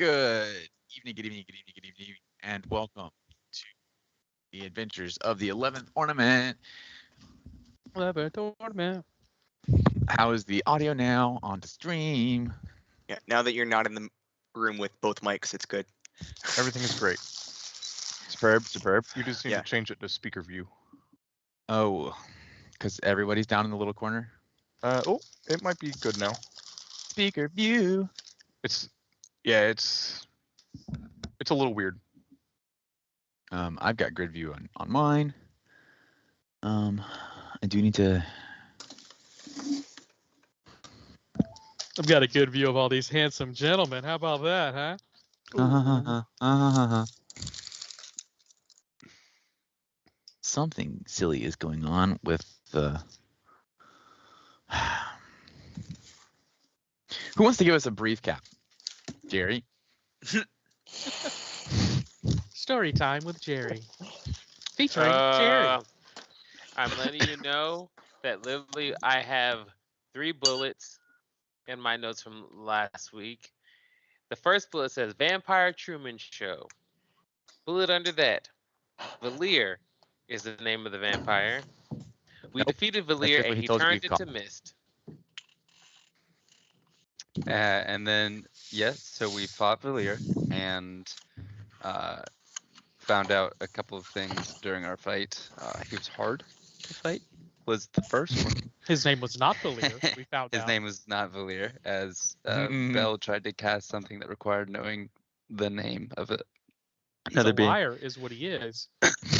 Good evening, good evening, good evening, good evening, and welcome to the adventures of the 11th Ornament. 11th Ornament. How is the audio now on the stream? Yeah, now that you're not in the room with both mics, it's good. Everything is great. Superb, superb. You just need Yeah. to change it to speaker view. Oh, because everybody's down in the little corner. It might be good now. Speaker view. It's a little weird. I've got grid view on mine. I do need to. I've got a good view of all these handsome gentlemen. How about that, huh? Something silly is going on with the. Who wants to give us a brief cap? Jerry? Story time with Jerry. Featuring Jerry. I'm letting you know that literally I have 3 bullets in my notes from last week. The first bullet says Vampire Truman Show. Bullet under that, Valir is the name of the vampire. We defeated Valir and he turned into mist. And then, yes, so we fought Valir and found out a couple of things during our fight. He was hard to fight, was the first one. His name was not Valir, we found out. His name was not Valir, as Bell tried to cast something that required knowing the name of it. He's a liar is what he is.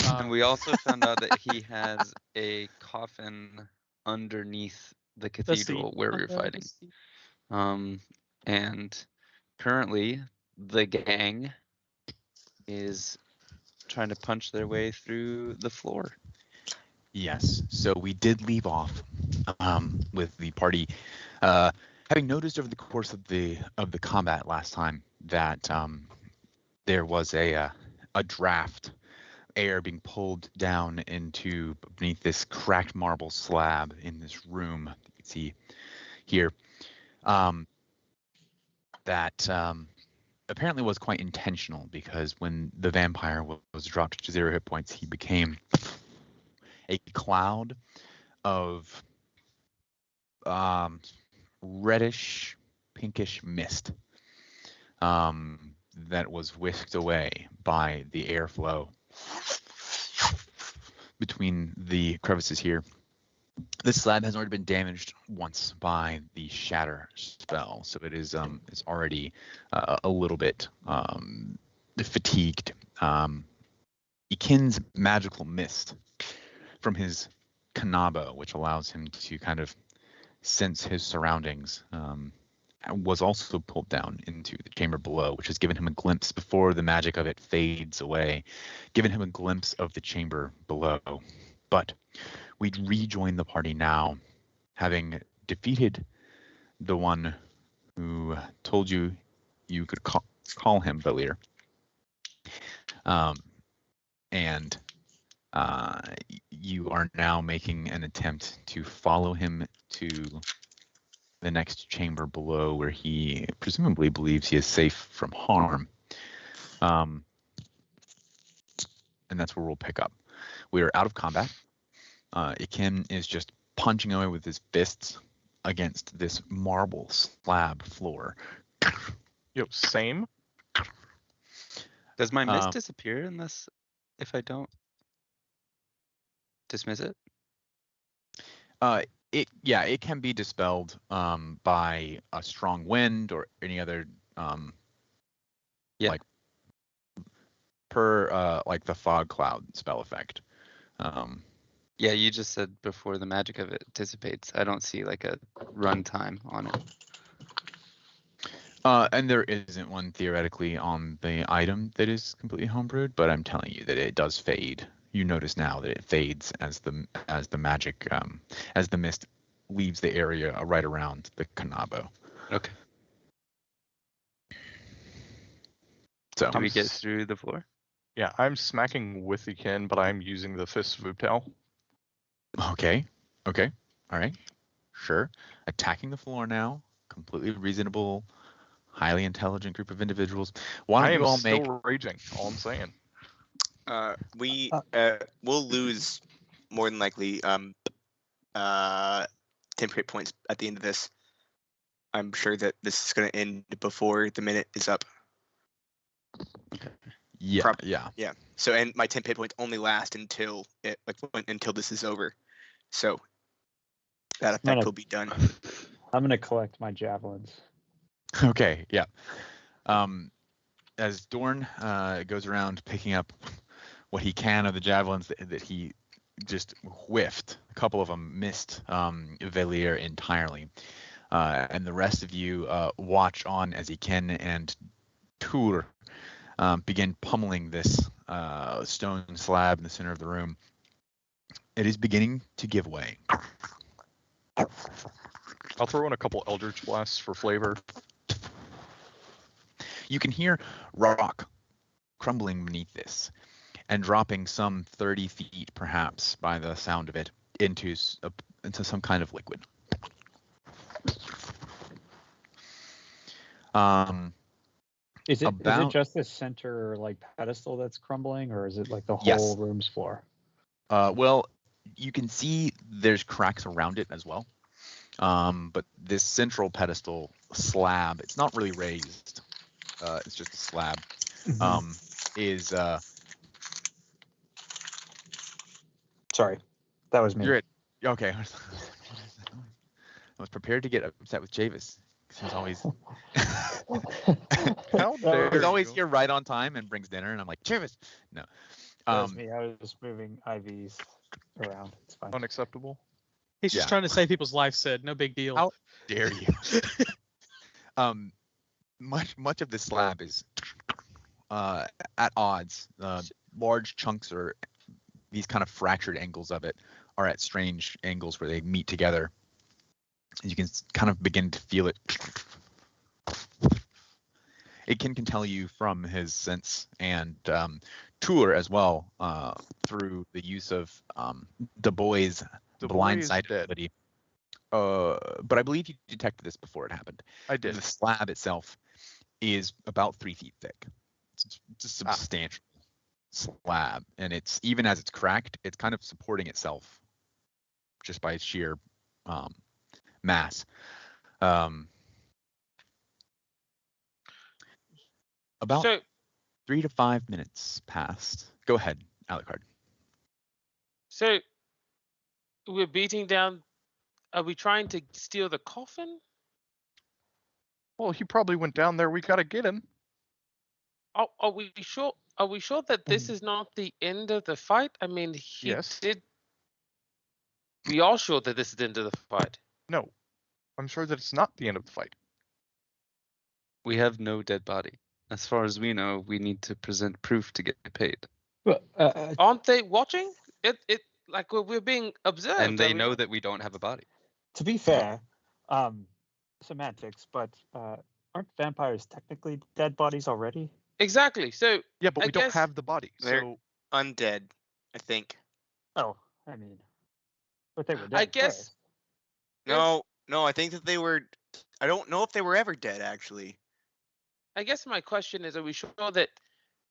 And we also found out that he has a coffin underneath the cathedral where we were fighting. And currently the gang is trying to punch their way through the floor. Yes, so we did leave off with the party having noticed over the course of the combat last time that there was a draft, air being pulled down into beneath this cracked marble slab in this room. You can see here that apparently was quite intentional, because when the vampire was dropped to 0 hit points, he became a cloud of reddish, pinkish mist that was whisked away by the airflow between the crevices here. This slab has already been damaged once by the shatter spell, so it is it's already a little bit fatigued. Ikin's magical mist from his kanabo, which allows him to kind of sense his surroundings, was also pulled down into the chamber below, which has given him a glimpse before the magic of it fades away, given him a glimpse of the chamber below. But we'd rejoin the party now, having defeated the one who told you you could call him Valir. And you are now making an attempt to follow him to the next chamber below, where he presumably believes he is safe from harm. And that's where we'll pick up. We are out of combat. Ikin is just punching away with his fists against this marble slab floor. Yo, same. Does my mist disappear if I don't dismiss it? It can be dispelled by a strong wind or any other like the fog cloud spell effect. Yeah, you just said before the magic of it dissipates. I don't see like a run time on it. And there isn't one theoretically on the item that is completely homebrewed, but I'm telling you that it does fade. You notice now that it fades as the magic as the mist leaves the area right around the kanabo. Okay. So do we get through the floor? Yeah, I'm smacking with the kin, but I'm using the Fist of Uptal. Okay. All right. Sure. Attacking the floor now. Completely reasonable highly intelligent group of individuals. Why I don't am you all still make? raging. All I'm saying. We'll lose more than likely 10 hit points at the end of this. I'm sure that this is going to end before the minute is up. Yeah, Prob- yeah. Yeah. So, and my 10 hit points only last until until this is over. So that effect will be done. I'm gonna collect my javelins. Okay, yeah. As Dorn goes around picking up what he can of the javelins that he just whiffed, a couple of them missed Valier entirely. And the rest of you watch on as Iken and Tur begin pummeling this stone slab in the center of the room. It is beginning to give way. I'll throw in a couple Eldritch Blasts for flavor. You can hear rock crumbling beneath this and dropping some 30 feet, perhaps, by the sound of it, into some kind of liquid. Is it About- just the center like pedestal that's crumbling, or is it like the whole Yes. room's floor? Well, you can see there's cracks around it as well. But this central pedestal slab, it's not really raised. It's just a slab. Is Sorry, that was me. you're at okay. I was prepared to get upset with Javis. He's always How That dare he's was- always you. here right on time and brings dinner, and I'm like, Javis, no. that was me. I was just moving IVs around. It's fine. Unacceptable. He's just Yeah. trying to save people's lives, Sid. No big deal. How dare you? Much of this slab is at odds. Large chunks or these kind of fractured angles of it are at strange angles where they meet together. You can kind of begin to feel it. It can tell you from his sense and Tour as well through the use of Du Bois' Du blind Bois is sight dead. ability. But I believe you detected this before it happened. I did. The slab itself is about 3 feet thick. It's a substantial slab, and it's even as it's cracked, it's kind of supporting itself just by sheer mass. About So 3 to 5 minutes passed. Go ahead, Alucard. So we're beating down. Are we trying to steal the coffin? Well, he probably went down there. We gotta get him. Are we sure? Are we sure that this is not the end of the fight? I mean, he Yes. did. We are sure that this is the end of the fight. No, I'm sure that it's not the end of the fight. We have no dead body. As far as we know, we need to present proof to get paid. But, Aren't they watching? It like we're being observed. And are they we know not? that we don't have a body. to be fair, semantics, but aren't vampires technically dead bodies already? Exactly. So Yeah, but I we don't guess have the body. they're- So Undead, I think. Oh, I mean, but they were dead. I guess- first. No, I think that they were. I don't know if they were ever dead, actually. I guess my question is: are we sure that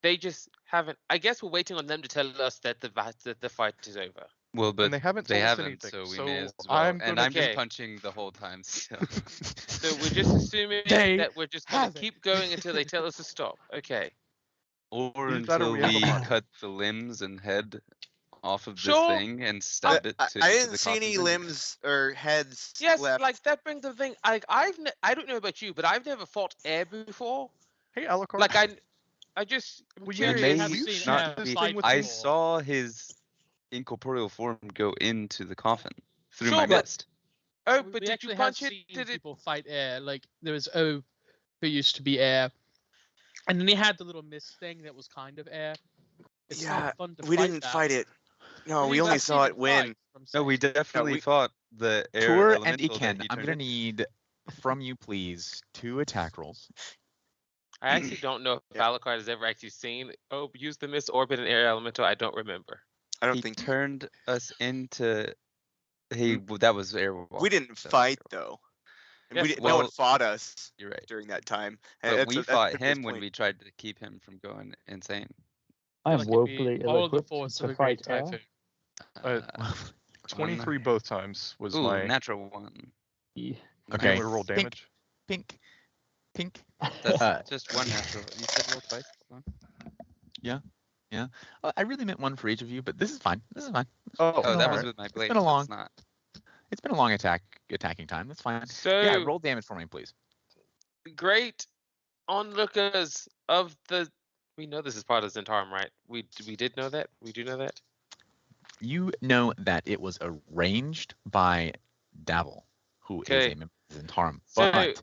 they just haven't? I guess we're waiting on them to tell us that the fight is over. Well, but and they haven't they told us haven't, anything. so we so may as well. I'm And gonna I'm just Okay. punching the whole time. So. So we're just assuming They that we're just gonna haven't. keep going until they tell us to stop. Okay. Or Either that or until we have a we body. cut the limbs and head off of Sure. this thing and stab it I to into didn't the see any coffin's engine. limbs or heads Yes, left. like that brings the thing. Like I don't know about you, but I've never fought air before. Hey, Alucard. Like I just I'm Will you- You curious. may have you seen shot air this fight thing with I me? before. saw his incorporeal form go into the coffin through Sure, my but- mist. Oh, We but did you actually punch have it? seen Did it? people fight air. Like there was O, who used to be air, and then he had the little mist thing that was kind of air. It's Yeah, not fun to we fight didn't that. fight it. No, we We've only not saw seen it win. fight, I'm No, we saying. definitely we- fought the air Tour and elemental that Iken, he I'm turned gonna into. need from you, please, 2 attack rolls. I actually don't know if Alucard has ever actually seen use the mist or been an air elemental. I don't remember. I don't He think turned us into. That was air. we didn't That was fight air. though. And Yes, we didn't, no one well, fought us You're right. during that time. But That's we that's fought Victor's him when point. we tried to keep him from going insane. I am Like it'd be woefully all the ill-equipped force to of a great fight air. typhoon. Uh, 23 both times was Ooh, my. natural one. E. Do Okay. you want to roll damage? Pink. That's just one natural. You said roll twice. Hold on. I really meant one for each of you, but this is fine. Oh, been a that long- was with my blade. been a so long- It's not. It's been a long attacking time. That's fine. So Yeah, roll damage for me, please. great onlookers of the. We know this is part of Zentarum, right? We did know that. We do know that. You know that it was arranged by Davil, who is Okay. a member of Zentarum, So- but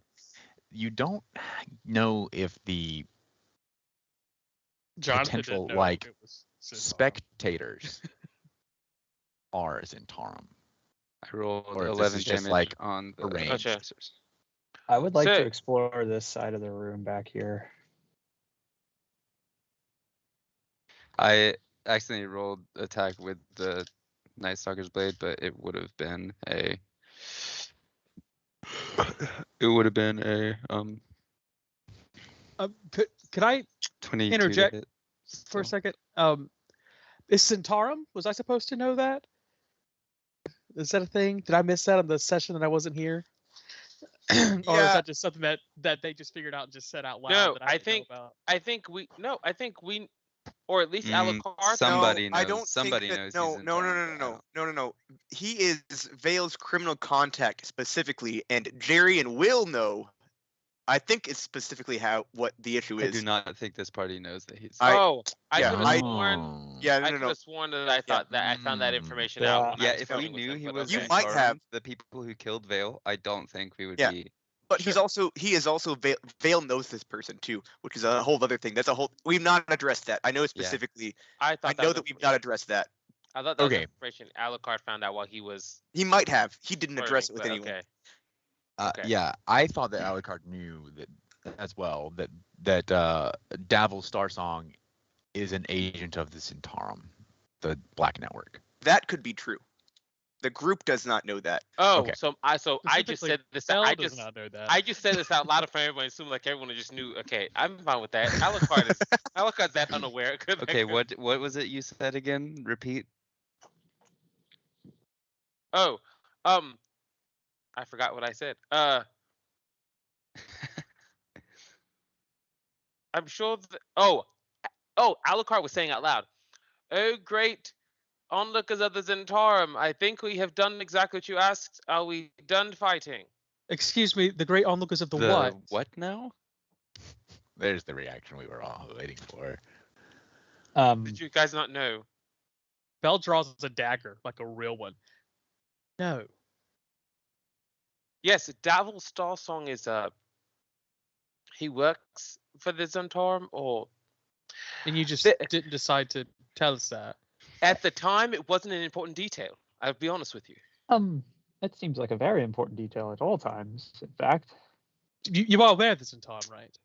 you don't know if the Jonathan potential, didn't know like, it was Zentarum. spectators are Zentarum. I rolled Or if this 11 is just, damage like, on the arranged. Gotcha. tracers. I would like So- to explore this side of the room back here. I accidentally rolled attack with the Night Stalker's blade, but it would have been a. It would have been a Could I 22 to Interject hit. for a So- second? Is Zentarum? Was I supposed to know that? Is that a thing? Did I miss that on the session that I wasn't here? Or is Yeah. that just something that they just figured out and just said out loud? No, that I didn't know think- about? I think we, or at least Mm, Alucard. somebody no, I knows. don't Somebody think knows. that, he's in Toronto, I don't- no. He is Vale's criminal contact specifically, and Jerry and Will know. I think it's specifically what the issue I is. do not think this party knows that he's. I- Oh, I yeah, could I- have sworn. Oh. Yeah, I no, could no. have sworn that I thought that I found that Mm. information Yeah. out. When I Yeah, was if we talking with knew him, he but was You okay. in might have- Tarum, the people who killed Vale, I don't think we would Yeah. be. But he is also Vale knows this person too, which is a whole other thing. That's a whole. We've not addressed that. I know specifically. I thought I know that we've not addressed that. I thought that was Okay. information Alucard found out while he was. He might have. He didn't address it with learning, anyone. but Okay. Okay. Yeah, I thought that Alucard knew that as well. That Davil Starsong is an agent of the Zentarum, the Black Network. That could be true. The group does not know that. Oh, Okay. so I just Specifically, said this. Bell I does just not know that. I just said this out loud for everyone. Assume like everyone just knew. Okay, I'm fine with that. Alucard's that unaware. Okay, what was it you said again? Repeat. Oh, I forgot what I said. I'm sure. Alucard was saying out loud. Oh, great onlookers of the Zentarum. I think we have done exactly what you asked. Are we done fighting? Excuse me, the great onlookers of the what? What now? There's the reaction we were all waiting for. Did you guys not know? Bell draws a dagger, like a real one. No. Yes, Davil Starsong is he works for the Zentarum, or And you just The- didn't decide to tell us that. at the time it wasn't an important detail. I'll be honest with you. That seems like a very important detail at all times. In fact, You are aware of this in time, right?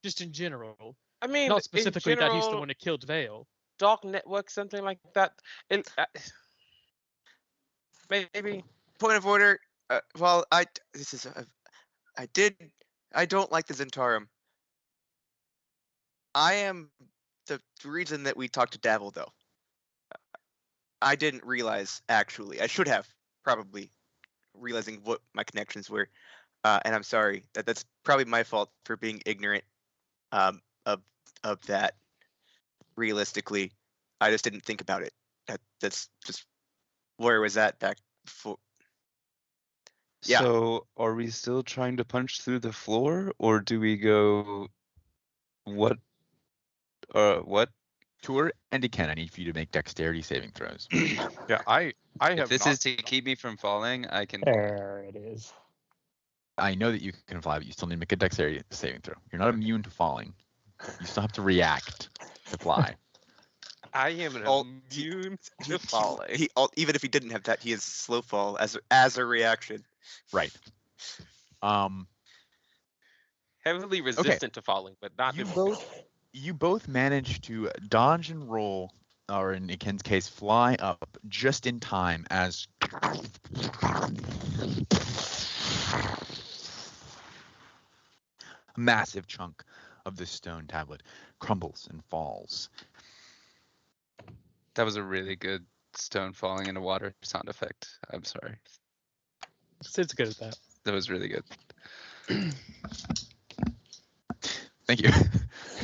Just in general. I mean, Not specifically in that he's the general, one who killed Vale. Dark Network, something like that. Maybe. Point of order. Well, I don't like the Zentarum. I am the reason that we talked to Davil, though. I didn't realize, actually. I should have, probably, realizing what my connections were. And I'm sorry. That's probably my fault for being ignorant of that. Realistically, I just didn't think about it. That's just where I was at back before. Yeah. So are we still trying to punch through the floor, or do we go? What? What? Tour and Ken, I need for you to make dexterity saving throws. Yeah, I If have this not. is to keep me from falling, I can. there it is. I know that you can fly, but you still need to make a dexterity saving throw. You're not immune to falling. You still have to react to fly. I am All- immune He- to falling. Even if he didn't have that, he has slow fall as a reaction. Right. Heavily resistant to falling, but not You both manage to dodge and roll, or in Ken's case, fly up just in time as A massive chunk of the stone tablet crumbles and falls. That was a really good stone falling into water sound effect. I'm sorry. Sid's good at that. That was really good. Thank you.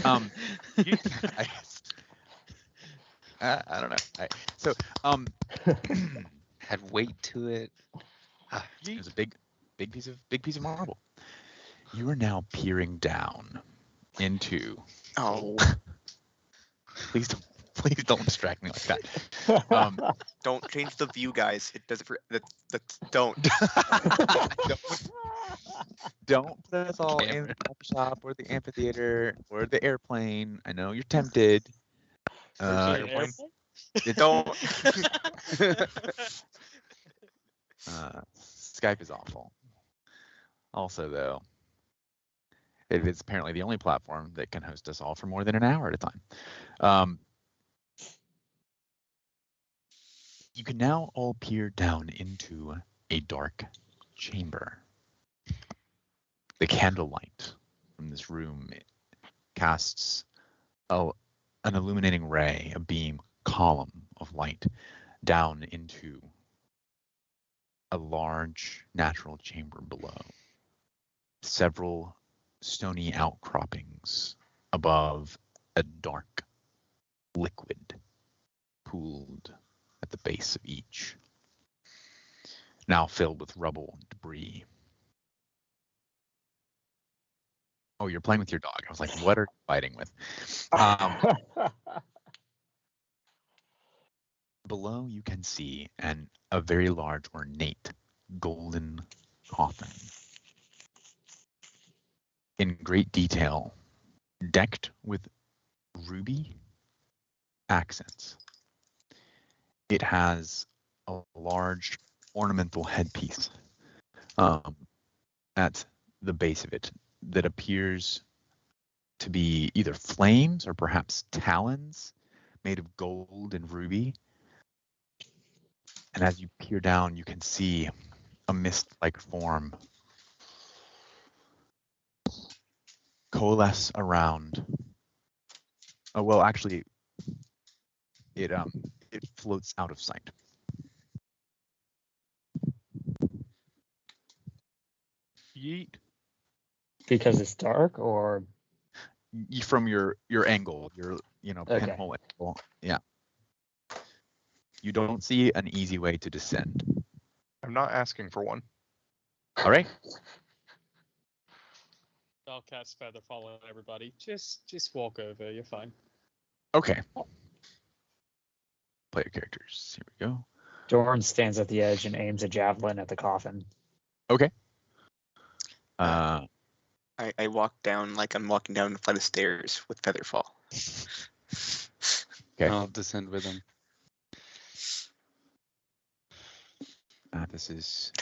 I guess. I don't know. Had weight to it. It was a big piece of marble. You are now peering down into. Oh, Please don't distract me like that. don't change the view, guys. It doesn't. Don't. Don't put us all in the coffee shop or the amphitheater or the airplane. I know you're tempted. Airplane. Don't. Skype is awful. Also, though, it is apparently the only platform that can host us all for more than an hour at a time. You can now all peer down into a dark chamber. The candlelight from this room casts an illuminating ray, a beam, column of light down into a large natural chamber below. Several stony outcroppings above a dark liquid pooled at the base of each, now filled with rubble and debris. Oh, you're playing with your dog. I was like, what are you fighting with? Below you can see a very large ornate golden coffin. In great detail, decked with ruby accents. It has a large ornamental headpiece at the base of it that appears to be either flames or perhaps talons made of gold and ruby. And as you peer down, you can see a mist-like form coalesce around. Oh, well, actually, it floats out of sight. Yeet. Because it's dark, or From your angle, your Okay. pinhole angle. Yeah. You don't see an easy way to descend. I'm not asking for one. All right. I'll cast Feather Fall on everybody. Just walk over. You're fine. Okay. Player characters. Here we go. Dorn stands at the edge and aims a javelin at the coffin. Okay. I walk down like I'm walking down a flight of stairs with Featherfall. Okay. I'll descend with him. This is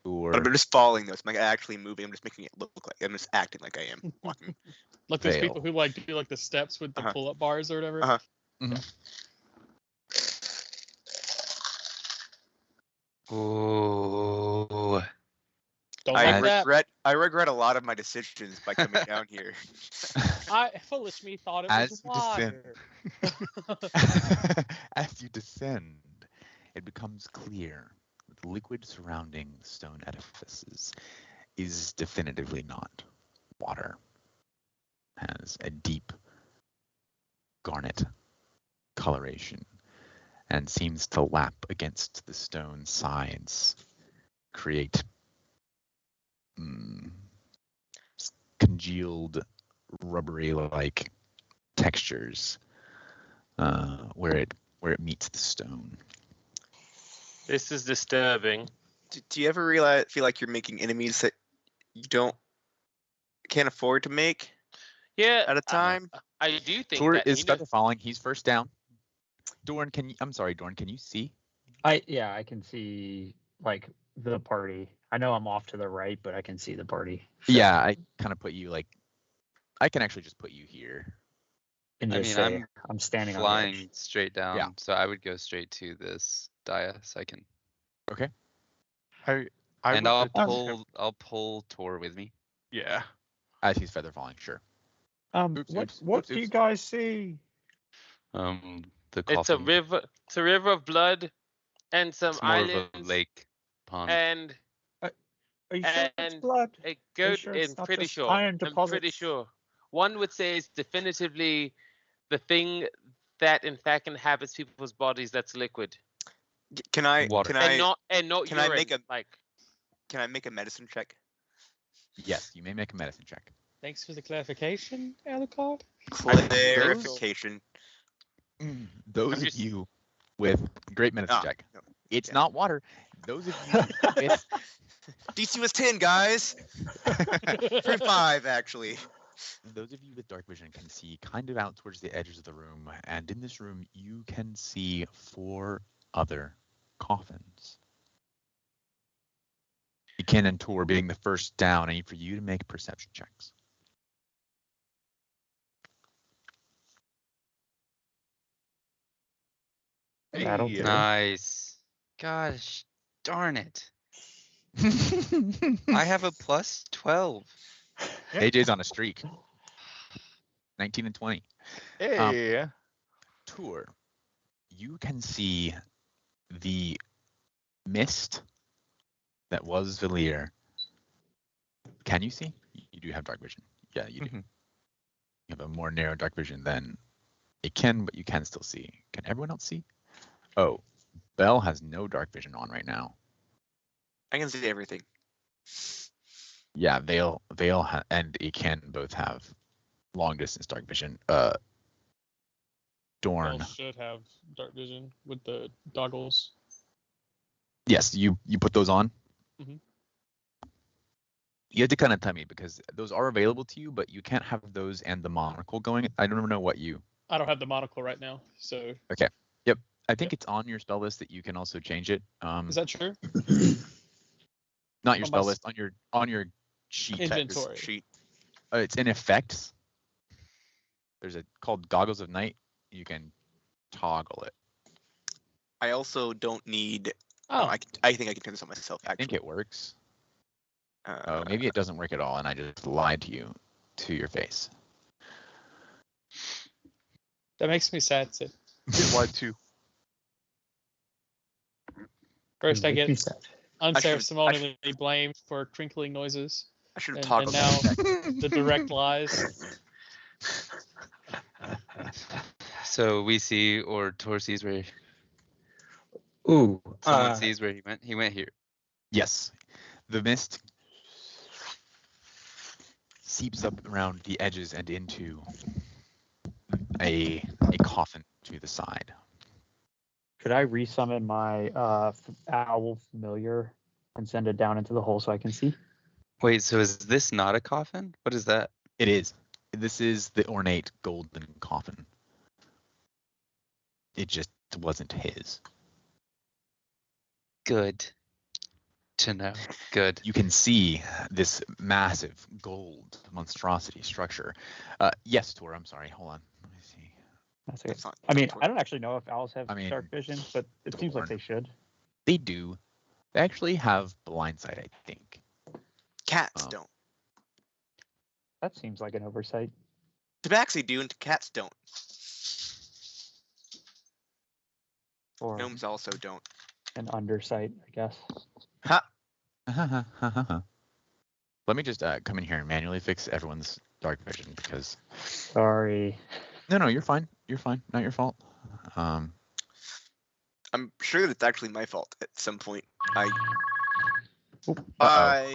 But your I'm just falling though. So I'm not actually moving. I'm just making it look like I'm just acting like I am walking. Like those Fail. people who like do like the steps with the Uh-huh. pull-up bars or whatever. Uh-huh. Oh, Don't I like that. regret a lot of my decisions by coming down here. Foolish me thought it As was you descend. water. As you descend, it becomes clear that the liquid surrounding the stone edifices is definitively not water. Has a deep garnet coloration and seems to lap against the stone sides, create congealed, rubbery-like textures where it meets the stone. This is disturbing. Do you ever feel like you're making enemies that you can't afford to make Yeah. at a time? I do think Tor that is you know, feather falling. He's first down. Dorn, I'm sorry, Dorn, can you see? I can see like the party. I know I'm off to the right, but I can see the party. Yeah, I kind of put you I can actually just put you here. And I just mean, say I'm standing on the flying edge. straight down, Yeah. so I would go straight to this dais. I can, I and would I'll attempt- pull Tor with me. Yeah. As he's feather falling, sure. Oops, What oops, what oops, do you oops. guys see? The It's a coffin. river. It's a river of blood, and some It's more of islands, a lake pond. and Are you sure it's and blood? a Are you goat. sure I'm it's not pretty just sure. iron I'm deposits? pretty sure. One would say it's definitively the thing that in fact inhabits people's bodies. That's liquid, Can I Water. can and I not can I urine. make a- like can I make a medicine check? Yes, you may make a medicine check. Thanks for the clarification, Alucard. Clarification. Those I'm of just- you with great medicine Ah, check. no. It's Yeah. not water. Those of you with DC was 10, guys. 5 actually. those of you with dark vision can see kind of out towards the edges of the room, and in this room you can see 4 other coffins. Ikin and Tor being the first down, I need for you to make perception checks. That'll Hey, do. Nice. Gosh, darn it. I have a plus 12. AJ's on a streak. 19 and 20. Hey. Tor, you can see the mist that was Valir. Can you see? You do have dark vision. Yeah, you do. Mhm. You have a more narrow dark vision than Ikin, but you can still see. Can everyone else see? Oh, Bell has no dark vision on right now. I can see everything. Yeah, Vale and Ikin both have long distance dark vision. Dorn. Bell should have dark vision with the goggles. Yes, you put those on. Mhm. You have to kind of tell me because those are available to you, but you can't have those and the monocle going. I don't know what you. I don't have the monocle right now, so I think it's on your spell list that you can also change it. is that true? Not your on my spell s- list, on your sheet. Inventory. Sheet. It's in effects. There's a called Goggles of Night. You can toggle it. I also don't need. Oh, I think I can turn this on myself. I think Actually. it works. Oh, maybe it doesn't work at all, and I just lied to you to your face. that makes me sad. Sid. Why 2? First, I Makes get me sad. unceremoniously blamed for crinkling noises. I should have And toggled now- that effect. The direct lies. So we see, or Tor sees where Ooh. someone sees where he went. He went here. Yes, the mist seeps up around the edges and into a coffin to the side. Could I resummon my owl familiar and send it down into the hole so I can see? Wait, so is this not a coffin? What is that? It is. This is the ornate golden coffin. It just wasn't his. Good to know. Good. You can see this massive gold monstrosity structure. Yes, Tor, I'm sorry. Hold on. Let me see. That's okay. That's not I mean, Tor. I don't actually know if owls have I mean, dark vision, but it seems like Dorn. they should. They do. They actually have blind sight, I think. Cats Oh. don't. That seems like an oversight. Tabaxi do, and cats don't. Or Gnomes also don't. an undersight, I guess. Ha! Let me just come in here and manually fix everyone's dark vision because. Sorry. No, you're fine. You're fine. Not your fault. I'm sure that it's actually my fault at some point. I. Oop. I.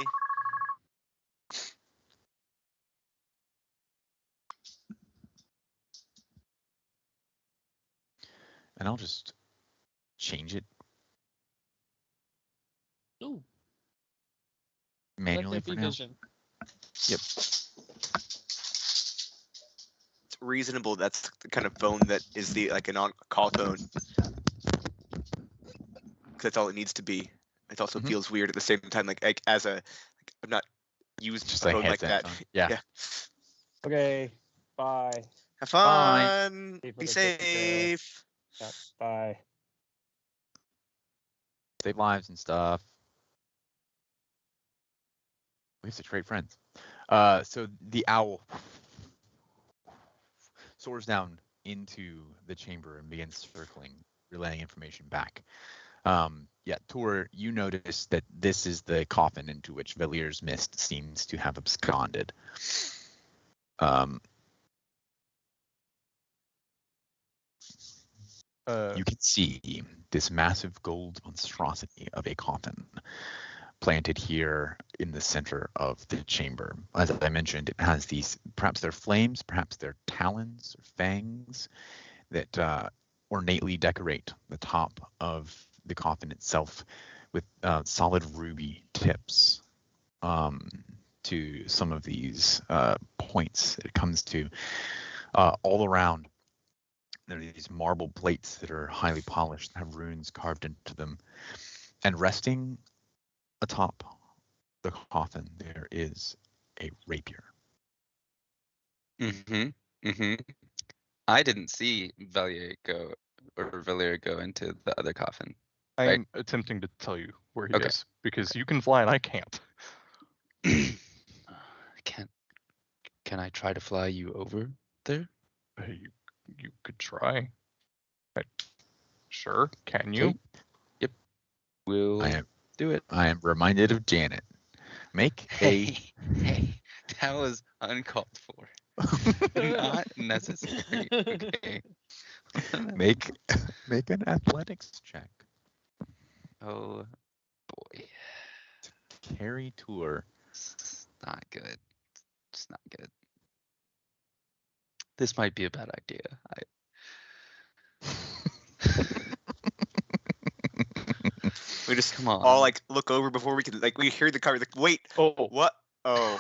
And I'll just change it Ooh, manually let for there be now. vision. Yep. It's reasonable. That's the kind of bone that is the like a non-collarbone. That's all it needs to be. It also Mhm. feels weird at the same time. Like as a, I've not used Just a a bone like headset that. phone. Yeah. Yeah. Okay. Bye. Have fun. People Be to take care of. safe. Yep. Bye. Save lives and stuff. We have such great friends. So the owl soars down into the chamber and begins circling, relaying information back. Yeah, Tor, you notice that this is the coffin into which Valir's mist seems to have absconded. You can see this massive gold monstrosity of a coffin planted here in the center of the chamber. As I mentioned, it has these, perhaps they're flames, perhaps they're talons or fangs that ornately decorate the top of the coffin itself with solid ruby tips to some of these points that it comes to. All around, there are these marble plates that are highly polished, have runes carved into them. And resting atop the coffin, there is a rapier. I didn't see Valir go into the other coffin. I Right. am attempting to tell you where he Okay. is because you can fly and I can't. Can I try to fly you over there? You could try. Sure. Can you? Okay. Yep. We'll do it. I am reminded of Janet. Make a Hey, that was uncalled for. Not necessary. Okay. make an athletics check. Oh boy. Carry Tour. It's not good. It's not good. This might be a bad idea. We just Come on. all like look over before we can like we hear the car. Like, wait, Oh, what? Oh,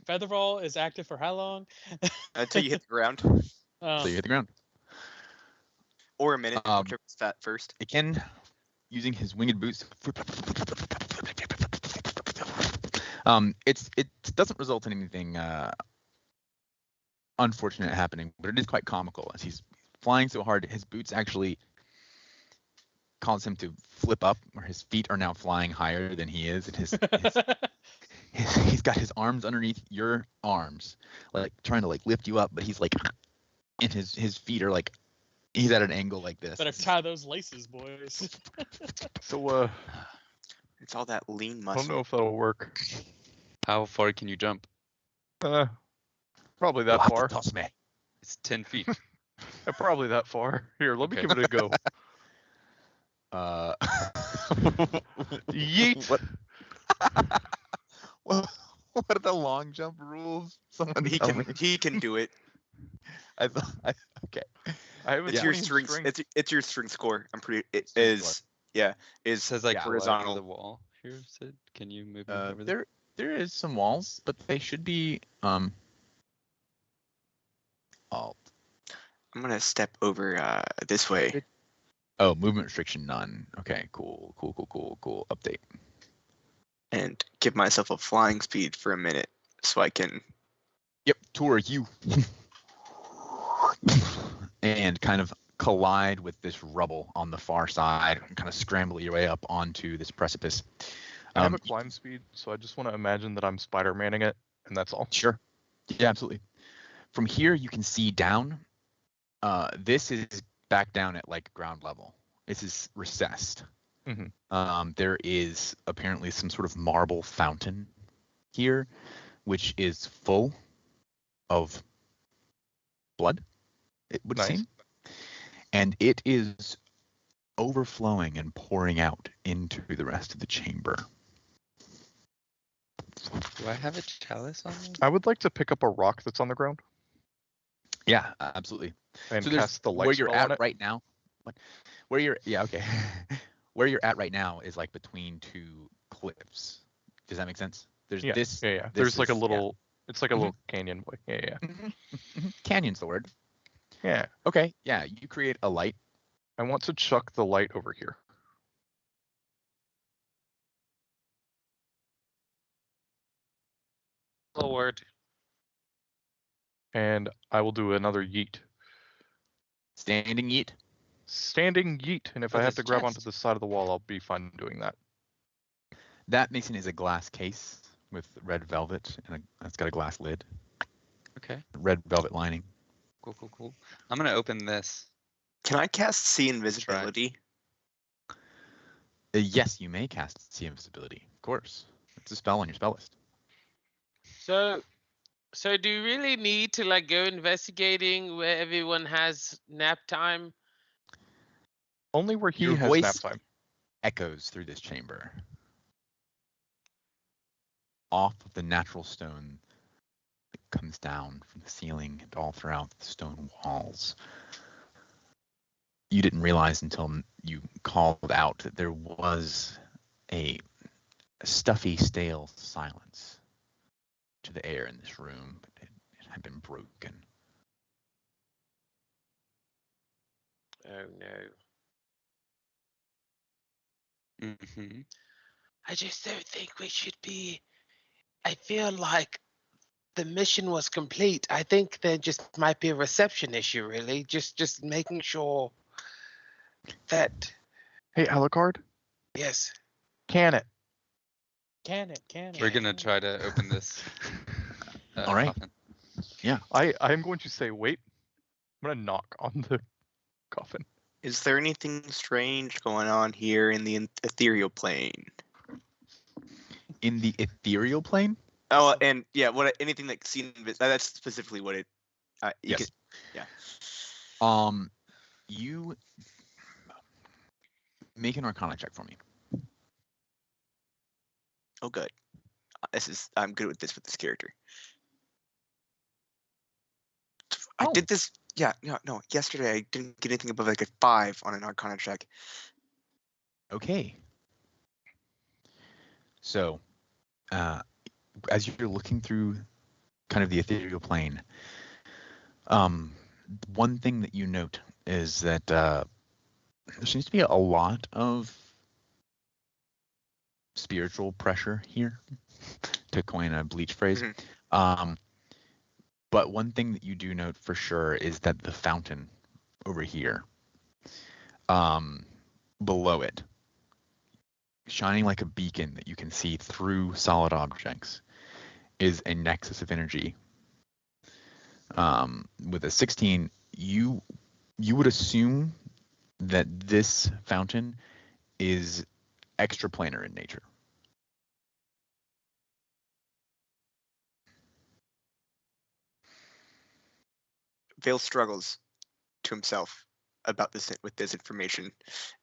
Featherfall is active for how long? until you hit the ground, So you hit the ground. or a minute, Um, whichever's fat first. Again, using his winged boots. It doesn't result in anything unfortunate happening, but it is quite comical as he's flying so hard. His boots actually cause him to flip up, where his feet are now flying higher than he is, and he's got his arms underneath your arms, like trying to like lift you up, but he's like, and his feet are like, he's at an angle like this. Better tie those laces, boys. so It's all that lean I don't know muscle. if that'll work. How far can you jump? Probably that far. Toss me. It's 10 feet. Probably that far. Here, let me Okay. give it a go. Yeet. What are the long jump rules? Someone He tell me. can do it. Okay. I have It's a your 20 strength. strength. It's your strength score. I'm pretty. It Strength is. Yeah. It Is says like Yeah. right over horizontal. the wall here, Sid. Can you move me over there? There is some walls, but they should be alt. I'm gonna step over this way. Oh, movement restriction none. Okay, cool. Update. And give myself a flying speed for a minute so I can. Yep, Tour you. And kind of collide with this rubble on the far side and kind of scramble your way up onto this precipice. I have a climb speed, so I just want to imagine that I'm Spider-Manning it, and that's all. Sure. Yeah, absolutely. From here, you can see down. This is back down at like ground level. This is recessed. There is apparently some sort of marble fountain here, which is full of blood, it would Nice. seem. And it is overflowing and pouring out into the rest of the chamber. Do I have a chalice on me? I would like to pick up a rock that's on the ground Yeah, absolutely. and So there's cast the light where you're spell on at it. right now. Where you're, yeah, okay. Where you're at right now is like between two cliffs. Does that make sense? There's Yeah, this. yeah. this There's like a is- little. It's like a Mhm. little canyon way. Yeah. Canyon's the word. Yeah. Okay, yeah. You create a light. I want to chuck the light over here. Lord. And I will do another yeet. Standing yeet. Standing yeet. And if For I have this to grab onto chest. the side of the wall, I'll be fine doing that. That mason is a glass case with red velvet, and it's got a glass lid, Okay. red velvet lining. Cool. I'm gonna open this. Can I cast see invisibility? Yes, you may cast see invisibility. Of course, it's a spell on your spell list. So do you really need to like go investigating where everyone has nap time? Only where he Your has nap voice time. echoes through this chamber. Off of the natural stone that comes down from the ceiling and all throughout the stone walls. You didn't realize until you called out that there was a stuffy, stale silence to the air in this room, but it had been broken. Oh no. Mm-hmm. I just don't think we should be. I feel like the mission was complete. I think there just might be a reception issue, really. Just making sure that Hey, Alucard, yes. can it? Can it? We're gonna try to open this All right. coffin. I'm going to say wait. I'm gonna knock on the coffin. Is there anything strange going on here in the ethereal plane? In the ethereal plane? Oh, and yeah, anything like seen? That's specifically what it. You Yes. yeah. You make an Arcana check for me. Oh, good. I'm good with this character. I did this. Yeah, no. Yesterday I didn't get anything above like a 5 on an Arcana check. Okay. So, as you're looking through kind of the ethereal plane, one thing that you note is that there seems to be a lot of spiritual pressure here, to coin a Bleach phrase. Mhm. But one thing that you do note for sure is that the fountain over here, below it, shining like a beacon that you can see through solid objects, is a nexus of energy. With a 16, you would assume that this fountain is extraplanar in nature. Vale struggles to himself about this with this information,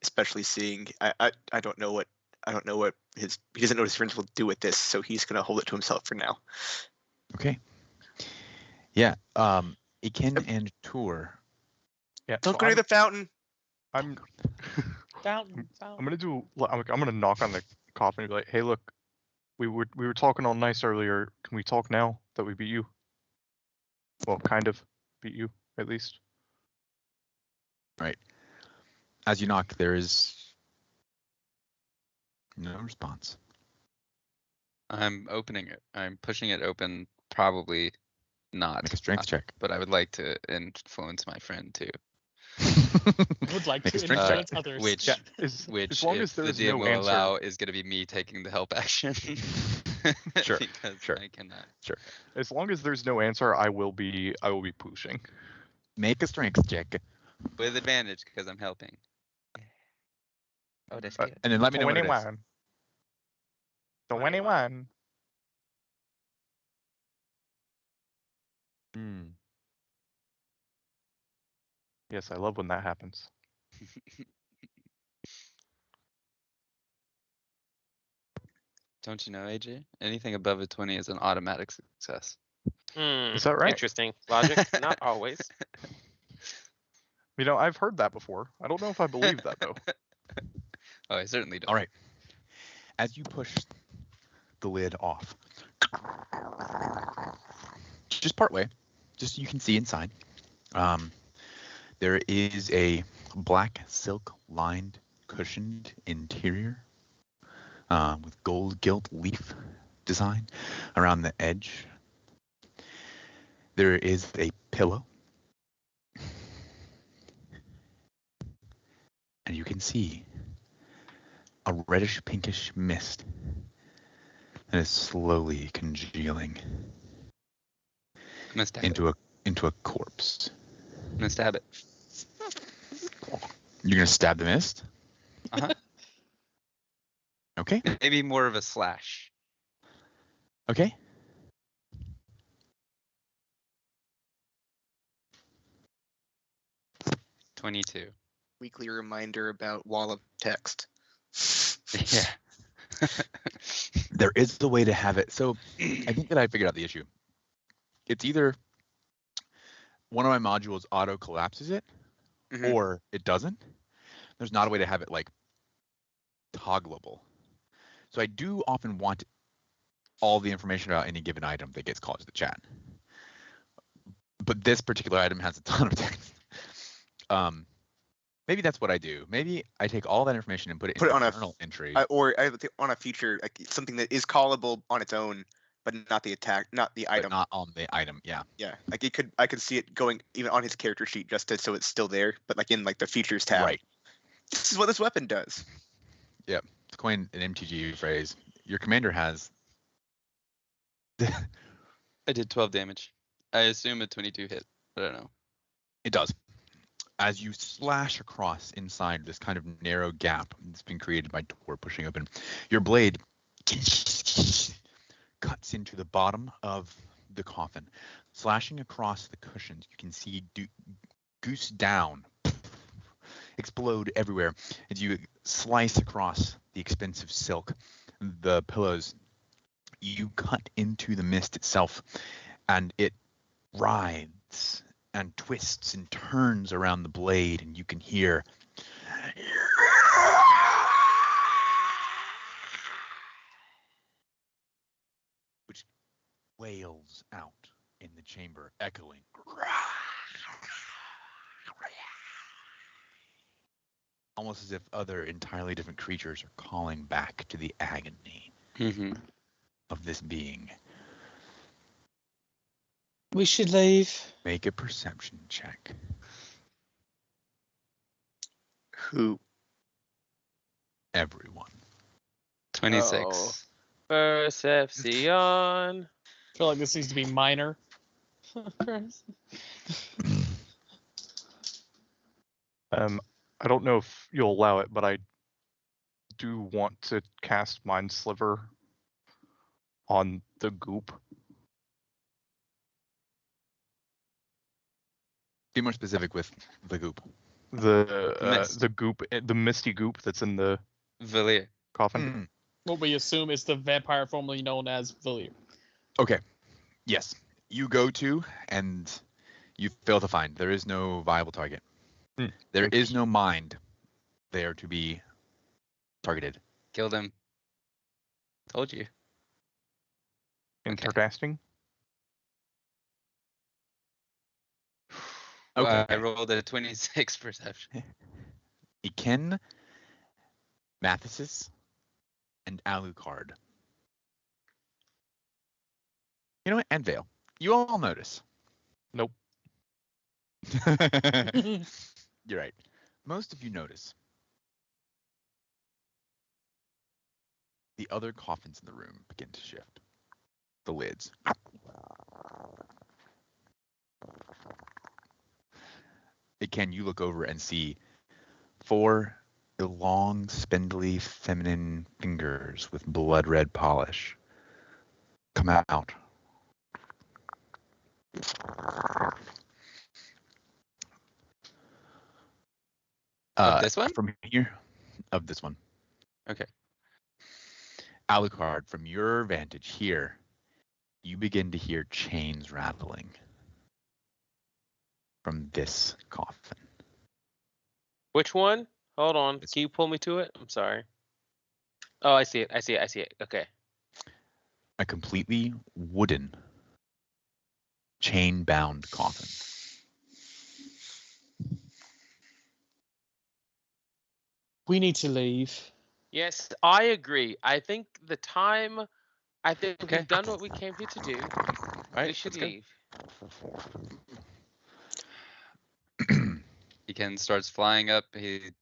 especially seeing I don't know what he doesn't know what his friends will do with this, so he's gonna hold it to himself for now. Okay. Yeah. Iken and Tour. Yeah. Don't so go near the fountain. I'm Fountain. I'm gonna knock on the coffin and be like, hey, look, we were talking all nice earlier. Can we talk now that we beat you? Well, kind of beat you at least. Right. As you knock, there is no response. I'm opening it. I'm pushing it open. Probably not. Make a strength check. But I would like to influence my friend too. I would like Make to a strength check. influence others. Which, Yeah, which, as long if as there the is DM no will answer, allow, is going to be me taking the help action. Sure, Because sure. I cannot. as long as there's no answer, I will be pushing. Make a strength check. With advantage because I'm helping. Oh, that's good. And then let me know what it is. 21. 21. Yes, I love when that happens. Don't you know, AJ? Anything above a 20 is an automatic success. Is that right? Interesting logic. Not always. You know, I've heard that before. I don't know if I believe that though. Oh, I certainly don't. All right. As you push the lid off, just part way, just so you can see inside, there is a black silk lined cushioned interior with gold gilt leaf design around the edge. There is a pillow, and you can see a reddish pinkish mist and is slowly congealing I'm gonna stab it. into a corpse. I'm gonna stab it. You're gonna stab the mist? Uh-huh. Okay. Maybe more of a slash. Okay. $22. Weekly reminder about wall of text. Yeah. There is the way to have it. So I think that I figured out the issue. It's either one of my modules auto collapses it, Mhm. or it doesn't. There's not a way to have it like toggleable. So I do often want all the information about any given item that gets called to the chat. But this particular item has a ton of text. Maybe that's what I do. Maybe I take all that information and put it Put it in on a a journal entry. Or I would think on a feature, like something that is callable on its own, but not the attack, not the but item. not on the item. Yeah. Yeah, like I could see it going even on his character sheet so it's still there, but like in like the features tab. Right. This is what this weapon does. To coin an MTG phrase, your commander has. I did 12 damage. I assume a 22 hit. I don't know. It does. As you slash across inside this kind of narrow gap that's been created by door pushing open, your blade cuts into the bottom of the coffin, slashing across the cushions. You can see goose down explode everywhere as you slice across the expensive silk, the pillows. You cut into the mist itself, and it writhes and twists and turns around the blade, and you can hear which wails out in the chamber, echoing. Almost as if other entirely different creatures are calling back to the agony Mm-hmm. of this being. We should leave. Make a perception check. Who? Everyone. 26. Perception. I feel like this needs to be minor. I don't know if you'll allow it, but I do want to cast Mind Sliver on the goop. Be more specific with the goop. Mist. The goop, the misty goop that's in the Villiers. coffin. What we assume is the vampire formerly known as Villiers. Okay. Yes. You go to, and you fail to find. There is no viable target. There is no mind there to be targeted. Killed him. Told you. Interesting. Okay. I rolled a 26 perception. Iken, Mathesis, and Alucard. You know what? And Vale. You all notice. Nope. You're right. Most of you notice the other coffins in the room begin to shift. The lids. Again, you look over and see 4 long, spindly, feminine fingers with blood red polish come out. Of this one? From here, of this one. Okay. Alucard, from your vantage here, you begin to hear chains rattling from this coffin. Which one? Hold on. Can you pull me to it? I'm sorry. Oh, I see it. I see it. I see it. Okay. A completely wooden, chain-bound coffin. We need to leave. Yes, I agree. I think the time. I think Okay. we've done what we came here to do. All right. We should let's go. leave. Iken starts flying up. I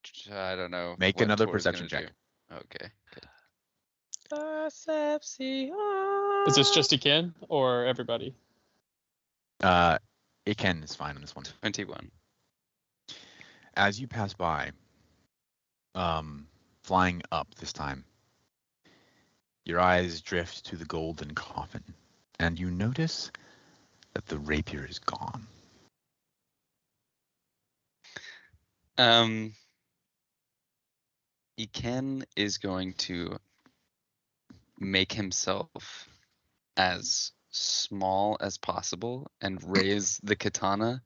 don't know. Make what another Tor's perception gonna check. do. Okay. Good. Perception. Is this just Ken or everybody? Iken is fine on this one. 21. As you pass by, flying up this time, your eyes drift to the golden coffin, and you notice that the rapier is gone. Iken is going to make himself as small as possible and raise the katana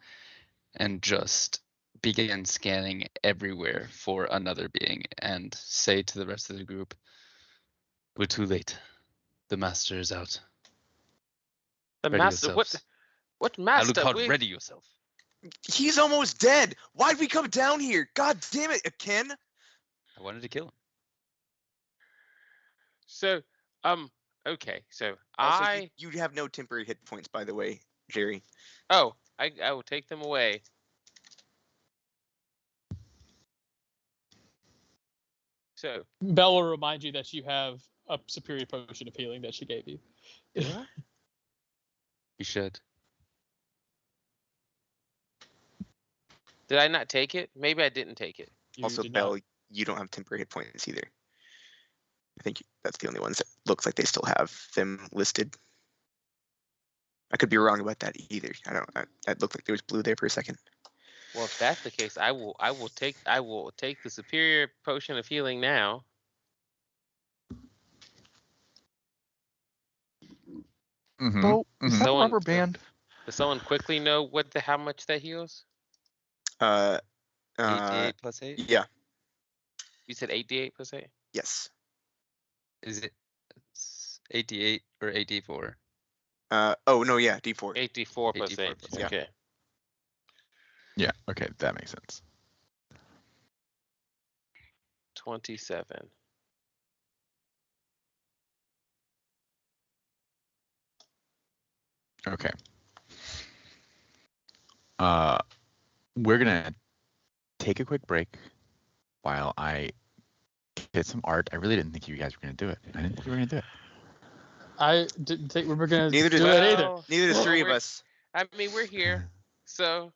and just begin scanning everywhere for another being and say to the rest of the group, "We're too late. The master is out. The Ready master. yourselves." What master? Alucard, ready yourself. He's almost dead. Why'd we come down here? God damn it, Ken. I wanted to kill him. So, okay. So Also, you have no temporary hit points, by the way, Jerry. Oh, I will take them away. So, Belle will remind you that you have a superior potion of healing that she gave you. You should. did I not take it? Maybe I didn't take it. You Also, did Belle, not. you don't have temporary hit points either. I think that's the only ones that looks like they still have them listed. I could be wrong about that either. That looked like there was blue there for a second. Well, if that's the case, I will take the superior potion of healing now. Bo, is that Someone- rubber band? Does someone quickly know how much that heals? 8d8 plus 8? Yeah. You said 8d8 plus 8? Yes. Is it 8d8 or 8d4? Oh no, yeah, D4. 8d4 plus 8d4 8. plus eight. Okay. Yeah, okay, that makes sense. 27. Okay. We're gonna take a quick break while I get some art. I really didn't think you guys were gonna do it. I didn't think you were gonna do it. I didn't think we were gonna Neither did do it either. Well, Neither the well, three of we're- us. I mean, we're here, so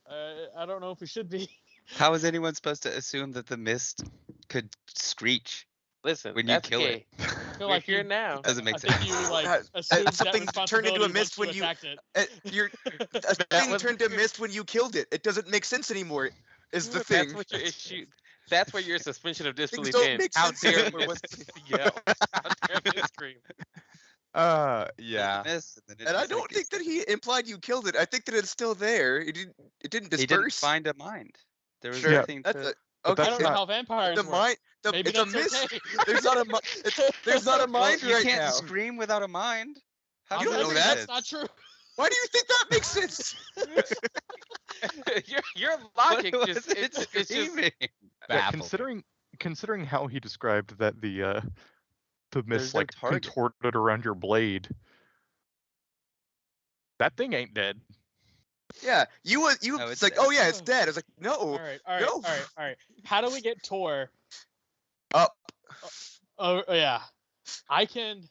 I don't know if we should be. How is anyone supposed to assume that the mist could screech? listen. When you that's kill okay. it. I feel We're like here you, now. Doesn't make I sense. think you like Uh, assumed that something turned into a responsibility mist once when you- attacked it. A thing was- turned to mist when you killed it. It doesn't make sense anymore. Is the thing. That's what your issue. That's where your suspension of disbelief don't ends. make How sense dare anymore. Miss yell? How dare Miss scream? Yeah. Mist, and then it And I just, don't like, think that he implied you killed it. I think that it's still there. It didn't he didn't disperse. find a mind. There was Sure, nothing that's to. a, But okay. I don't know not- how vampires the work. mind. Maybe It's a that's mist. okay. There's not a. There's not a mind you right can't now. scream without a mind. How You does don't know make that. That's sense? not true. Why do you think that makes sense? your logic What just was it it's just screaming? Yeah, Baffled. considering how he described that the There's mist no like target. contorted around your blade. That thing ain't dead. Yeah, you was No, it's it's like, dead. oh yeah, it's dead. I was like, no, All right. no. How do we get Tor? Up. Oh yeah, I can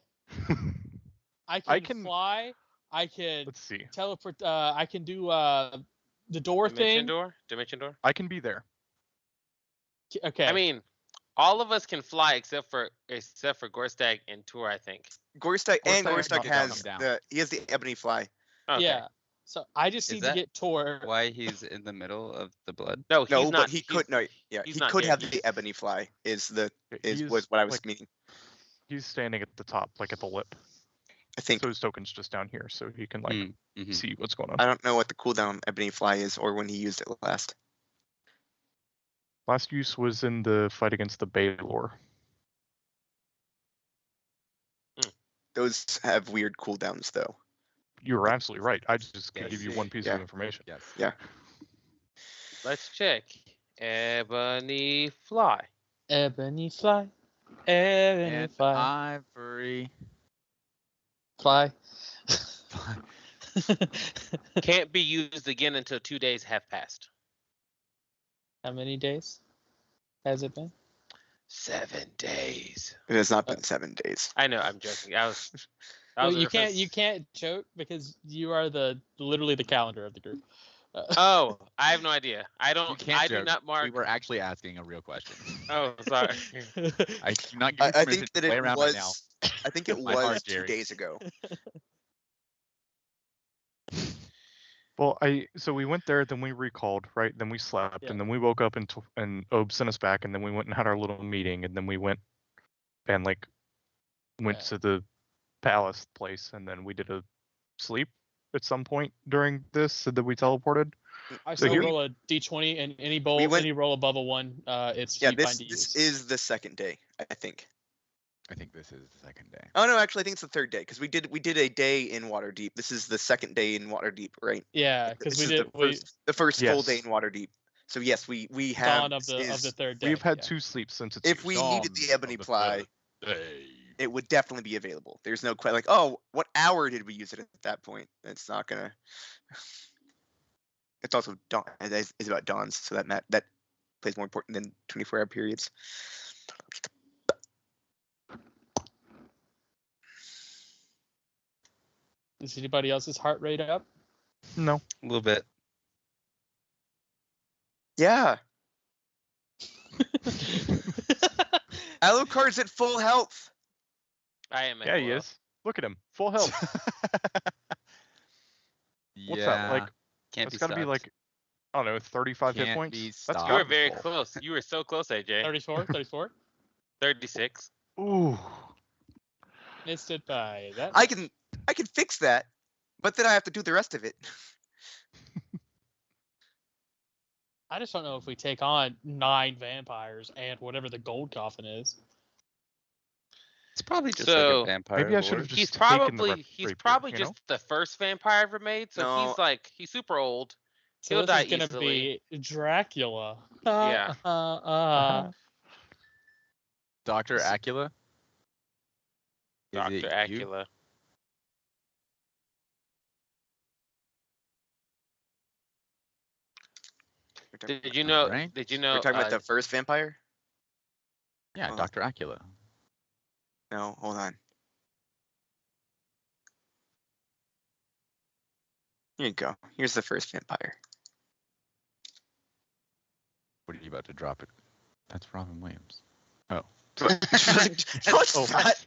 I can- fly. I can Let's see. teleport. I can do the door dimension thing. door. Dimension door. I can be there. Okay. I mean, all of us can fly except for Gorstag and Tour, I think. Gorstag and Gorstag Gorstag has has come down. he has the ebony fly. Okay. Yeah. So I just Is need to that get Tor. Why he's in the middle of the blood? No, he's No, not. but he he's- could no, yeah, he's he not could there. have the ebony fly. Was He's, what I was like, meaning. He's standing at the top, like at the lip. I think So his token's just down here, so he can like Mhm. see what's going on. I don't know what the cooldown on ebony fly is or when he used it last. Last use was in the fight against the Baylor. Those have weird cooldowns though. You're absolutely right. I just could Yes. give you one piece Yeah. of information. Yes. Yeah. Let's check. Ebony fly. Ebony fly. Ebony And fly. ivory. Fly. Can't be used again until 2 days have passed. How many days has it been? 7 days. It has not been 7 days. I know. I'm joking. I was. Well, you can't joke because you are literally the calendar of the group. Oh, I have no idea. I You don't. can't I joke. do not mark. We were actually asking a real question. Oh, sorry. I do not give you I permission think to that play it around right now. was. I think it My was heart, 2 Jerry. days ago. Well, so we went there, then we recalled, right? Then we slept, Yeah. and then we woke up and Obe sent us back, and then we went and had our little meeting, and then we went and went Yeah. to the palace place, and then we did a sleep at some point during this, so that we teleported. I So still here- roll a d20 and any roll above a 1, it's Yeah, fine this to this use. is the second day, I think. I think this is the second day. Oh no, actually, I think it's the third day because we did a day in Waterdeep. This is the second day in Waterdeep, right? Yeah, because This we is did the first full day Yes. in Waterdeep. So yes, we have dawn of the third day. We've had yeah. 2 sleeps since it's if we needed Dawn the ebony of the ply, Day. it would definitely be available. There's no question. Like, oh, what hour did we use it at that point? It's not gonna. It's also dawn. It's about dawns, so that plays more important than 24-hour periods. Is anybody else's heart rate up? No. A little bit. Yeah, Alucard's at full health. I am. Yeah, he is. Look at him, full health. What's that like? Can't It's be got to be stopped. like, I don't know, 35 hit Can't points. be That's stopped. You gotta were be very full. close. You were so close, AJ. 34? 34? 36. Ooh. Missed it by that. I can fix that, but then I have to do the rest of it. I just don't know if we take on 9 vampires and whatever the gold coffin is. It's probably just So, like a vampire. Maybe I should have lord. just He's taken the he's rapier, probably you know? just the first vampire ever made. So No. he's super old. So He'll this die is gonna easily. be Dracula. Yeah. Dr. Acula? Is Dr. it you? Acula. Did you know? Alright. Did you know? We're talking about the first vampire? Yeah, Oh. Dr. Acula. No, hold on. Here you go. Here's the first vampire. What are you about to drop it? That's Robin Williams. No, it's Oh, not.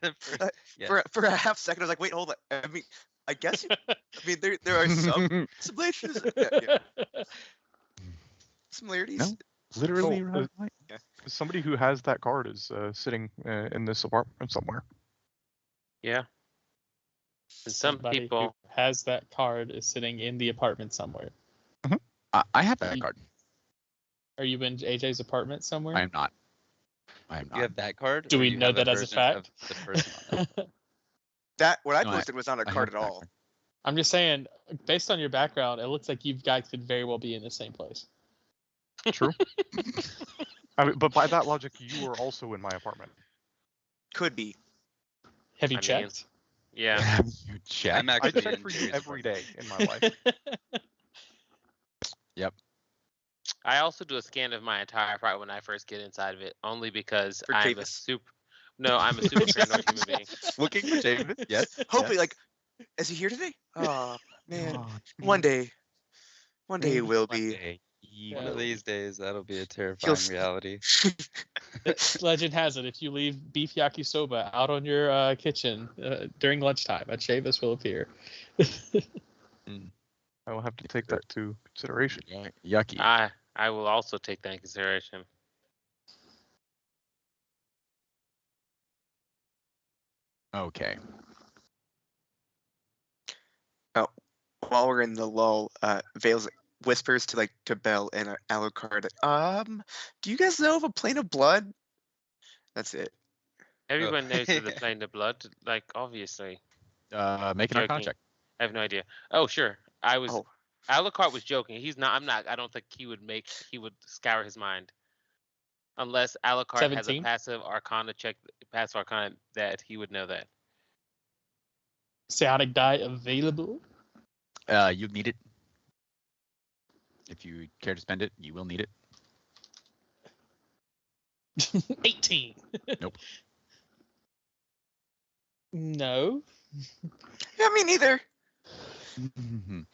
the first- yeah. For a half second, I was like, wait, hold on. I mean, I guess. I mean, there are some similarities. Yeah. Similarities. No. Literally Oh, Robin Williams. Somebody who has that card is sitting in this apartment somewhere. Yeah. And some Somebody who people. has that card is sitting in the apartment somewhere. I have that You- card. Are you in AJ's apartment somewhere? I am not. I am You not. have that card? Do or we you know have that as a version of fact? The person on it? That what I No, posted was not a I card have at that all. card. I'm just saying, based on your background, it looks like you guys could very well be in the same place. True. I mean, but by that logic, you were also in my apartment. Could be. Have you I mean, checked? Yeah. Have you checked? I'm I actually check in for you Jerry's every apartment. day in my life. I also do a scan of my entire apartment when I first get inside of it, only because For I'm a Chavis. super. No, I'm a super paranoid human being. Looking for David? Yes. Hopefully, like, is he here today? Oh man, Oh, one day he maybe will one be. day he One will of be. these days, that'll be a terrifying s- reality. Legend has it, if you leave beef yakisoba out on your kitchen during lunchtime, a Chavis will appear. I will have to take that to consideration. Yucky. I will also take that in consideration. Okay. While we're in the lull, Vales whispers to Belle and Alucard. Do you guys know of a plane of blood? That's it. Everyone knows of the plane of blood, like obviously. Make an Arcana Joking. check. I have no idea. Oh sure, I was. Oh. Alucard was joking. He's not. I'm not. I don't think he would scour his mind, unless Alucard has a 17? passive Arcana check, passive Arcana that he would know that. Psionic die available. You need it. If you care to spend it, you will need it. 18. Nope. No. Yeah, me neither.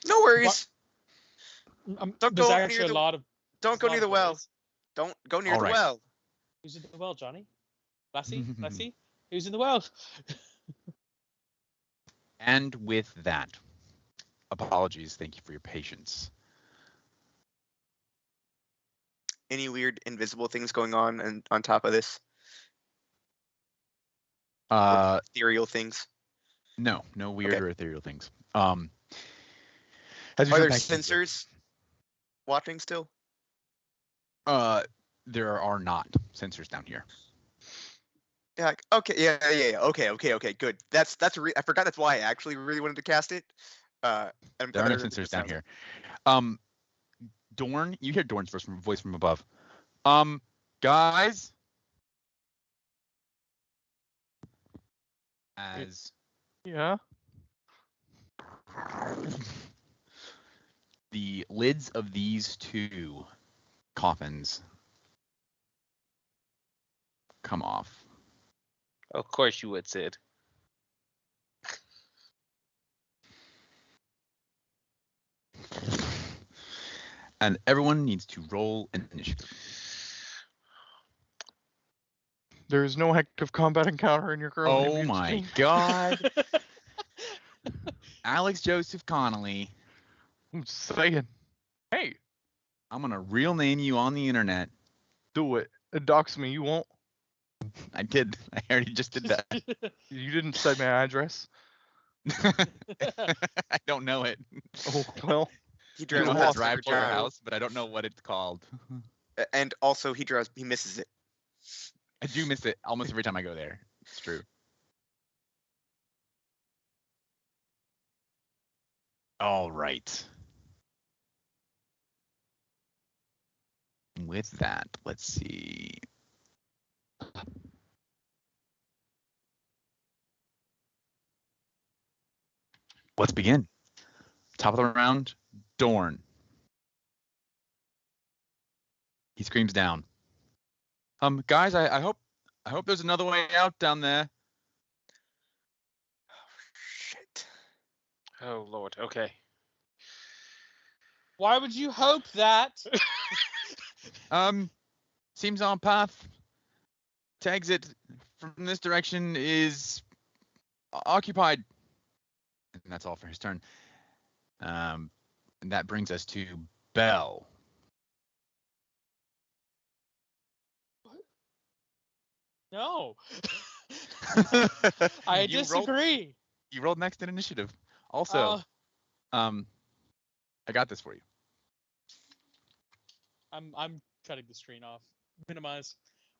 No worries. Don't There's go actually near a the lot of. don't there's go a lot near of the well. ways. Don't go near All the right. well. Who's in the well, Johnny? Lassie? Lassie? Who's in the well? And with that, apologies. Thank you for your patience. Any weird invisible things going on and on top of this? Ethereal things. No weird Okay. or ethereal things. Are As we there jump back into it, sensors watching still? there are not sensors down here. Yeah. Okay. Yeah. Okay. Good. I forgot that's why I actually really wanted to cast it. I'm There are no glad it sensors down sounds here. Dorn, you hear Dorn's voice from above. Guys. As Yeah. the lids of these two coffins come off. Of course you would, Sid. And everyone needs to roll an initiative. There is no active combat encounter in your current Oh my god. Alex Joseph Connolly. I'm saying. Hey, I'm gonna real name you on the internet. do it. Dox me. You won't. I did. I already just did that. You didn't say my address. I don't know it. Oh well. He I drives know You're how to past drive every to your time. house, but I don't know what it's called. And also he misses it. I do miss it almost every time I go there. It's true. All right. With that, let's see. Let's begin. Top of the round, Dorn. He screams down. Guys, I hope there's another way out down there. Shit. Oh Lord. Okay. Why would you hope that? Seems our path to exit from this direction is occupied. And that's all for his turn. And that brings us to Bell. No. I You disagree. You rolled next in initiative. Also, I got this for you. I'm cutting the screen off. Minimize.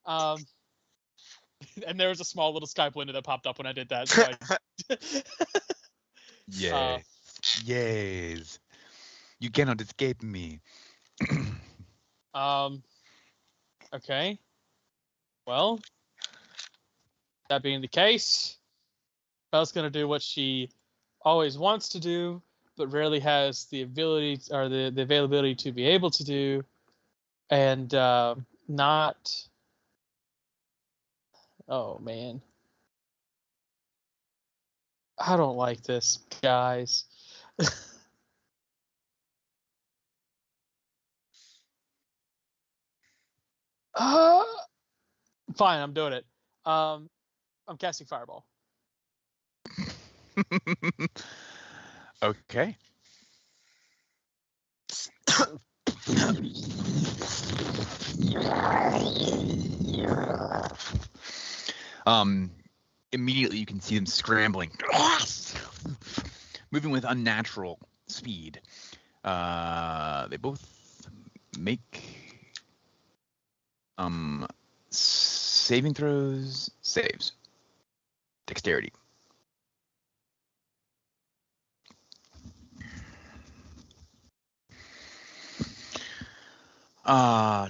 And there was a small little Skype window that popped up when I did that. So Yes. Yes. You cannot escape me. Okay. Well, that being the case, Belle's gonna do what she always wants to do, but rarely has the ability or the availability to be able to do, and not. Oh man, I don't like this, guys. uh, Fine, I'm doing it. I'm casting Fireball. Okay. Immediately you can see them scrambling, moving with unnatural speed. They both make saving throws, saves, dexterity.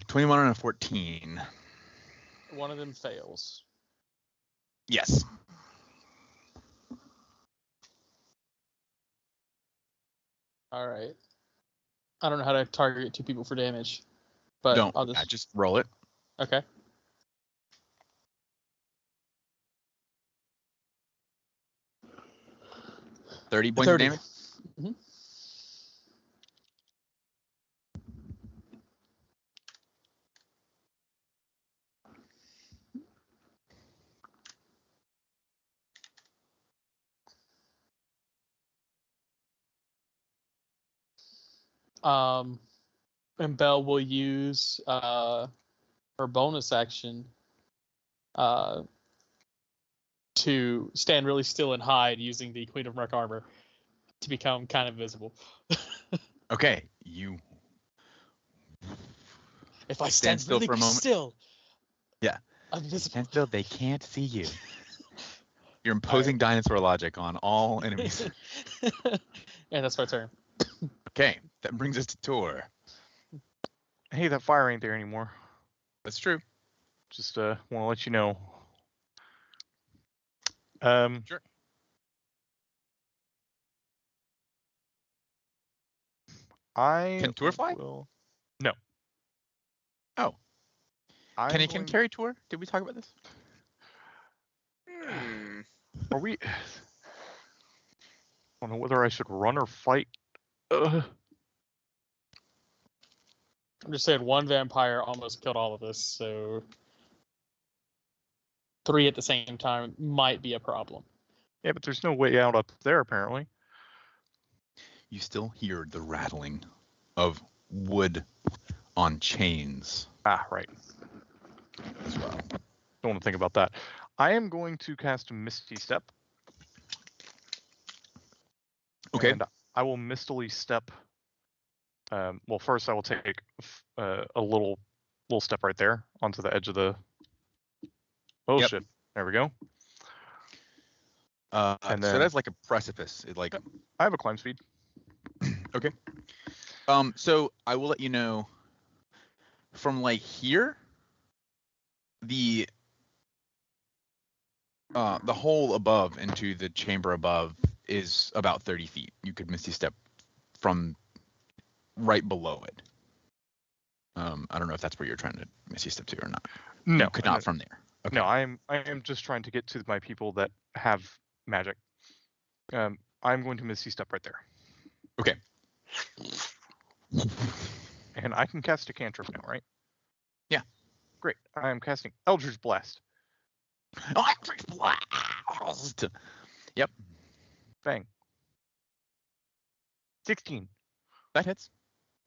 21 and a 14. One of them fails. Yes. All right. I don't know how to target two people for damage, but Don't. I'll just. Just roll it. Okay. 30 points 30. of damage. Mhm. And Belle will use her bonus action to stand really still and hide using the Queen of Murk armor to become kind of visible. Okay, you If I Stand stand still really for a moment. still, Yeah. I'm visible. stand still, they can't see you. You're imposing dinosaur logic on all enemies. And that's my turn. Okay, that brings us to Tor. Hey, that fire ain't there anymore. That's true. Just want to let you know. Sure. I Can Tor fly? will. No. Oh. I'm Can it going... carry Tor? Did we talk about this? Are we? I don't know whether I should run or fight. I'm just saying one vampire almost killed all of us, so 3 at the same time might be a problem. Yeah, but there's no way out up there apparently. You still hear the rattling of wood on chains Ah, right. as well. Don't want to think about that. I am going to cast Misty Step. Okay. And I will mistily step. Well, first I will take a little step right there onto the edge of the. Oh Yep. shit! There we go. And so then- that's like a precipice. It like I have a climb speed. okay. So I will let you know from like here, the hole above into the chamber above is about 30 feet. You could misty step from right below it. I don't know if that's where you're trying to misty step to or not. No, You could not from there. Okay. No, I am just trying to get to my people that have magic. I'm going to Misty Step right there. Okay. And I can cast a cantrip now, right? Yeah. Great. I am casting Eldritch Blast. Electric blast. Yep. Bang. 16. That hits.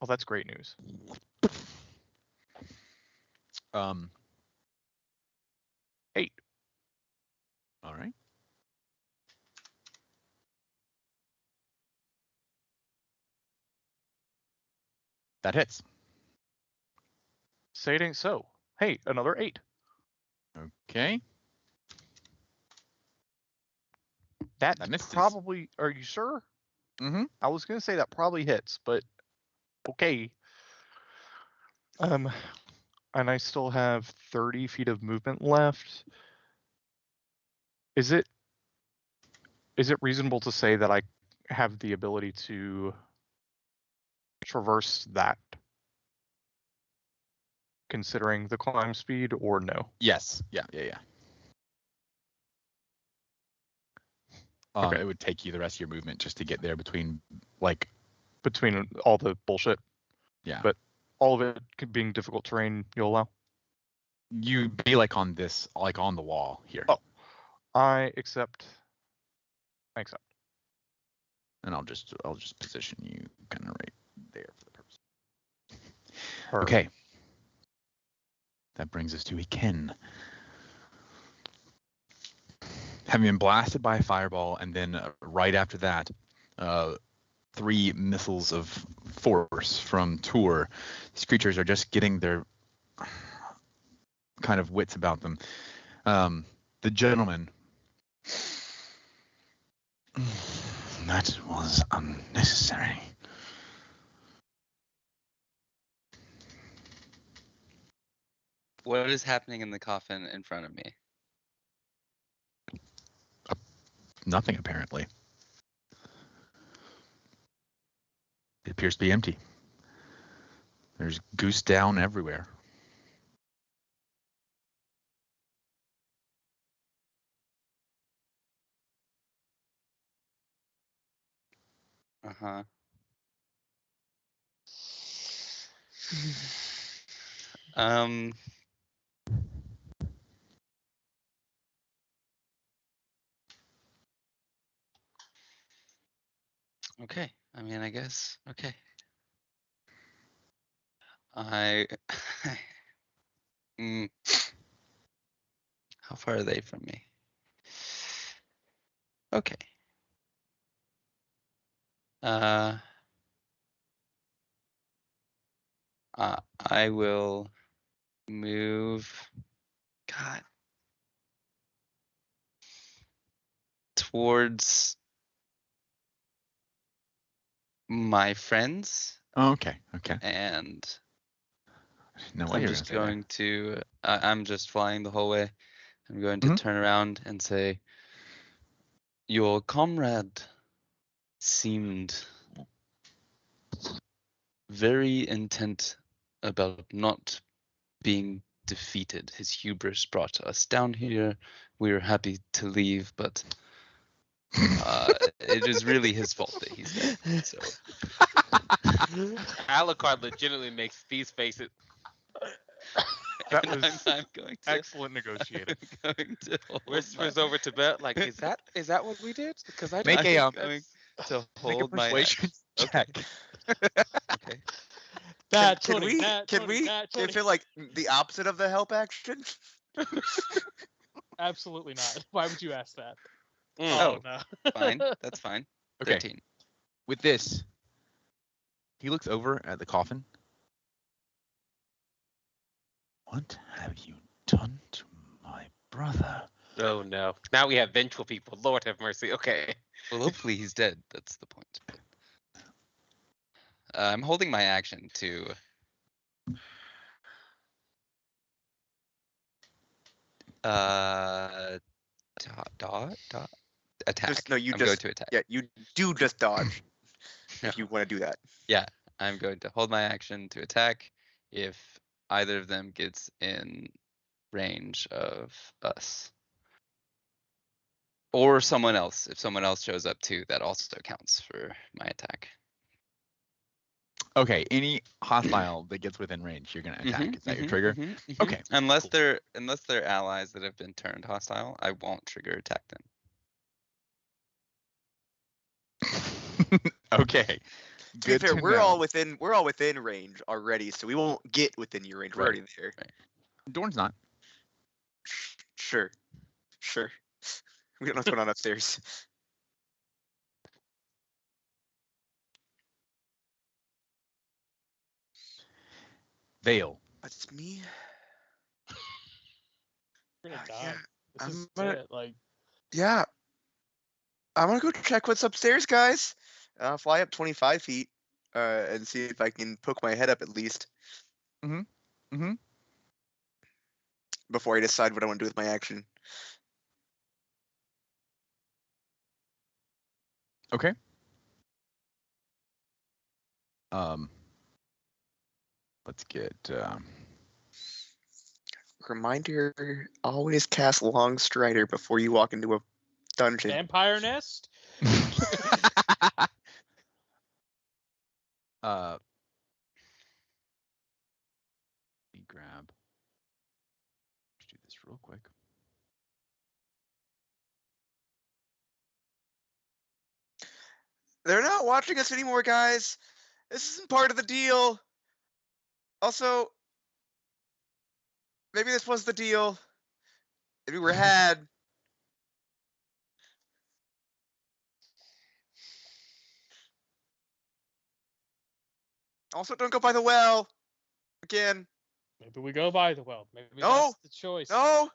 Oh, that's great news. 8. All right. That hits. Say it ain't so. Hey, another 8. Okay. That misses. probably. Are you sure? Mm-hmm. I was gonna say that probably hits, but okay. And I still have 30 feet of movement left. Is it reasonable to say that I have the ability to traverse that, considering the climb speed, or no? Yes. Yeah. Okay. It would take you the rest of your movement just to get there between like. Between all the bullshit. Yeah. But all of it being difficult terrain, you'll allow? You'd be like on this, like on the wall here. Oh. I accept. And I'll just position you kind of right there for the purpose. Her. Okay. That brings us to Ken. Having been blasted by a fireball, and then right after that, 3 missiles of force from Tor. These creatures are just getting their kind of wits about them. The gentleman. That was unnecessary. What is happening in the coffin in front of me? Nothing, apparently. It appears to be empty. There's goose down everywhere. Uh-huh. Um. Okay. I mean, I guess. Okay. I. Mm, how far are they from me? Okay. Uh. I will move. God. Towards my friends, Okay. Okay. and No way I'm you're just gonna say going to. I'm just flying the whole way. I'm going to Mhm. turn around and say, "Your comrade seemed very intent about not being defeated. His hubris brought us down here. We were happy to leave, but it is really his fault that he's dead. So Alucard legitimately makes these faces. That and was I'm going to excellent negotiating. I'm going to hold Whispers over to Beth, like, is that what we did? Because I Make don't a, think um, going that's. to Make a hold my persuasion okay. check. Okay. Nat Can 20, we? nat Can 20, we? nat Give 20. it like the opposite of the help action? Absolutely not. Why would you ask that? Mm. Oh, Oh, no. fine. That's fine. Okay. 13. With this, he looks over at the coffin. What have you done to my brother? Oh no! Now we have vengeful people. Lord have mercy. Okay. Well, hopefully he's dead. That's the point. I'm holding my action to attack. Just no. You I'm just going to attack. yeah. You do just dodge if you want to do that. Yeah, I'm going to hold my action to attack if either of them gets in range of us. Or someone else. If someone else shows up too, that also counts for my attack. Okay, any hostile that gets within range, you're gonna attack. Is that your trigger? Okay, Unless cool. they're allies that have been turned hostile, I won't trigger attack them. Okay. To be Good fair, to we're know. all within range already, so we won't get within your range. We're Right. already there. Dorn's not. Sure, sure. We don't know what's going on upstairs. Vale. That's me. You're gonna Yeah, die. This I'm is gonna- it. Like, Yeah, I'm gonna go check what's upstairs, guys. Fly up 25 feet, and see if I can poke my head up at least Mm-hmm. before I decide what I want to do with my action. Okay. Let's get Reminder: always cast Long Strider before you walk into a dungeon. vampire nest? let me grab. Let's do this real quick. They're not watching us anymore, guys. This isn't part of the deal. Also, maybe this was the deal. Maybe we're had. Also, don't go by the well. Again. Maybe we go by the well. Maybe No, that's the choice. No.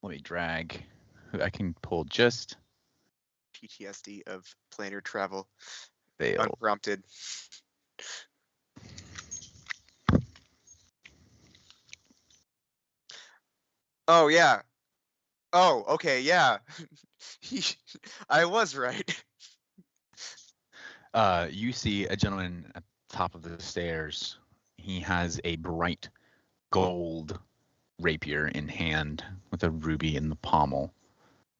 Let me drag. I can pull just PTSD of planar travel. Vale. Unprompted. Oh, yeah. Oh, okay, yeah. I was right. You see a gentleman at the top of the stairs. He has a bright gold rapier in hand with a ruby in the pommel.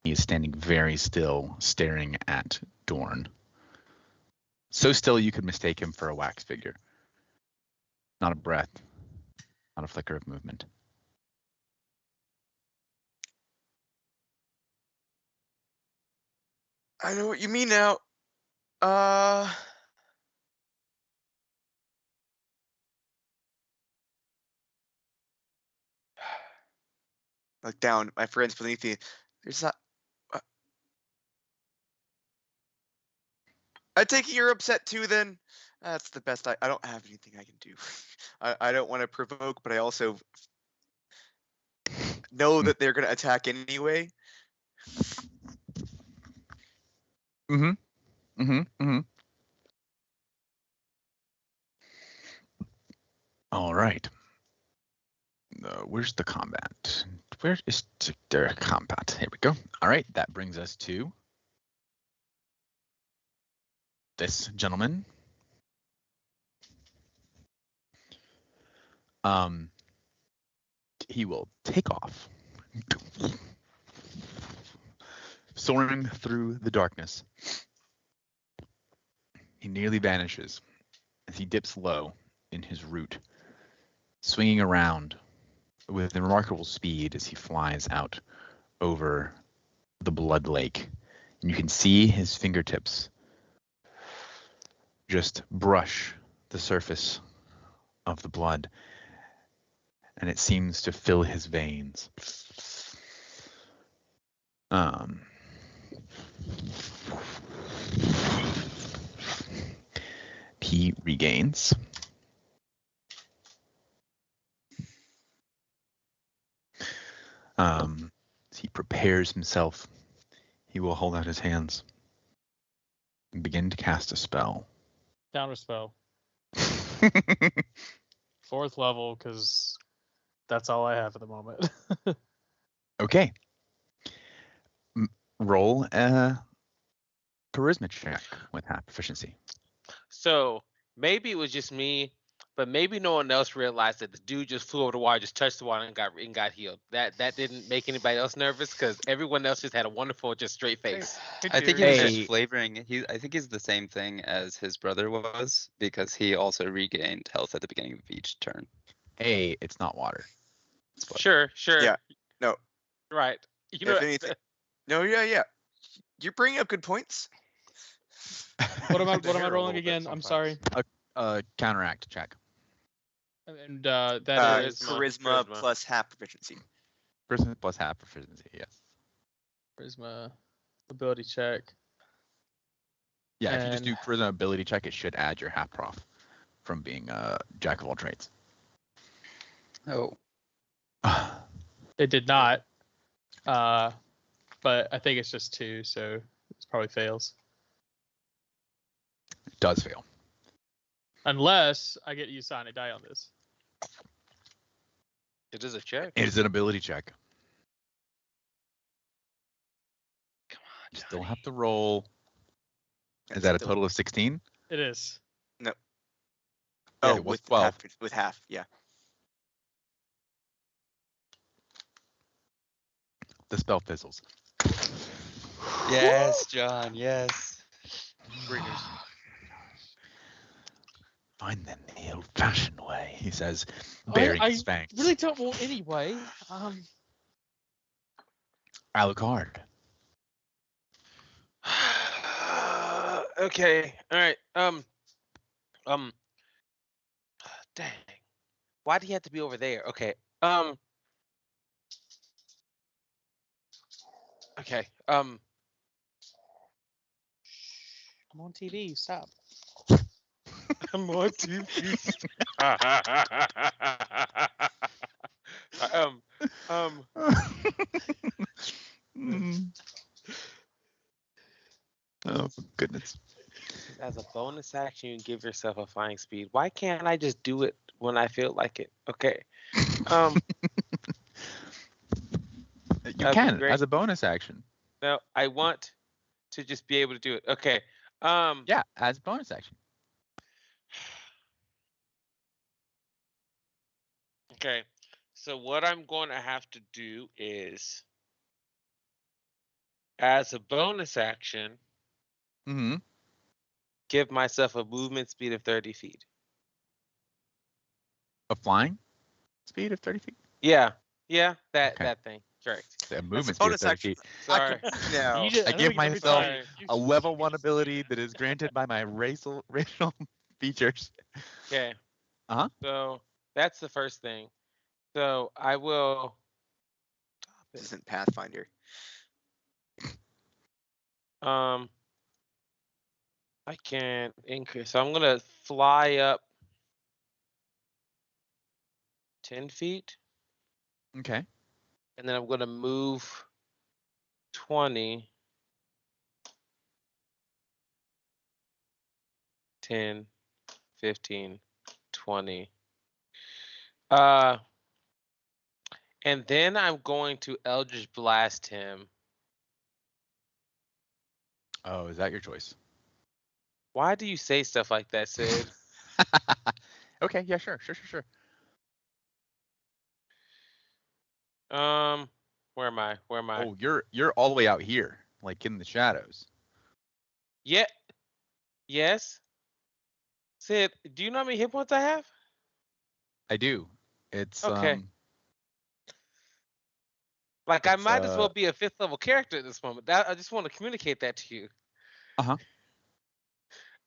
He is standing very still, staring at Dorn. So still you could mistake him for a wax figure. Not a breath, not a flicker of movement. I know what you mean now. Look down, my friends beneath me. There's not. I take it you're upset too. Then that's the best. I don't have anything I can do. I don't want to provoke, but I also know that they're gonna attack anyway. All right. Where's the combat? Where is their combat? Here we go. All right, that brings us to this gentleman. He will take off, soaring through the darkness. He nearly vanishes as he dips low in his route, swinging around with remarkable speed as he flies out over the blood lake. And you can see his fingertips just brush the surface of the blood, and it seems to fill his veins. He regains. As he prepares himself, he will hold out his hands and begin to cast a spell. Counter spell. 4th level, because that's all I have at the moment. Okay. Roll a charisma check with half proficiency. So maybe it was just me, but maybe no one else realized that the dude just flew over the water, just touched the water, and got healed. That didn't make anybody else nervous because everyone else just had a wonderful, just straight face. I think he was Hey. just flavoring. I think he's the same thing as his brother was because he also regained health at the beginning of each turn. Hey, it's not water. It's blood. Sure. Yeah. No. Right. You know If anything. No. Yeah. You're bringing up good points. What am I To hear a rolling little bit again? I'm sorry. Counteract check. And that is charisma plus half proficiency. Charisma plus half proficiency, yes. charisma ability check. Yeah, if you just do And- charisma ability check, it should add your half prof from being jack of all trades. Oh, It did not. But I think it's just 2, so it probably fails. It does fail. Unless I get you to sign a die on this. It is a check. It is an ability check. come on, You still Johnny. have to roll. Is that a total of 16? It is. Yeah, Oh, it was with 12. half. Yeah. The spell fizzles. Yes, John. Yes. Bringers. Find them the old-fashioned way, he says, baring I his fangs. really don't want anyway. Alucard. Okay. All right. Dang. Why do you have to be over there? Okay. Okay. I'm on TV. Stop. I'm on TV. Oh, goodness. As a bonus action, you give yourself a flying speed. Why can't I just do it when I feel like it? Okay. You That'd be can, great. as a bonus action. No, I want to just be able to do it. Okay. Yeah, as a bonus action. Okay. So what I'm going to have to do is, as a bonus action, Mm-hmm. give myself a movement speed of 30 feet. A flying speed of 30 feet. Yeah, Okay. that thing. Correct. A That's a movement speed of bonus 30 action. feet. Sorry. No. You just- I don't gave think- let me myself tell you, a level 1 ability that is granted by my racial features. Okay. Uh-huh. So that's the first thing. So I will. This isn't Pathfinder. I can increase. So I'm gonna fly up 10 feet, Okay. and then I'm gonna move 20, 10, 15, 20. And then I'm going to Eldritch Blast him. Oh, is that your choice? Why do you say stuff like that, Sid? Okay, yeah, sure. Where am I? Where am I? Oh, you're all the way out here, like in the shadows. Yeah. Yes. Sid, do you know how many hit points I have? I do. It's Okay. Like I it's, might as well be a 5th level character at this moment. That I just want to communicate that to you. Uh-huh.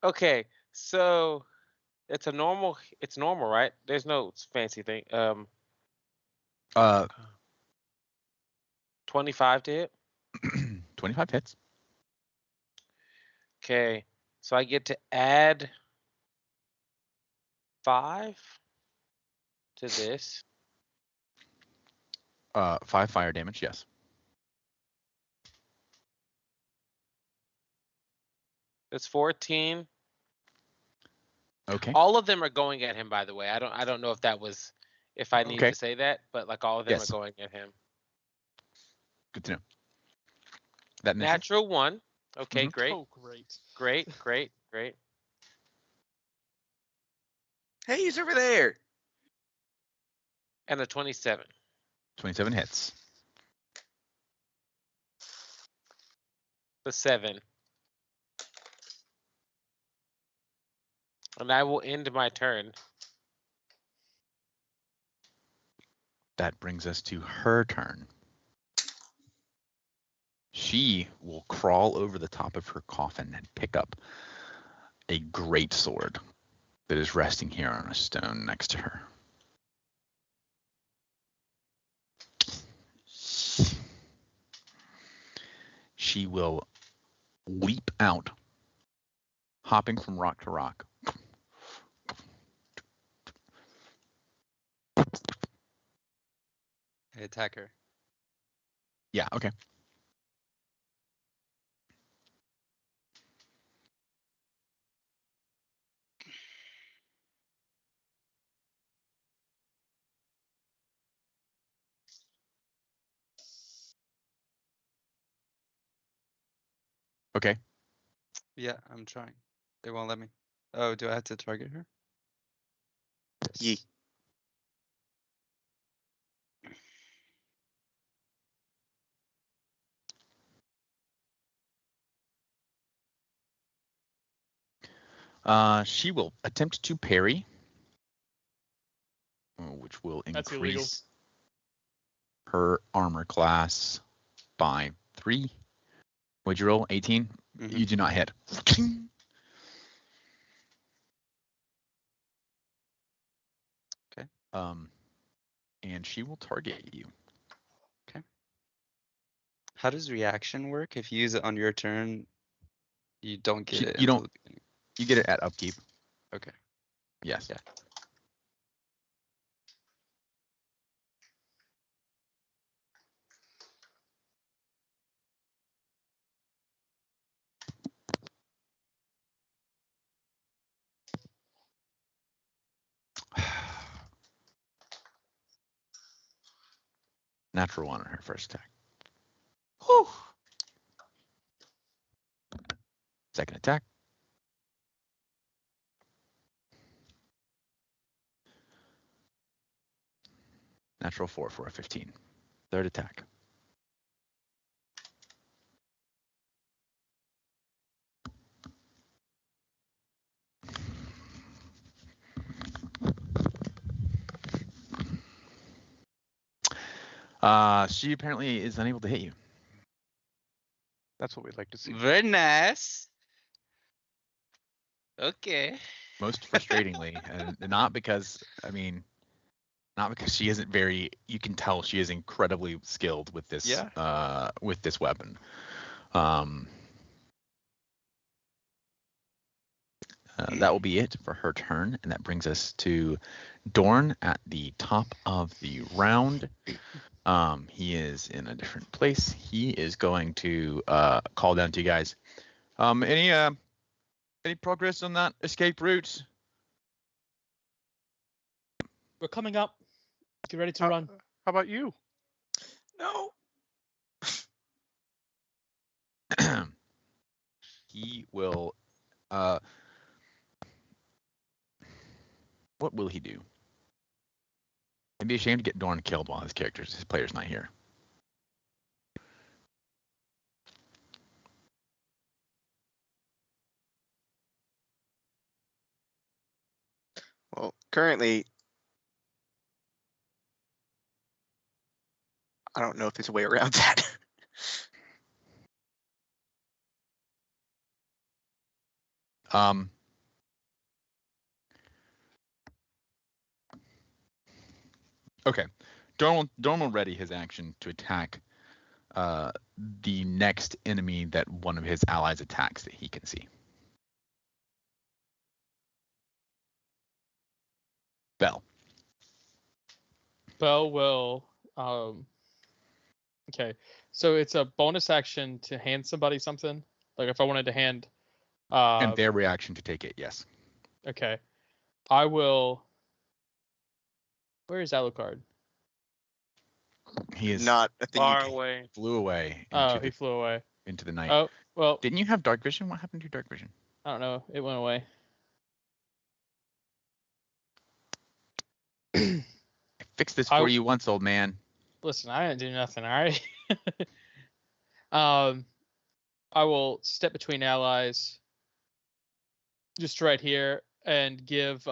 Okay, so it's normal, right? There's no fancy thing. 25 to hit. 25 hits. Okay, so I get to add 5 to this. 5 fire damage, yes. That's 14. Okay. All of them are going at him, by the way. I don't know if that was, if I need Okay. to say that, but like all of them Yes. are going at him. Good to know. That misses. Natural 1. Okay, Mhm. great. Oh, great. Great. Hey, he's over there. And a 27. 27 hits. The 7. And I will end my turn. That brings us to her turn. She will crawl over the top of her coffin and pick up a great sword that is resting here on a stone next to her. She will leap out, hopping from rock to rock. I attack her. Yeah, okay. Okay. Yeah, I'm trying. They won't let me. Oh, do I have to target her? Yee. She will attempt to parry, which will That's illegal. increase her armor class by 3. Would you roll? 18? Mhm. You do not hit. Okay. And she will target you. How does reaction work? If you use it on your turn, you don't get it You until don't- the beginning. You get it at upkeep. Okay. Yes. Yeah. Natural 1 on her first attack. Whew. Second attack. Natural 4 for a 15. Third attack. She apparently is unable to hit you. That's what we'd like to see. Very nice. Okay. Most frustratingly, and not because she isn't very. You can tell she is incredibly skilled with this. Yeah. With this weapon. That will be it for her turn, and that brings us to Dorn at the top of the round. He is in a different place. He is going to call down to you guys. Any progress on that escape route? We're coming up. Get ready to How, run. how about you? No. He will. What will he do? It'd be a shame to get Dorn killed while his player's not here. Well, currently, I don't know if there's a way around that. Okay. Dorn will ready his action to attack the next enemy that one of his allies attacks that he can see. Bell. Bell will. Okay, so it's a bonus action to hand somebody something. Like if I wanted to hand. And their reaction to take it, yes. Okay, I will. Where is Alucard? He is Not a thing. Far away. flew away He flew away. into the night. Oh well, Didn't you have dark vision? What happened to your dark vision? I don't know. It went away. I fixed this for you once, old man. Listen, I didn't do nothing. All right. I will step between allies, just right here, and give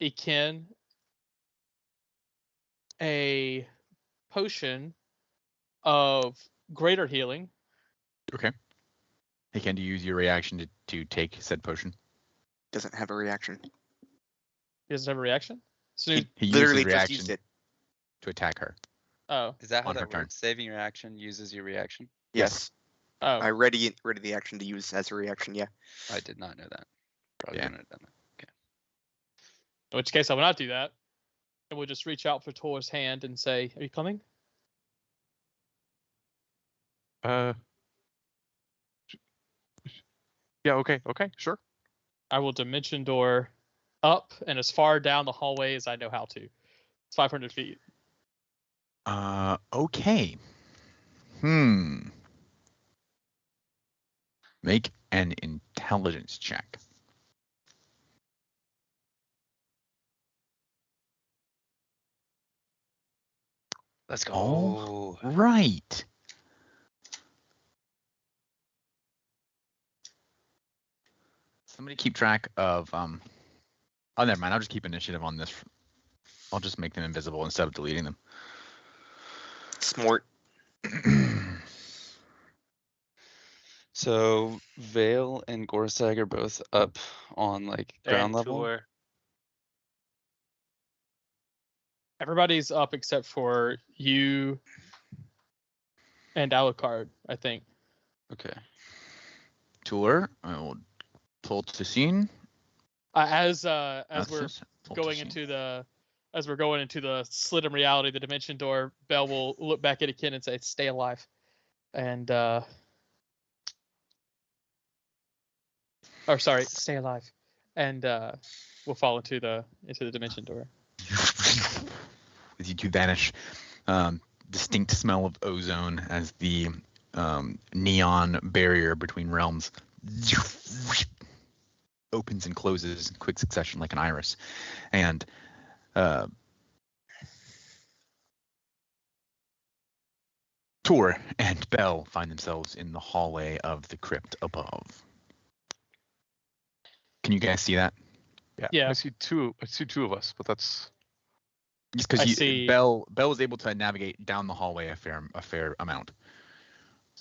Iken a potion of greater healing. Okay. Hey, can you use your reaction to take said potion? Doesn't have a reaction. He doesn't have a reaction. So He used Literally his just reaction used it. to attack her. oh Is that how On her that turn. works? Saving your action uses your reaction? Yes. oh I ready the action to use as a reaction. Yeah. I did not know that. Probably Yeah. wouldn't have done that. in which case I will not do that, and we'll just reach out for Tor's hand and say, "Are you coming?" Yeah. Okay. Sure. I will dimension door up and as far down the hallway as I know how to. It's 500 feet. Okay. Make an intelligence check. Let's go. All right. Somebody keep track of oh, never mind. I'll just keep initiative on this. I'll just make them invisible instead of deleting them. Smart. So Vale and Gorsag are both up on like ground And level. Tour. Everybody's up except for you and Alucard, I think. Okay. Tour. I will pull to scene. As That's we're just pull to going scene. into the slit in reality, the dimension door, Bell will look back at Akin and say, "Stay alive," and stay alive, and we'll fall into the dimension door. As you two vanish, distinct smell of ozone as the neon barrier between realms opens and closes in quick succession like an iris, and Tor and Bell find themselves in the hallway of the crypt above. Can you guys see that? Yeah. I see two of us, but that's Just I because see. Bell was able to navigate down the hallway a fair amount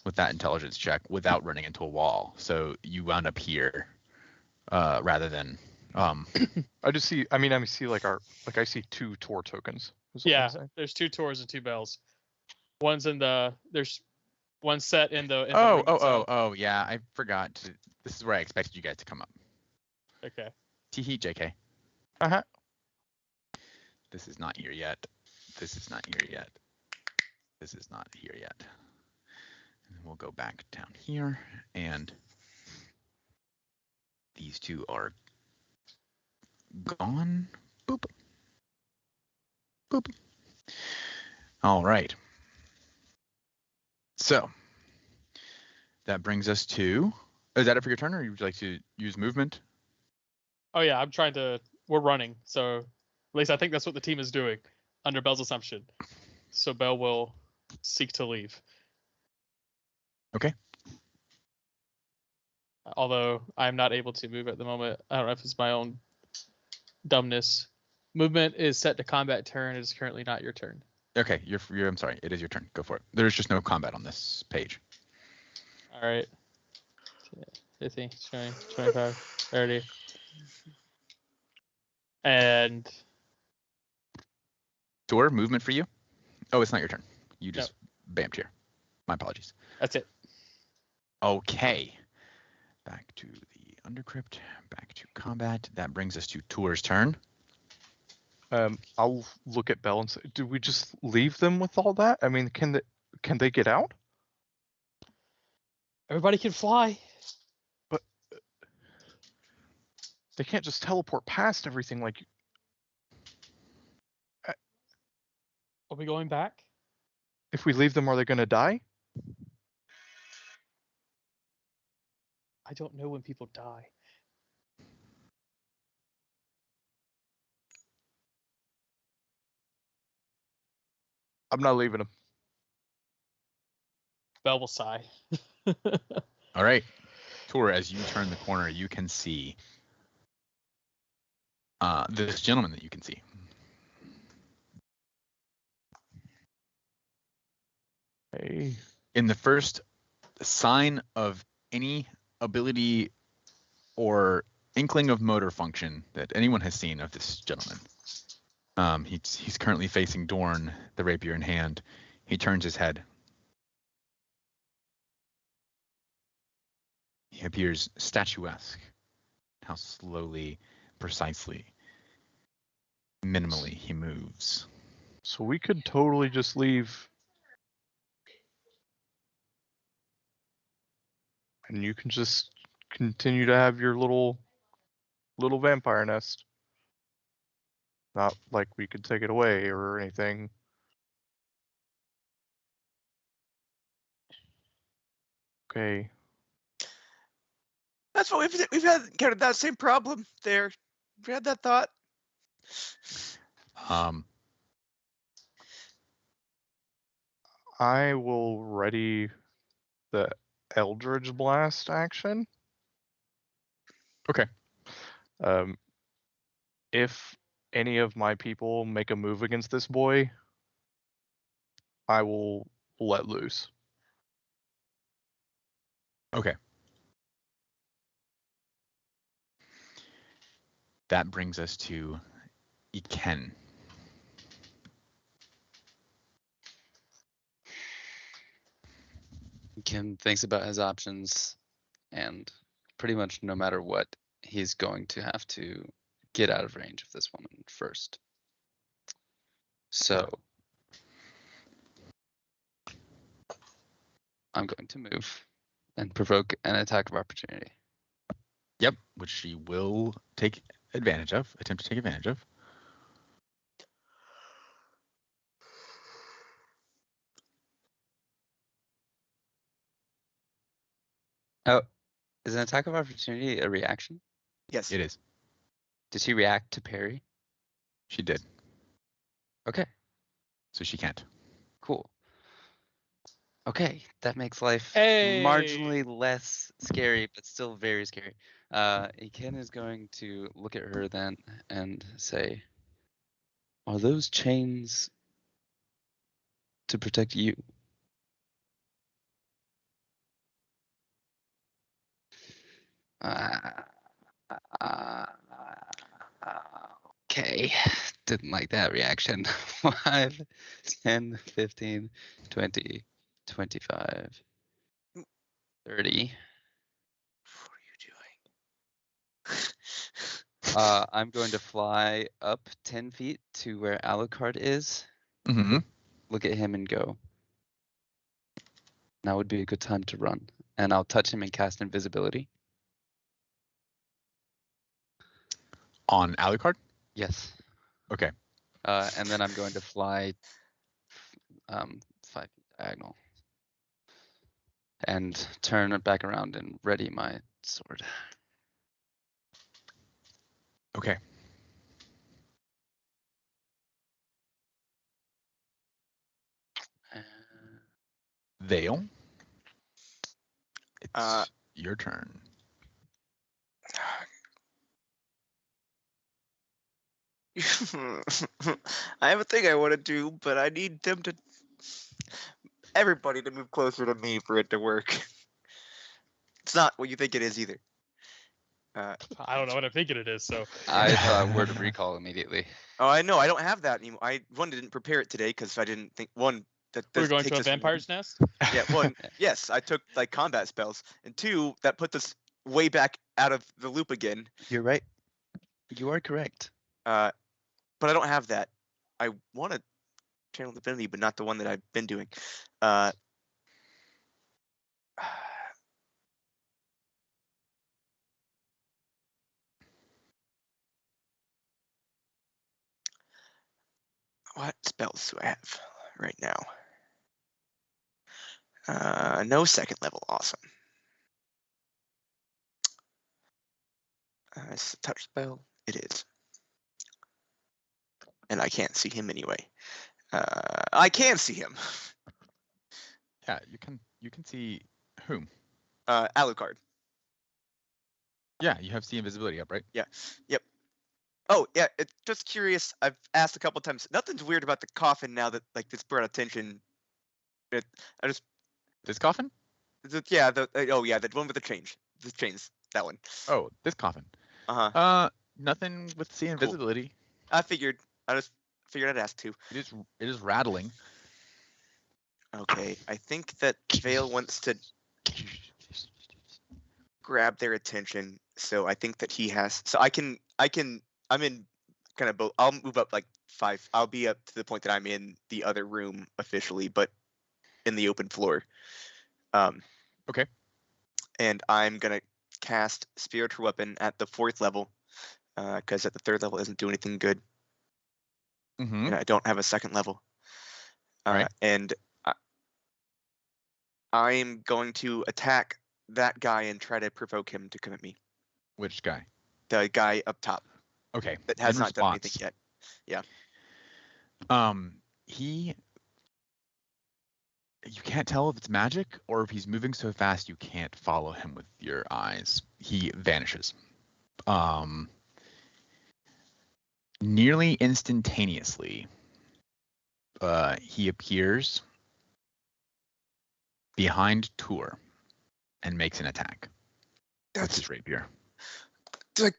with that intelligence check without running into a wall. So you wound up here rather than I just see. I mean, I see I see 2 Tor tokens. is all I'm Yeah, saying. there's 2 Tors and 2 Bells. One's in the there's one set in the oh room itself. yeah, I forgot to, this is where I expected you guys to come up. Okay. Teehee, JK. Uh-huh. This is not here yet. This is not here yet. This is not here yet. And we'll go back down here, and these 2 are gone. Boop. Boop. All right. So that brings us to. Is that it for your turn, or would you like to use movement? Oh yeah, I'm trying to. We're running, so at least I think that's what the team is doing, under Bell's assumption. So Bell will seek to leave. Okay. Although I'm not able to move at the moment. I don't know if it's my own dumbness. Movement is set to combat turn. It is currently not your turn. Okay. You're. I'm sorry. It is your turn. Go for it. There's just no combat on this page. All right. 15, 20, 25, 30. And Tor, movement for you. Oh, it's not your turn. You just bammed here. My apologies. that's it. Okay. Back to the undercrypt. Back to combat. That brings us to Tor's turn. I'll look at Bell and say, "Do we just leave them with all that? I mean, can they get out? Everybody can fly. But they can't just teleport past everything like." Are we going back? If we leave them, are they going to die? I don't know when people die. I'm not leaving them. Bell will sigh. All right. Tor, as you turn the corner, you can see this gentleman that you can see. Hey. In the first sign of any ability or inkling of motor function that anyone has seen of this gentleman, he's currently facing Dorn, the rapier in hand. He turns his head. He appears statuesque. How slowly, precisely, minimally he moves. So we could totally just leave. And you can just continue to have your little vampire nest. Not like we could take it away or anything. Okay. That's what we've had kind of that same problem there. We had that thought. I will ready the Eldritch Blast action. Okay. If any of my people make a move against this boy, I will let loose. Okay. That brings us to Iken. Kim thinks about his options, and pretty much no matter what, he's going to have to get out of range of this woman first. So I'm going to move and provoke an attack of opportunity. Yep, which she will take advantage of, attempt to take advantage of. Oh, is an attack of opportunity a reaction? Yes. It is. Did she react to parry? She did. Okay, So she can't. cool. Okay, that makes life Hey! marginally less scary, but still very scary. Iken is going to look at her then and say, "Are those chains to protect you?" Uh, uh, okay, didn't like that reaction. 5, 10, 15, 20, 25, 30. What are you doing? I'm going to fly up 10 feet to where Alucard is, Mm-hmm. look at him and go, "Now would be a good time to run." And I'll touch him and cast invisibility. On Alucard? Yes. Okay. And then I'm going to fly 5 feet diagonal and turn it back around and ready my sword. Okay. Uh, Vale. It's Uh, your turn. I have a thing I want to do, but I need them to. Everybody to move closer to me for it to work. It's not what you think it is either. I don't know what I'm thinking it is. So I thought word of recall immediately. Oh, I know. I don't have that anymore. One didn't prepare it today because I didn't think that we're this going takes to a us. vampire's nest. Yeah, one. Yes, I took like combat spells, and two that put this way back out of the loop again. You're right. You are correct. But I don't have that. I want to channel divinity, but not the one that I've been doing. Uh, what spells do I have right now? No second level. Awesome. It's a touch spell. It is. And I can't see him anyway. I can see him. Yeah, you can see whom? Alucard. Yeah, you have see invisibility up, right? Yeah. Yep. Oh yeah. Just curious. I've asked a couple times. Nothing's weird about the coffin now that like this brought attention. I just This coffin? yeah. Oh yeah. The one with the chains. That one. Oh, this coffin. Nothing with see invisibility. I figured. I just figured I'd ask too. It is rattling. Okay. I think that Vale wants to grab their attention, so I think that he has. So I'm in kind of both. I'll move up like 5. I'll be up to the point that I'm in the other room officially, but in the open floor. Okay. And I'm gonna cast spiritual weapon at the 4th level, because at the 3rd level it doesn't do anything good, Mm-hmm. and I don't have a 2nd level. Right. And I'm going to attack that guy and try to provoke him to come at me. Which guy? The guy up top Okay. that has in not done response, anything yet. You can't tell if it's magic or if he's moving so fast you can't follow him with your eyes. He vanishes. Nearly instantaneously, he appears behind Tour and makes an attack. That's That's his rapier. like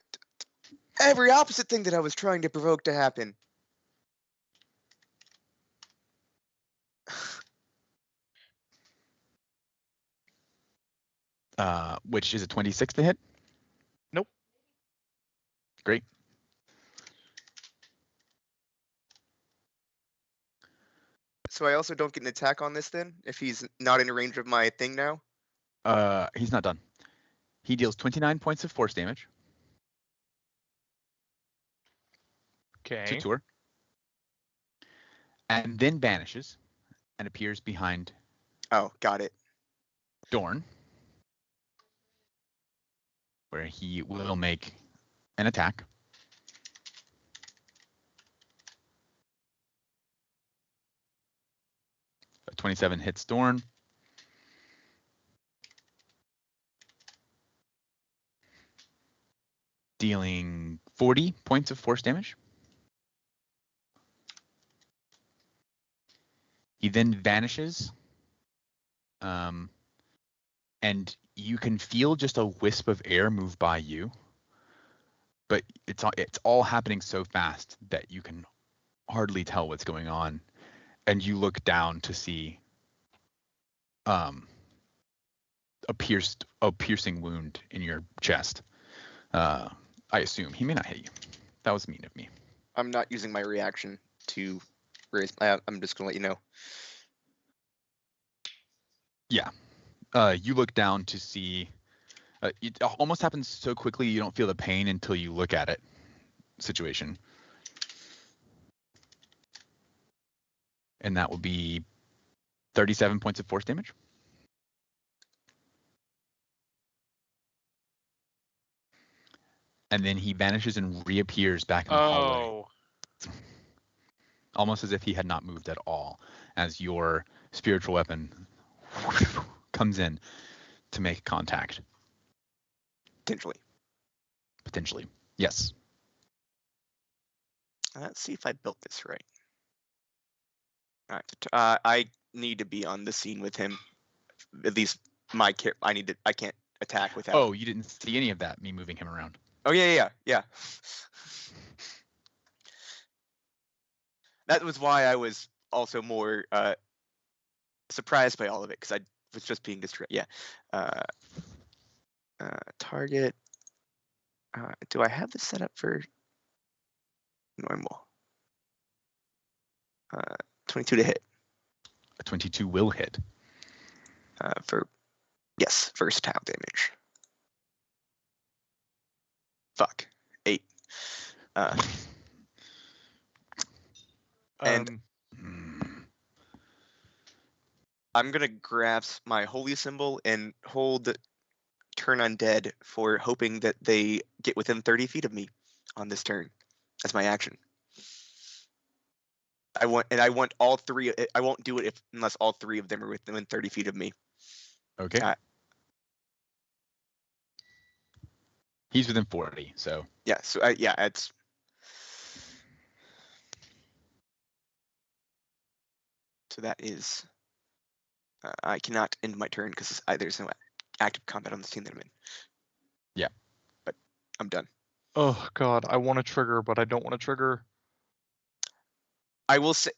every opposite thing that I was trying to provoke to happen. Which is a 26 to hit? Nope. Great. So I also don't get an attack on this then, if he's not in range of my thing now? He's not done. He deals 29 points of force damage to Okay. Tour, and then vanishes and appears behind Oh, got it. Dorn, where he will make an attack. A 27 hits Dorn. dealing 40 points of force damage. He then vanishes, and you can feel just a wisp of air move by you, but it's all happening so fast that you can hardly tell what's going on, and you look down to see a piercing wound in your chest. I assume he may not hit you. That was mean of me. I'm not using my reaction to raise. I'm just gonna let you know. Yeah. You look down to see. It almost happens so quickly you don't feel the pain until you look at it. Situation. And that will be 37 points of force damage. And then he vanishes and reappears back in the hallway. Oh, Almost as if he had not moved at all, as your spiritual weapon comes in to make contact. Potentially. Yes. Let's see if I built this right. All right. I need to be on the scene with him. At least my care. I can't attack without. Oh, you didn't see any of that, me moving him around. Oh yeah. That was why I was also more surprised by all of it, because I was just being distracted. Yeah. Target. Do I have this set up for normal? 22 to hit. A 22 will hit. For yes, versatile damage. Fuck. 8. And I'm gonna grasp my holy symbol and hold turn undead for hoping that they get within 30 feet of me on this turn. That's my action. I want all three. I won't do it unless all three of them are within 30 feet of me. Okay. He's within 40, so. Yeah. So yeah, it's. So that is. I cannot end my turn because there's no active combat on the team that I'm in. Yeah. But I'm done. Oh god, I want to trigger, but I don't want to trigger. I will say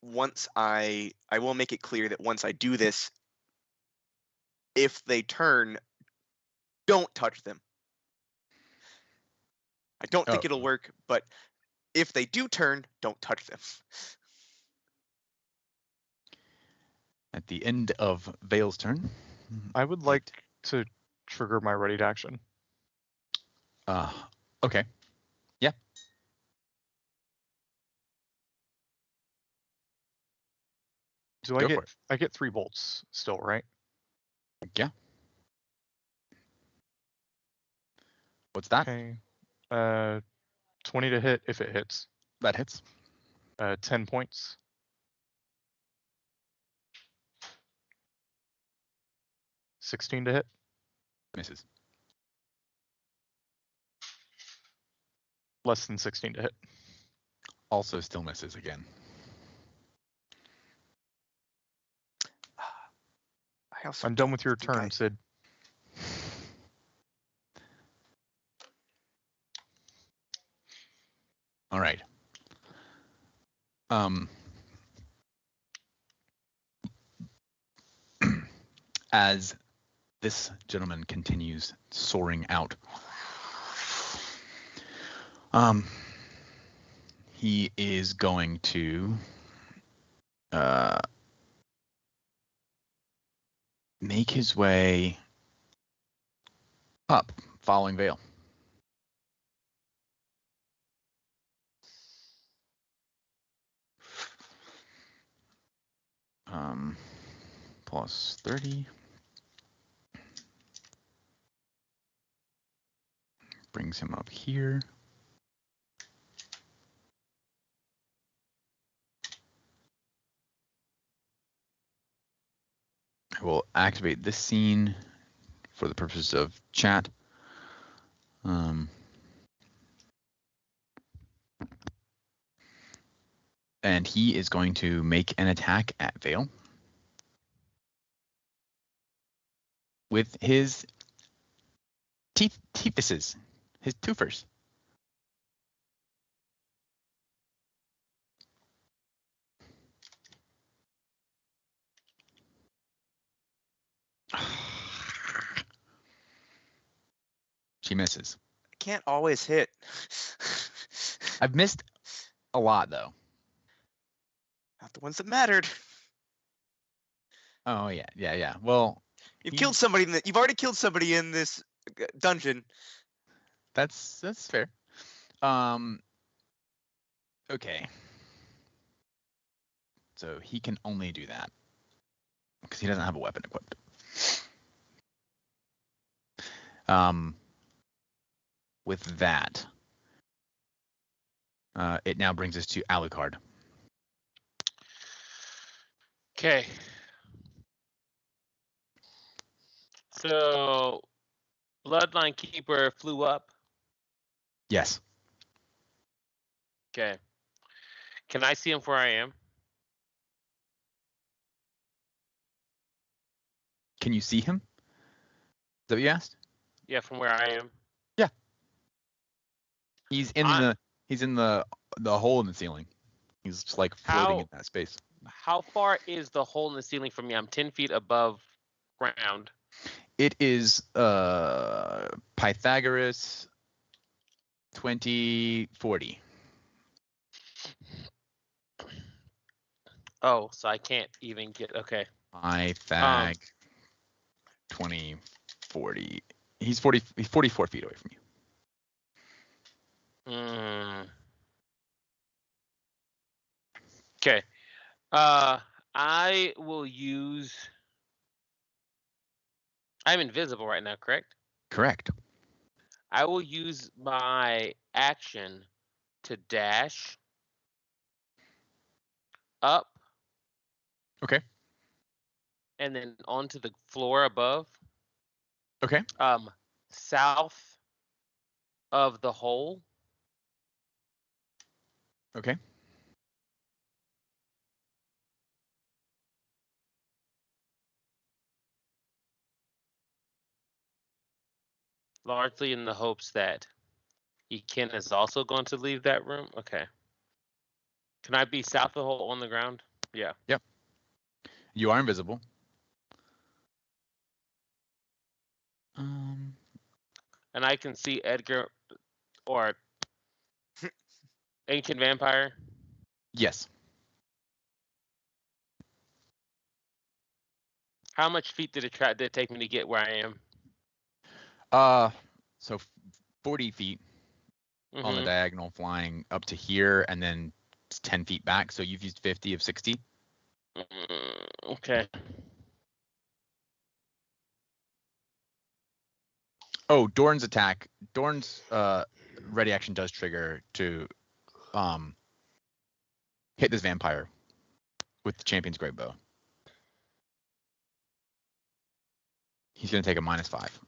once I will make it clear that once I do this, if they turn, don't touch them. I don't think it'll work, but if they do turn, don't touch them. At the end of Vale's turn. I would like to trigger my ready to action. Okay. Yeah. Do I get 3 bolts still, right? Yeah. What's that? Okay. 20 to hit if it hits. That hits. 10 points. 16 to hit. Misses. Less than 16 to hit. Also still misses again. I'm done with your turn, Sid. All right. As this gentleman continues soaring out, he is going to make his way up, following Vale. Plus 30. Brings him up here. I will activate this scene for the purpose of chat. And he is going to make an attack at Vale with his teethuses, his twofers. She misses. I can't always hit. I've missed a lot though. Not the ones that mattered. Oh yeah. Well, You've he- killed somebody. You've already killed somebody in this dungeon. that's fair. Okay. So he can only do that because he doesn't have a weapon equipped. With that, it now brings us to Alucard. Okay. So, Bloodline Keeper flew up. Yes. Okay. Can I see him where I am? Can you see him? Is that what you asked? Yeah, from where I am. He's in the hole in the ceiling. He's just like floating in that space. How far is the hole in the ceiling from me? I'm 10 feet above ground. It is Pythagoras 2040. Oh, so I can't even get. Okay. Pythag 2040. He's 44 feet away from you. Okay. I will use. I'm invisible right now, correct? Correct. I will use my action to dash up. Okay. And then onto the floor above. Okay. South of the hole. Okay. Largely in the hopes that Eken is also going to leave that room. Okay. Can I be south of the hole on the ground? Yeah. Yep. You are invisible. And I can see Edgar or Ancient Vampire. Yes. How much feet did it take me to get where I am? So 40 feet on the Mhm. diagonal flying up to here, and then it's 10 feet back. So you've used 50 of 60. Okay. Oh, Dorn's attack. Dorn's ready action does trigger to hit this vampire with the champion's great bow. He's going to take a -5.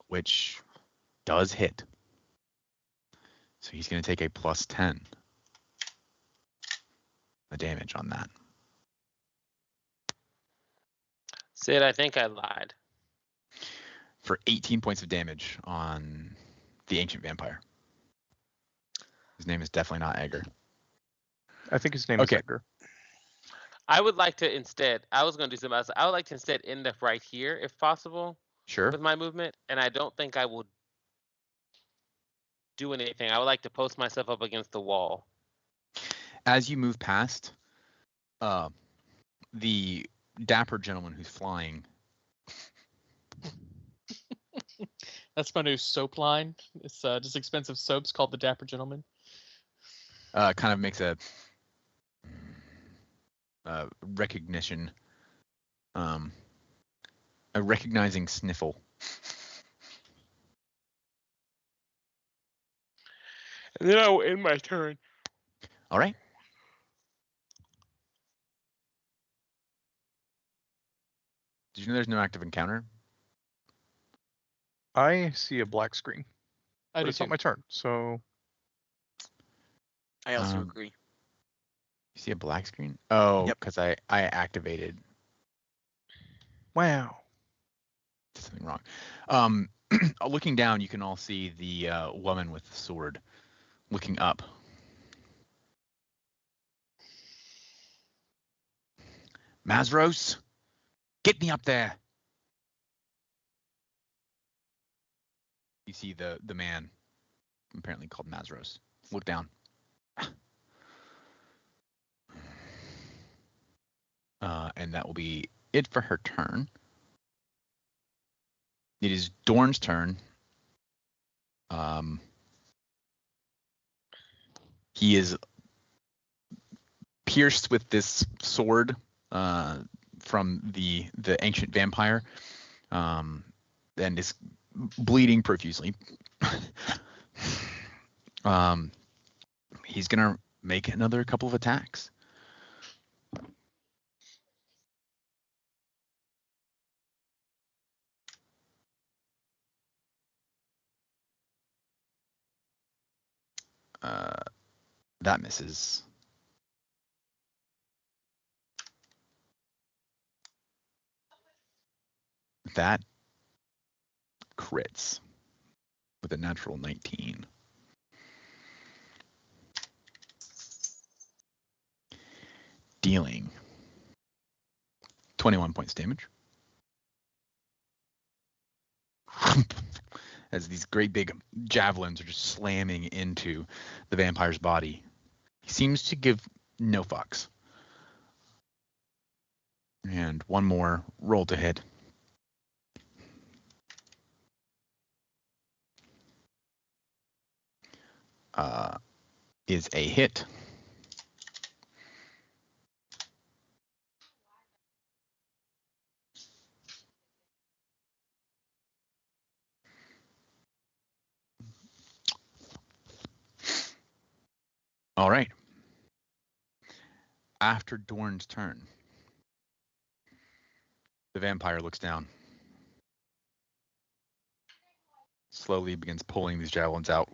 Which does hit. So he's going to take a +10. The damage on that. Sid, I think I lied. For 18 points of damage on the ancient vampire. His name is definitely not Edgar. I think his name is Okay. Edgar. I would like to instead. I was going to do something else. I would like to instead end up right here, if possible, Sure. with my movement. And I don't think I will do anything. I would like to post myself up against the wall. As you move past, the dapper gentleman who's flying. That's my new soap line. It's just expensive soaps called the Dapper Gentleman. Kind of makes a recognition, a recognizing sniffle. And then I will end my turn. All right. Did you know there's no active encounter? I see a black screen, I but do it's too. not my turn. So I also Um, agree. You see a black screen? Oh, Yep. because I activated wow. something wrong. Looking down, you can all see the woman with the sword looking up. Mazros, get me up there. You see the man, apparently called Mazros. Look down. And that will be it for her turn. It is Dorn's turn. He is pierced with this sword from the ancient vampire, and is bleeding profusely. He's gonna make another couple of attacks. That misses. That crits with a natural 19. Dealing 21 points damage. As these great big javelins are just slamming into the vampire's body. He seems to give no fucks. And one more roll to hit. Is a hit. All right. After Dorn's turn, the vampire looks down. Slowly begins pulling these javelins out.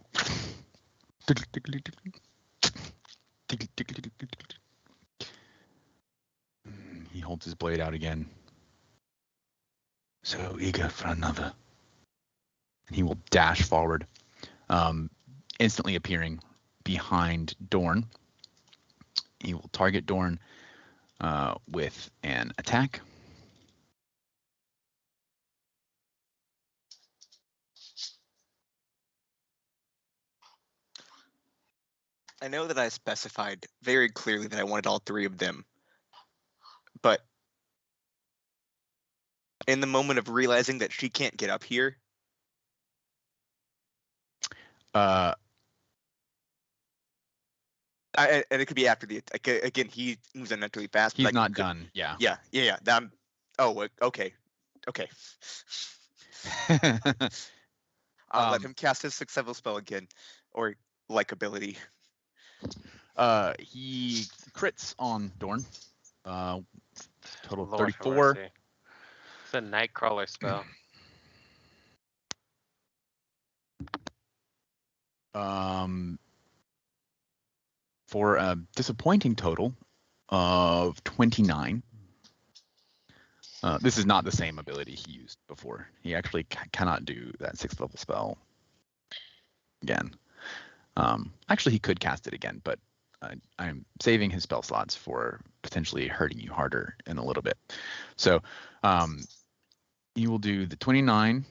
He holds his blade out again. So eager for another. And he will dash forward, instantly appearing behind Dorn. He will target Dorn with an attack. I know that I specified very clearly that I wanted all three of them, but in the moment of realizing that she can't get up here, Uh, and it could be after the again. He moves unnaturally fast. he's but not could, done. Yeah. Yeah. Okay. I'll let him cast his successful spell again, or like ability. He crits on Dorn. Total of Lord have 34. mercy. It's a Nightcrawler spell. For a disappointing total of 29. This is not the same ability he used before. He actually cannot do that 6th level spell again. Actually, he could cast it again, but I'm saving his spell slots for potentially hurting you harder in a little bit. So he will do the 29.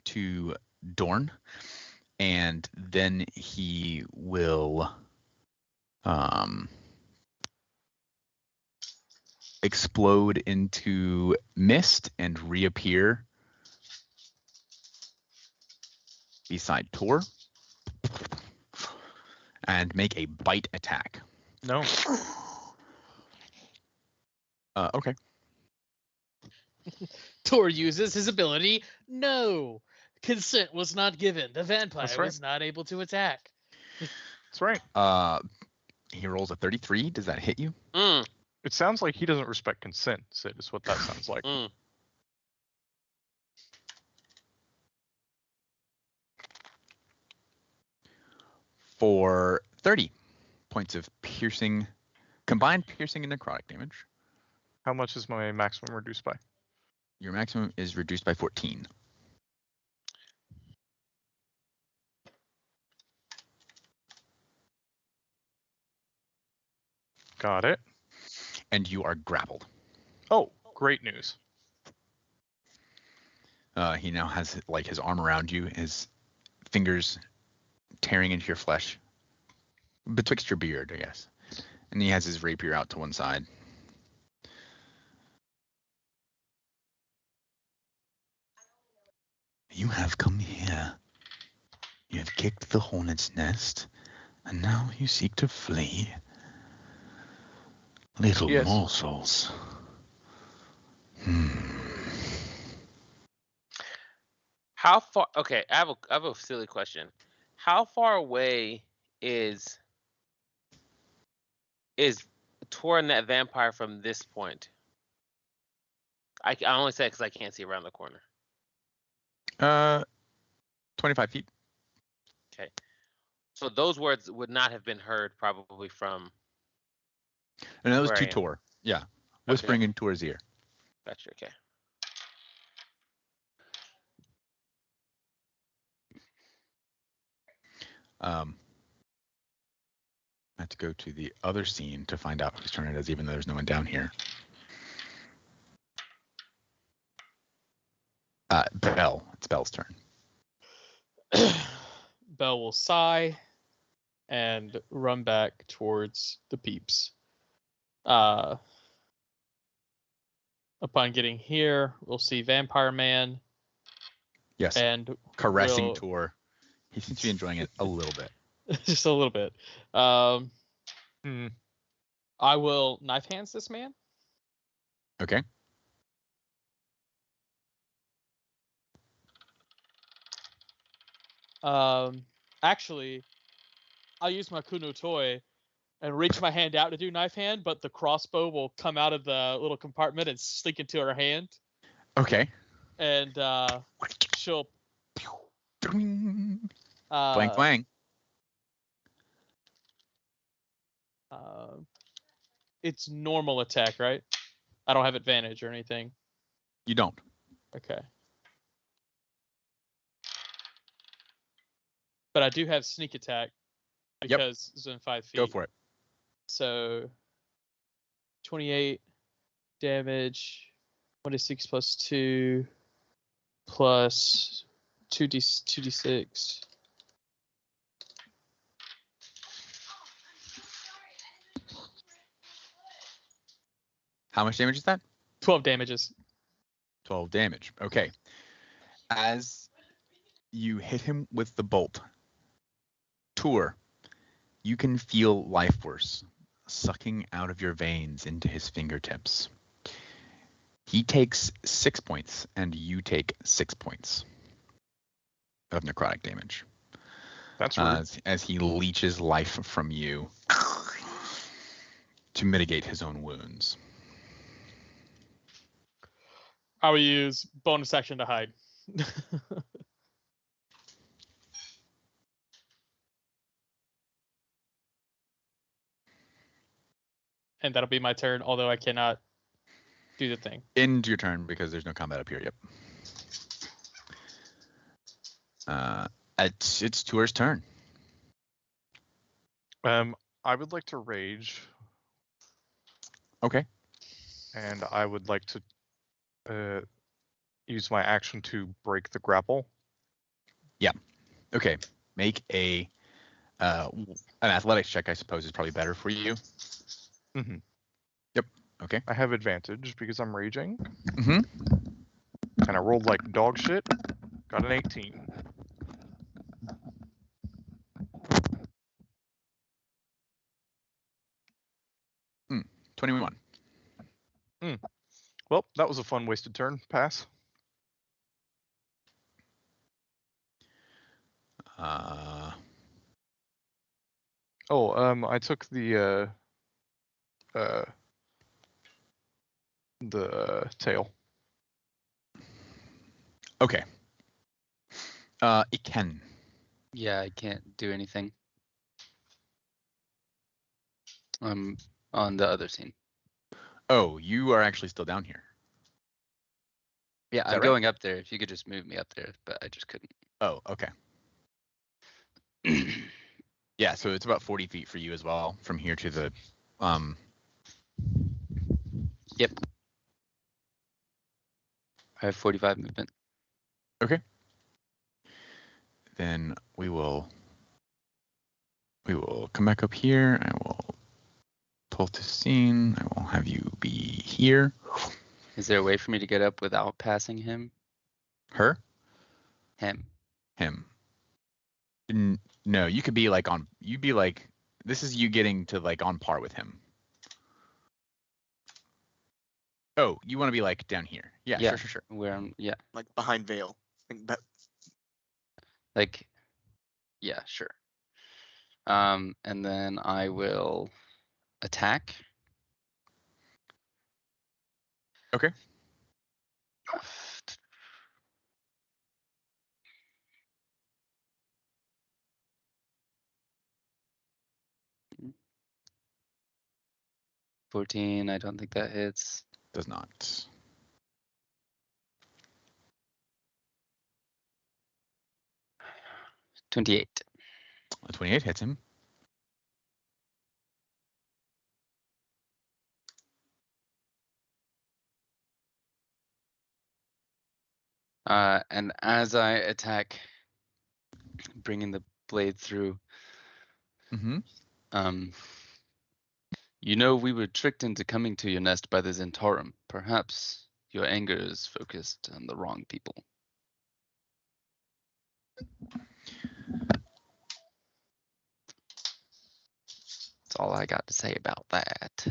To Dorn, and then he will explode into mist and reappear beside Tor and make a bite attack. No. Okay. Tor uses his ability. No, consent was not given. The vampire That's right. was not able to attack. That's right. He rolls a 33. Does that hit you? Mm, It sounds like he doesn't respect consent, Sid, is what that sounds like. mm. For 30 points of piercing, combined piercing and necrotic damage. How much is my maximum reduced by? Your maximum is reduced by 14. Got it. And you are grappled. Oh, great news. He now has like his arm around you, his fingers tearing into your flesh, betwixt your beard, I guess. And he has his rapier out to one side. You have come here. You have kicked the hornet's nest, and now you seek to flee. Little Yes. morsels. How far? Okay, I have a silly question. How far away is Torin that vampire from this point? I only say because I can't see around the corner. 25 feet. Okay, so those words would not have been heard probably from. And that was Where to I am. Tor. Yeah. Whispering in Tor's ear. Gotcha. Okay. I have to go to the other scene to find out whose turn it is, even though there's no one down here. Bell. It's Bell's turn. Bell will sigh and run back towards the peeps. Upon getting here, we'll see Vampire Man Yes. and Caressing will- Tor. He seems to be enjoying it a little bit. just a little bit. I will knife hands this man. Okay. Actually, I'll use my Kuno toy and reach my hand out to do knife hand, but the crossbow will come out of the little compartment and sneak into her hand. Okay. And she'll Blang blang. It's normal attack, right? I don't have advantage or anything. You don't. Okay. But I do have sneak attack because it's in 5 feet. Go for it. So 28 damage, 1d6 plus 2 plus 2d6. How much damage is that? 12 damages. 12 damage. Okay. As you hit him with the bolt, Tor, you can feel life force sucking out of your veins into his fingertips. He takes 6 points, and you take 6 points of necrotic damage. That's rude. As he leeches life from you to mitigate his own wounds. I will use bonus action to hide. And that'll be my turn, although I cannot do the thing. End your turn because there's no combat up here. Yep. It's Tor's turn. I would like to rage, Okay. and I would like to use my action to break the grapple. Okay. Make an athletics check, I suppose, is probably better for you. Mm-hmm. Yep. Okay. I have advantage because I'm raging, Mm-hmm. and I rolled like dog shit. Got an 18. Mm, 21. Well, that was a fun wasted turn. Pass. Oh, I took the tail. Okay. It can. Yeah, I can't do anything. I'm on the other scene. Oh, you are actually still down here. Yeah, that I'm right? going up there. If you could just move me up there, but I just couldn't. Oh, okay. Yeah, so it's about 40 feet for you as well from here to the. Yep. I have 45 movement. Okay. Then we will come back up here. I will pull to scene. I will have you be here. Is there a way for me to get up without passing him? Her? Him. Him. No, you could be like on. You'd be like. This is you getting to like on par with him. Oh, you want to be like down here? Yeah, Yeah. sure. Where I'm, yeah. Like behind veil. Like, yeah, sure. And then I will attack. Okay. Mm. 14, I don't think that hits. Does not. 28. 28 hits him. And as I attack, bringing the blade through, Mm-hmm. You know, we were tricked into coming to your nest by the Zentarum. Perhaps your anger is focused on the wrong people. That's all I got to say about that.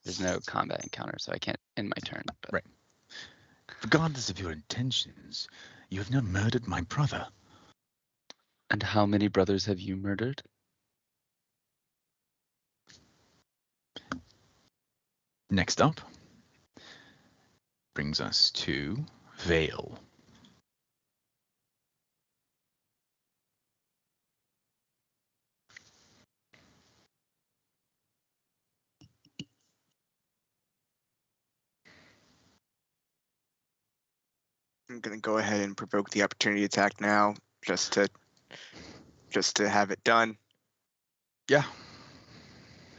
There's no combat encounter, so I can't end my turn. But Right. Regardless of your intentions, you have not murdered my brother. And how many brothers have you murdered? Next up brings us to Vale. I'm gonna go ahead and provoke the opportunity attack now, just to have it done. Yeah.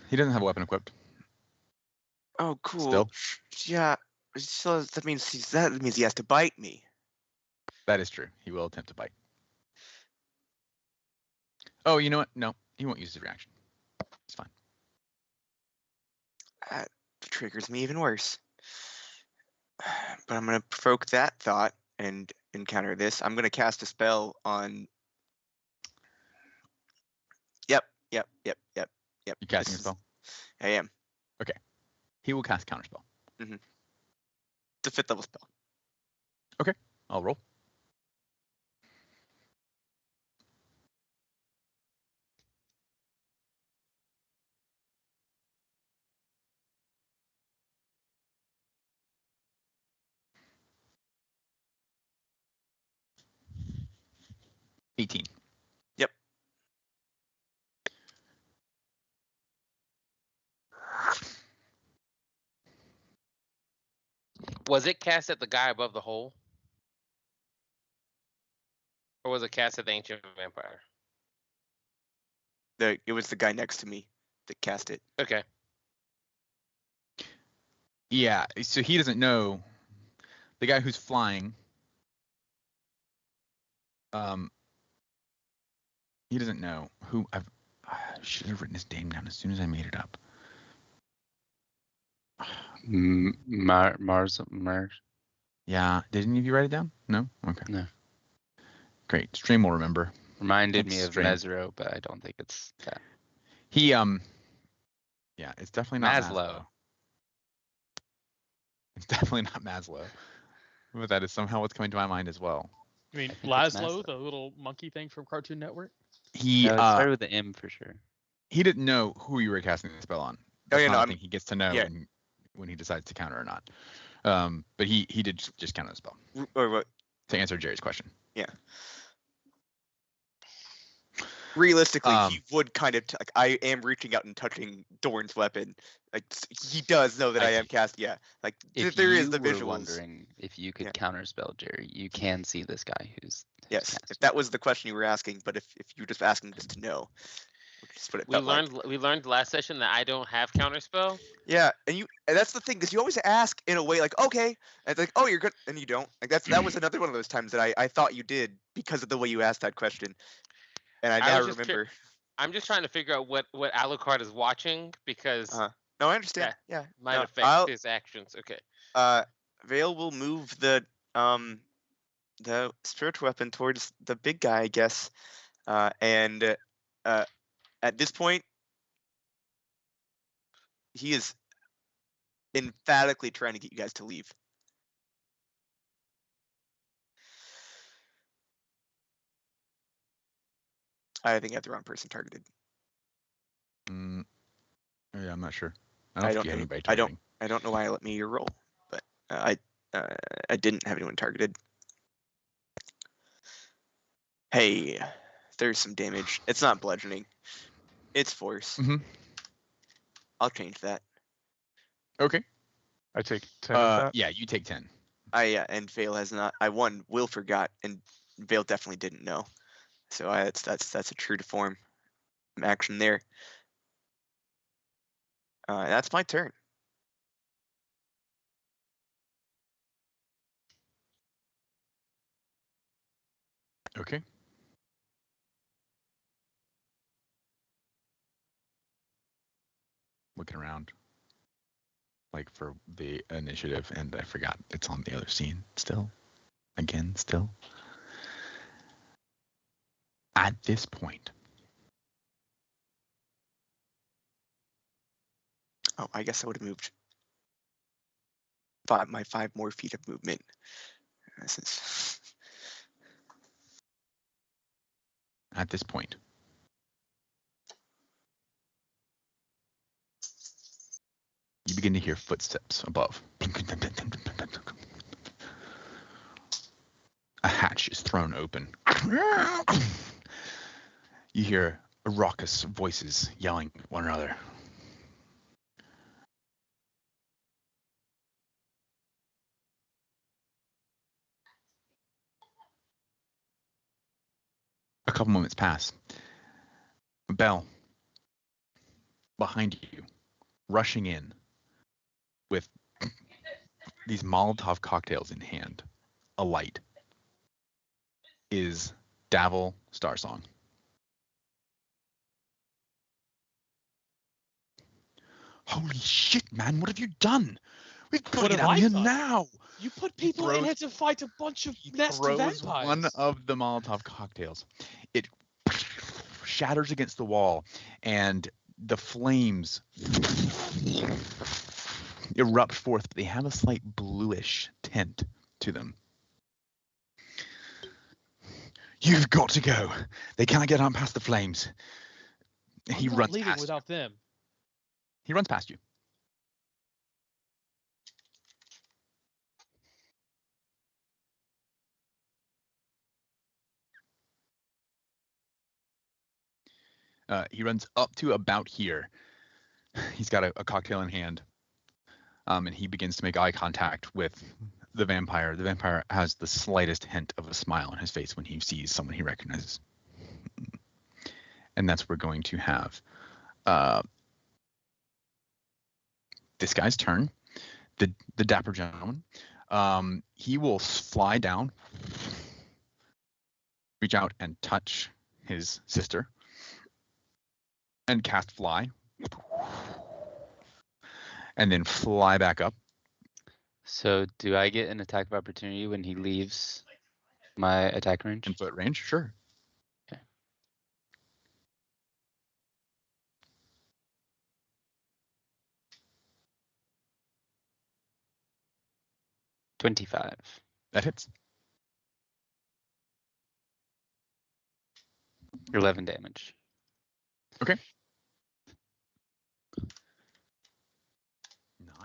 He doesn't have a weapon equipped. Oh, cool. Still? Yeah. So that means he has to bite me. That is true. He will attempt to bite. Oh, you know what? No, he won't use his reaction. It's fine. That triggers me even worse. But I'm gonna provoke that thought and encounter this. I'm gonna cast a spell on. Yep. You casting a This is- spell? I am. He will cast counterspell. It's a 5th level spell. I'll roll. $18. Yep. Was it cast at the guy above the hole? Or was it cast at the ancient vampire? It was the guy next to me that cast it. Okay. Yeah, so he doesn't know. The guy who's flying, he doesn't know who I should have written his name down as soon as I made it up. Mars. Yeah, did any of you write it down? No? Okay. No. Great. Stream will remember. Reminded me Thanks, of Stream. Mesro, but I don't think it's that. He yeah, it's definitely not Maslow. Maslow. It's definitely not Maslow. But that is somehow what's coming to my mind as well. I mean, I think it's Laszlo, Maslow. the little monkey thing from Cartoon Network. He No, it started with the M for sure. he didn't know who you were casting the spell on. Oh, That's yeah, not no, a I'm- thing he gets to know yeah. when he decides to counter or not. But he did just counter the spell Or what? to answer Jerry's question. Realistically, he Um, would kind of like I am reaching out and touching Dorn's weapon. Like he does know that I am cast. Yeah, like If there you is the were visuals. wondering if you could Yeah. counterspell Jerry, you can see this guy who's Yes, casting. if that was the question you were asking, but if you're just asking just to know, which is what it We felt like. learned last session that I don't have counterspell. Yeah, and that's the thing, because you always ask in a way like, okay, and it's like, oh, you're good, and you don't. Like that was another one of those times that I thought you did because of the way you asked that question, and I I now was just remember. I'm just trying to figure out what Alucard is watching because No, I understand. that Yeah, might no, affect his actions. Okay. Vale will move the spiritual weapon towards the big guy, I guess, and at this point, he is emphatically trying to get you guys to leave. I think I have the wrong person targeted. Yeah, I'm not sure. I I don't don't think you had know- anybody I don't- targeting. I don't know why I let me roll, but I didn't have anyone targeted. Hey, there's some damage. It's not bludgeoning. It's force. Mhm. I'll change that. Okay. I take 10 of that. Yeah, you take 10. And Vale has not. I won. Will forgot, and Vale definitely didn't know. So that's a true to form action there. That's my turn. Okay. Looking around, like for the initiative, and I forgot it's on the other scene still. Again, still. At this point, Oh, I guess I would have moved my 5 more feet of movement. Since at this point, you begin to hear footsteps above. A hatch is thrown open. You hear raucous voices yelling at one another. A couple moments pass. Bell, behind you, rushing in with these Molotov cocktails in hand, alight, is Davil Starsong. Holy shit, man! What have you done? We've got What to get have out of I here done? now. You put He people in throws- here to fight a bunch of He nasty throws vampires. one of the Molotov cocktails. It shatters against the wall, and the flames erupt forth, but they have a slight bluish tint to them. You've got to go. They can't get on past the flames. He I'm not runs leaving past without them. He runs past you. He runs up to about here. He's got a cocktail in hand, and he begins to make eye contact with the vampire. The vampire has the slightest hint of a smile on his face when he sees someone he recognizes. And that's where we're going to have this guy's turn. The dapper gentleman. He will fly down, reach out and touch his sister, and cast fly, and then fly back up. So do I get an attack of opportunity when he leaves my attack range? In foot range, sure. Okay. $25. That hits. 11 damage. Not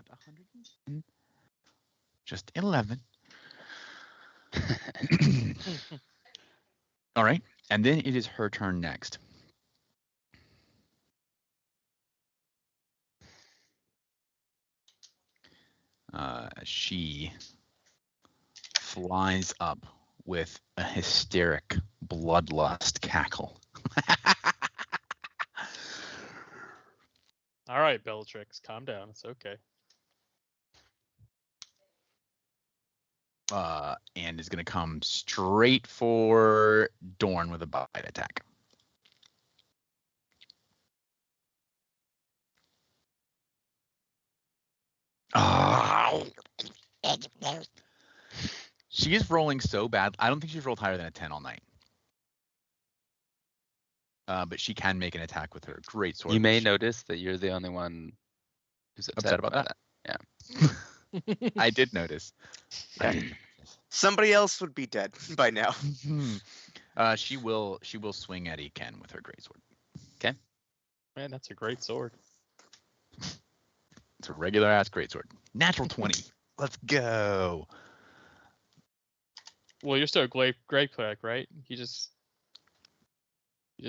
110. Just 11. All right. And then it is her turn next. She flies up with a hysteric bloodlust cackle. All right, Bellatrix, calm down. It's okay. And is going to come straight for Dorn with a bite attack. She is rolling so bad. I don't think she's rolled higher than a 10 all night. But she can make an attack with her great sword. You may notice that you're the only one who's upset about by that. Yeah. I did notice. Somebody else would be dead by now. She will swing at Eken with her greatsword. Man, that's a great sword. It's a regular ass greatsword. Natural 20. Let's go. Well, you're still a great cleric, right? You just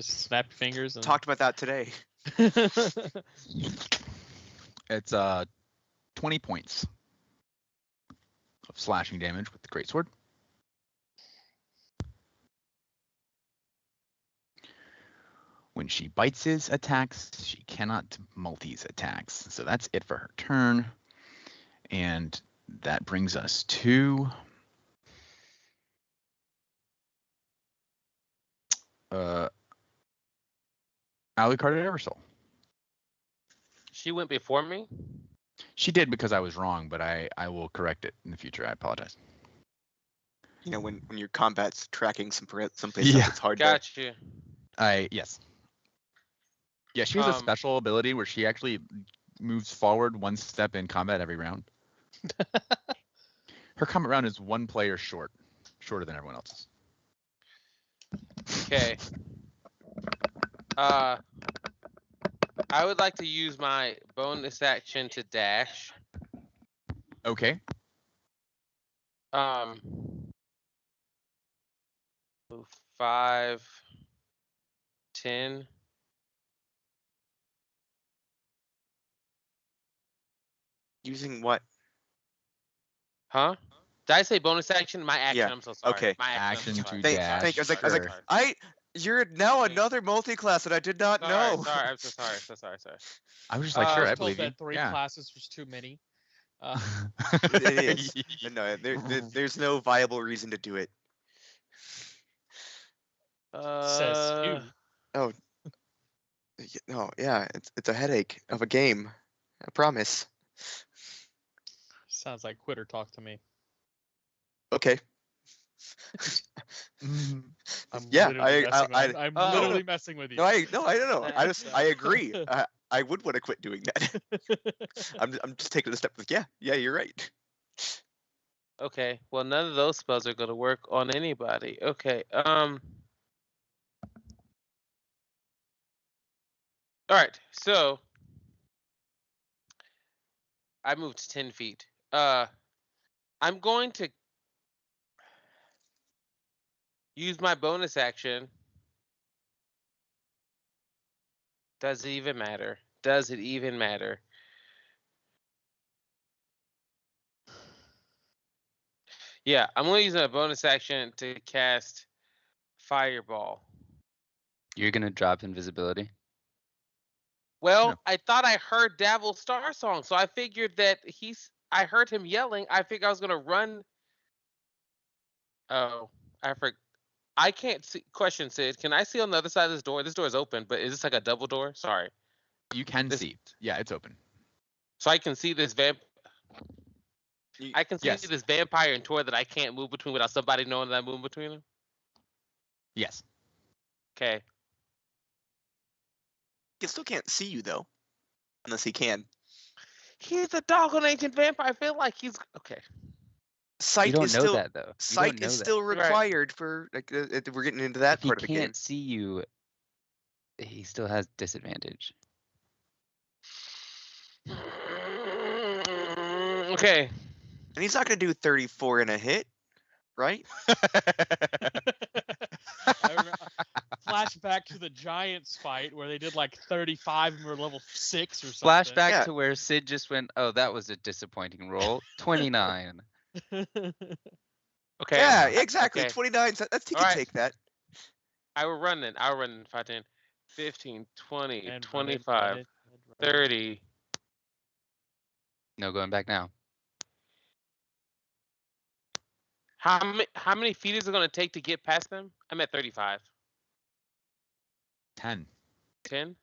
snap your fingers and Talked about that today. It's 20 points of slashing damage with the greatsword. When she bites his attacks, she cannot multis attacks. So that's it for her turn. And that brings us to Alucard and Eversoul. She went before me. She did because I was wrong, but I will correct it in the future. I apologize. You know, when your combat's tracking someplace Yeah. else, it's hard to. Got you. Yes. Yeah, she has a special ability where she actually moves forward one step in combat every round. Her combat round is one player shorter than everyone else's. Okay. I would like to use my bonus action to dash. Okay. Move 5, 10. Using what? Huh? Did I say bonus action? My action. Yeah, I'm so sorry. okay. My Action I'm to sorry. dash. Thank you. I was Sure. like, you're now another multi-class that I did not know. Sorry. I'm so sorry. I was just like, sure, I I was told believe you. that 3 Yeah. classes was too many. It is. No, there's no viable reason to do it. Says you. Oh. No, yeah, it's a headache of a game. I promise. Sounds like quitter talk to me. Okay. I'm Yeah, literally messing I- with, I'm Oh. literally messing with you. No, I don't know. I agree. That's- I would want to quit doing that. I'm just taking a step with yeah, you're right. Okay. Well, none of those spells are going to work on anybody. Okay. All right. So I moved 10 feet. I'm going to use my bonus action. Does it even matter? Does it even matter? Yeah, I'm only using a bonus action to cast Fireball. You're gonna drop invisibility. Well, No. I thought I heard Davil's Star Song, so I figured that I heard him yelling. I figured I was gonna run. Oh, I can't see. Question, Sid. Can I see on the other side of this door? This door is open, but is this like a double door? Sorry. You can see. Yeah, it's open. So I can see this I can see Yes. this vampire and Tor that I can't move between without somebody knowing that I'm moving between them. Yes. Okay. He still can't see you though, unless he can. He's a doggone ancient vampire. I feel like he's okay. Sight You don't is know still that though. You sight don't know is that. still Right. required for like we're getting into that If he part of the game. can't see you He still has disadvantage. Okay. And he's not going to do 34 in a hit, right? Flashback to the Giants fight where they did like 35 and were level 6 or something. Flashback Yeah. to where Sid just went, oh, that was a disappointing roll. 29. Okay. Yeah, exactly. Okay. 29. So that's he can Alright. take that. I will run then. I'll run 5, 10, 15, 20, And run it, 25, run it, 30. No going back now. How many feet is it going to take to get past them? I'm at 35. 10. 10?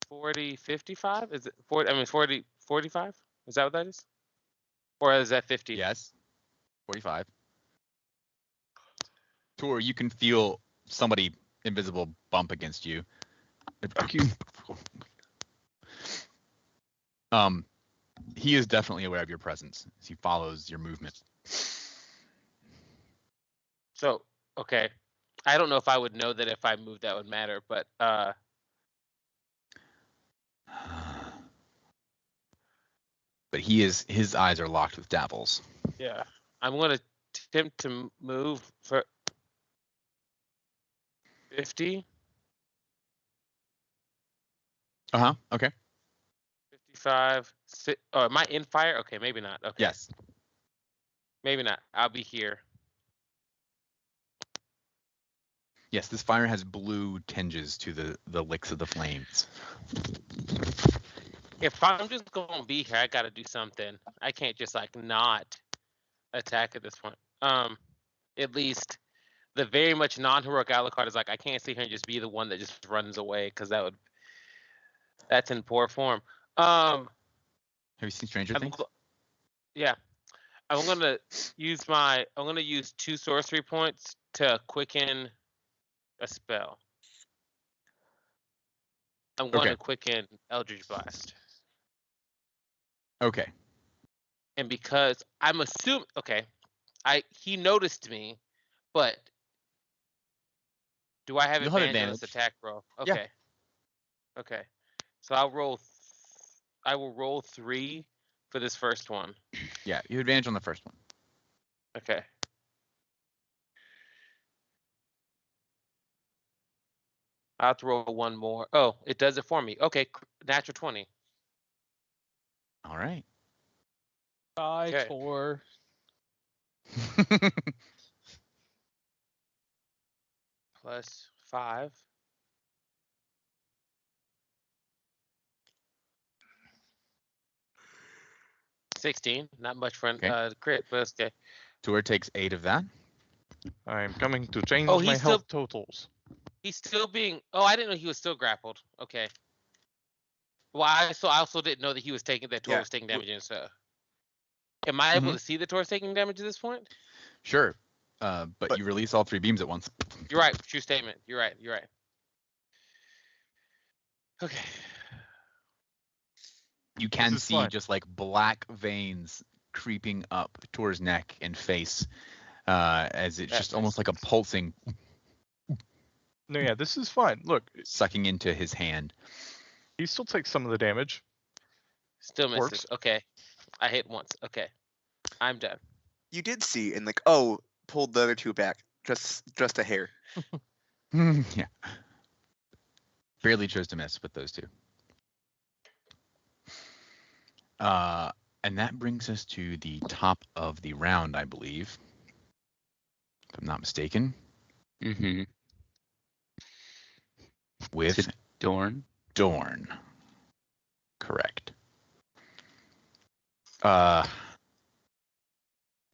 40, 55? Is it 40? I mean, 40, 45? Is that what that is? Or is that 50? Yes. 45. Tor, you can feel somebody invisible bump against you. He is definitely aware of your presence as he follows your movement. So, okay. I don't know if I would know that if I moved that would matter, but But his eyes are locked with Davil's. yeah. I'm going to attempt to move for 50, Okay. 55. Oh, am I in fire? Okay, maybe not. Okay. Yes. Maybe not. I'll be here. Yes, this fire has blue tinges to the licks of the flames. If I'm just going to be here, I got to do something. I can't just like not attack at this point. At least the very much non-heroic Alucard is like, I can't sit here and just be the one that just runs away because that's in poor form. Have you seen Stranger I'm Things? Yeah. I'm gonna use 2 sorcery points to quicken a spell. I'm going to quicken Eldritch Blast. Okay. And because I'm assuming, he noticed me, but do I have You'll have advantage on this advantage. attack roll? Yeah. Okay. Okay. So I will roll 3 for this first one. Yeah, you have advantage on the first one. Okay. I'll have to roll 1 more. Oh, it does it for me. Okay, natural 20. All right. Bye, Okay. Tor. Plus 5. $16. Not much for Okay. crit, but okay. Tor takes 8 of that. I'm coming to change Oh, my he's health totals. He's still being. Oh, I didn't know he was still grappled. Okay. Well, I also didn't know that he was taking that Tor Yeah. was taking damage and stuff. Am I able to see the Tor's taking damage at this point? Sure. But you release all 3 beams at once. You're right. True statement. You're right. Okay. You can is see fun. just like black veins creeping up Tor's neck and face as it's just almost like a pulsing No, yeah, this is fine. Look, sucking into his hand. he still takes some of the damage. Still misses. Works. Okay. I hit once. Okay. I'm done. You did see and pulled the other 2 back just a hair. Yeah. Barely chose to miss with those 2. And that brings us to the top of the round, I believe. If I'm not mistaken. Mm-hmm. With Dorn. Dorn. Correct.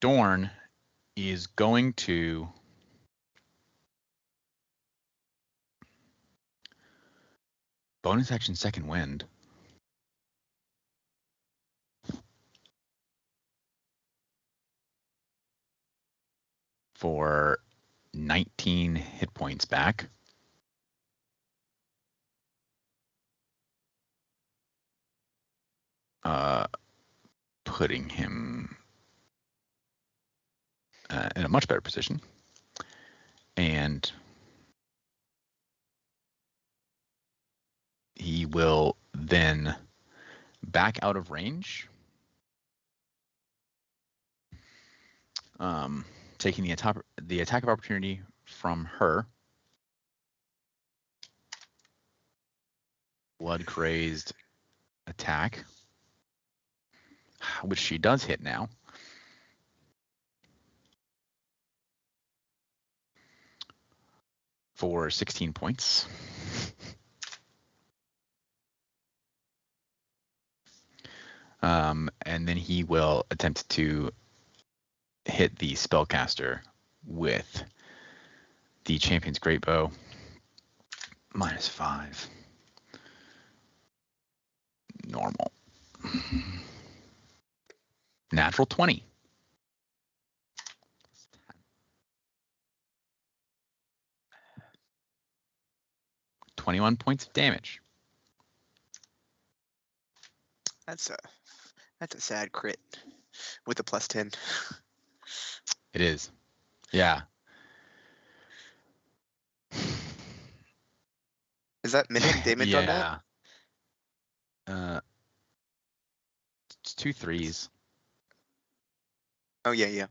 Dorn is going to bonus action second wind. For 19 hit points back. Putting him in a much better position. And he will then back out of range, taking the attack of opportunity from her. Blood crazed attack, which she does hit now. For 16 points. And then he will attempt to hit the spellcaster with the Champion's Great Bow. -5. Normal. Natural 20. $21 points of damage. That's a sad crit with a +10. It is. Yeah. Is that minimum damage on that? It's 2 3s. Oh yeah.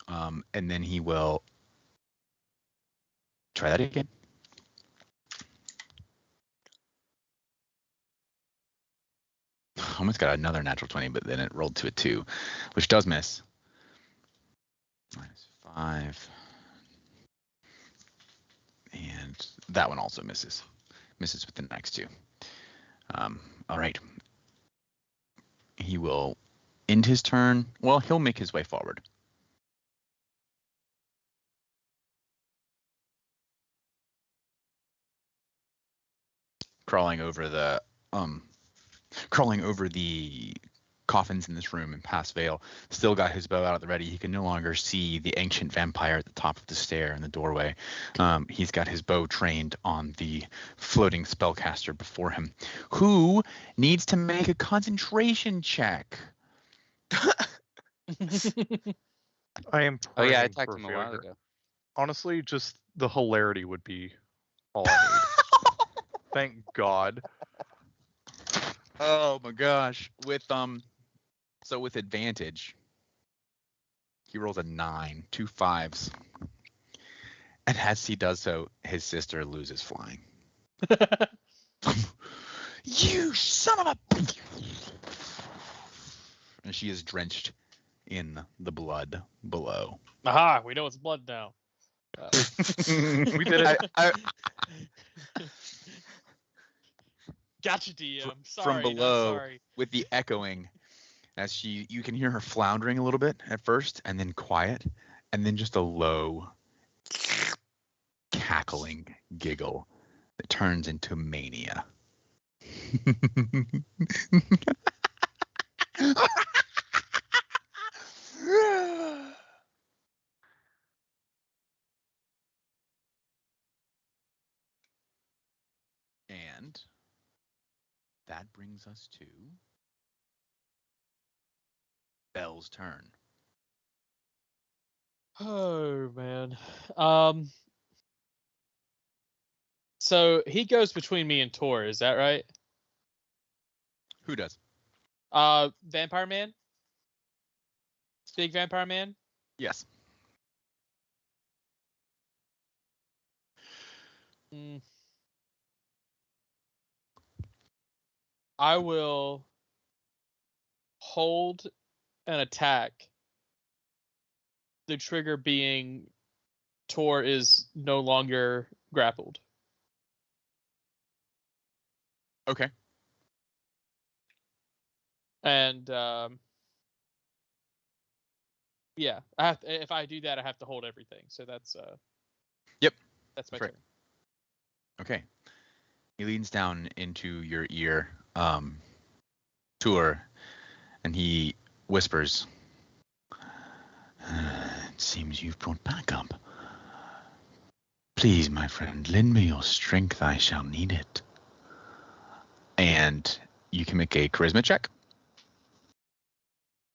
And then he will try that again. Almost got another natural 20, but then it rolled to a 2, which does miss. -5. And that one also misses. Misses with the next 2. All right. He will end his turn. Well, he'll make his way forward. Crawling over the coffins in this room and past Vale. Still got his bow out at the ready. He can no longer see the ancient vampire at the top of the stair in the doorway. He's got his bow trained on the floating spellcaster before him, who needs to make a concentration check. I am Oh yeah, I praying talked for to him a while failure. ago. Honestly, just the hilarity would be all I need. Thank God. Oh my gosh. With advantage, he rolls a 9, 2 5s. And as he does so, his sister loses flying. You son of a... And she is drenched in the blood below. Aha, we know it's blood now. We did it. Gotcha, DM. Sorry, From not below, sorry. with the echoing, as you can hear her floundering a little bit at first, and then quiet, and then just a low, cackling giggle that turns into mania. And that brings us to Belle's turn. Oh man. So he goes between me and Tor, is that right? Who does? Vampire Man? Big Vampire Man? Yes. I will hold an attack. The trigger being Tor is no longer grappled. Okay. And yeah, if I do that, I have to hold everything. So that's Yep. That's my That's right. turn. Okay. He leans down into your ear, Tour, and he whispers, "It seems you've brought backup. Please, my friend, lend me your strength. I shall need it." And you can make a charisma check.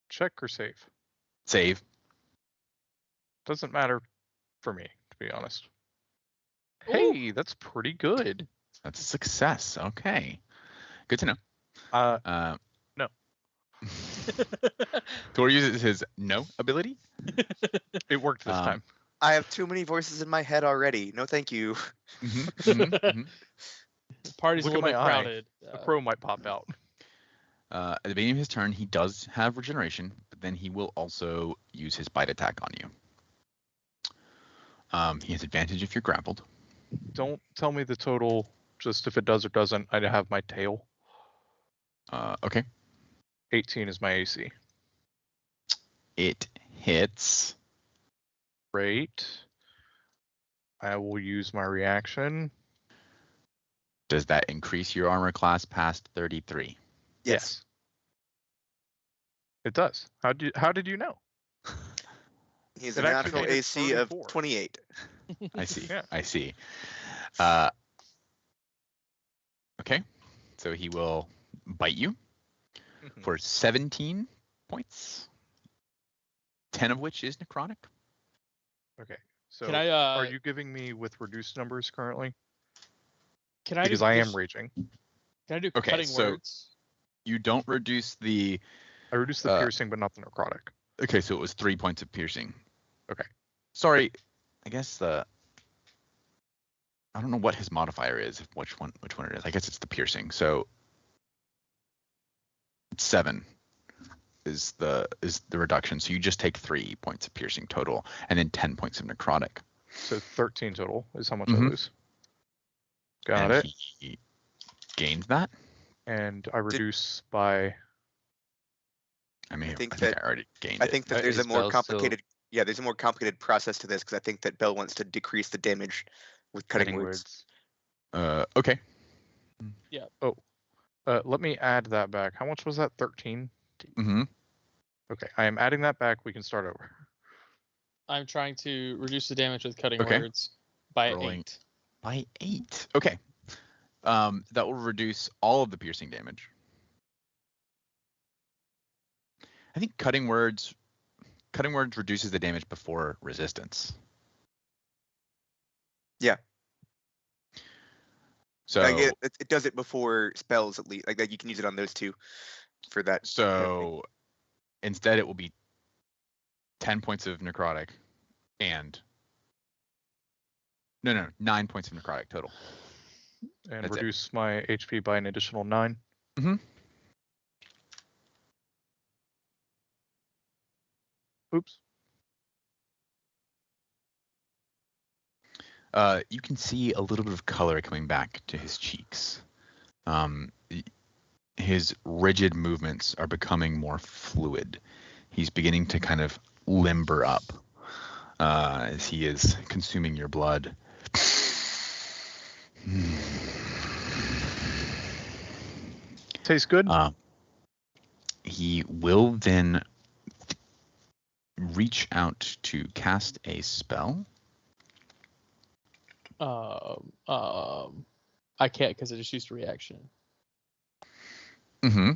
Check or save? Save. Doesn't matter for me, to be honest. Hey, Hey, that's pretty good. That's a success. Okay. Good to know. No. Thor uses his no ability. It worked this Um, time. I have too many voices in my head already. No, thank you. Mhm, mhm, mhm. Party's Look a at little bit my eye. crowded. A crow might pop out. At the beginning of his turn, he does have regeneration, but then he will also use his bite attack on you. He has advantage if you're grappled. Don't tell me the total. Just if it does or doesn't, I have my tail. Okay. 18 is my AC. It hits. Great. I will use my reaction. Does that increase your armor class past 33? Yes. It does. How did you know? He has It a actually natural made it AC of 34. 28. I see. Yeah. I see. Okay. So he will bite you for 17 points, 10 of which is necrotic. Okay. So Can I are you giving me with reduced numbers currently? can I Because do I am push- raging. Can I do Okay, cutting so- words? You don't reduce the. I reduced the piercing, but not the necrotic. Okay, so it was 3 points of piercing. Okay. Sorry, I guess I don't know what his modifier is. Which one it is? I guess it's the piercing. So 7 is the reduction. So you just take 3 points of piercing total, and then 10 points of necrotic. So 13 total is how much Mhm. I lose. Got and it. He gained that. And I reduce by. I mean, I think think that- I already gained I it. think that there's a Is more Bell still complicated. Yeah, there's a more complicated process to this because I think that Bell wants to decrease the damage with cutting words. Okay. Let me add that back. How much was that? 13? Mm-hmm. Okay, I am adding that back. We can start over. I'm trying to reduce the damage with cutting Okay. words by Rolling. 8. By 8. Okay. That will reduce all of the piercing damage. I think cutting words reduces the damage before resistance. Yeah. So Like it does it before spells at least. Like that you can use it on those two for that. so instead it will be 10 points of necrotic and no 9 points of necrotic total. And That's it. reduce my HP by an additional 9. Mhm. Oops. You can see a little bit of color coming back to his cheeks. His rigid movements are becoming more fluid. He's beginning to kind of limber up as he is consuming your blood. Tastes good. He will then reach out to cast a spell. I can't because I just used a reaction. Mm-hmm.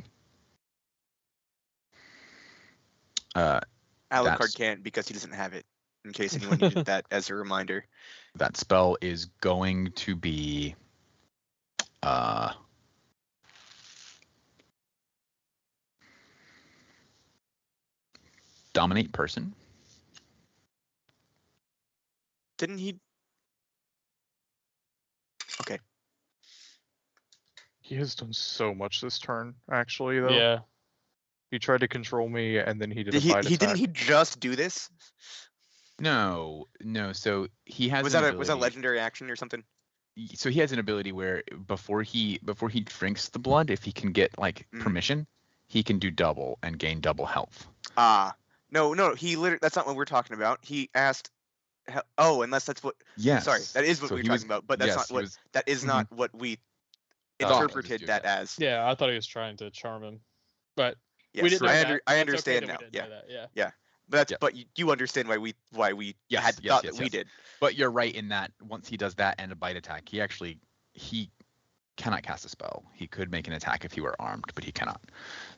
Alucard That's- can't because he doesn't have it. In case anyone needed that as a reminder. That spell is going to be dominate person. Didn't he? Okay. He has done so much this turn, actually, though. Yeah. He tried to control me, and then he did Did a he? bite He attack. didn't. He just do this. No. So he has Was an that ability. a legendary action or something? So he has an ability where before he drinks the blood, if he can get like Mm. permission, he can do double and gain double health. No. He literally. That's not what we're talking about. He asked. Oh, unless that's what. Yes. Sorry, that is what So we're he was- talking about. But that's yes, not he what. was- That is not what we Thought he was interpreted doing that that. as. Yeah, I thought he was trying to charm him. But Yes, we didn't know I, that. I That's okay understand that now. we didn't Yeah. know that. Yeah. But Yep. but you understand why we Yes, had yes, thought yes, that we yes. did. But you're right in that once he does that and a bite attack, he cannot cast a spell. He could make an attack if he were armed, but he cannot.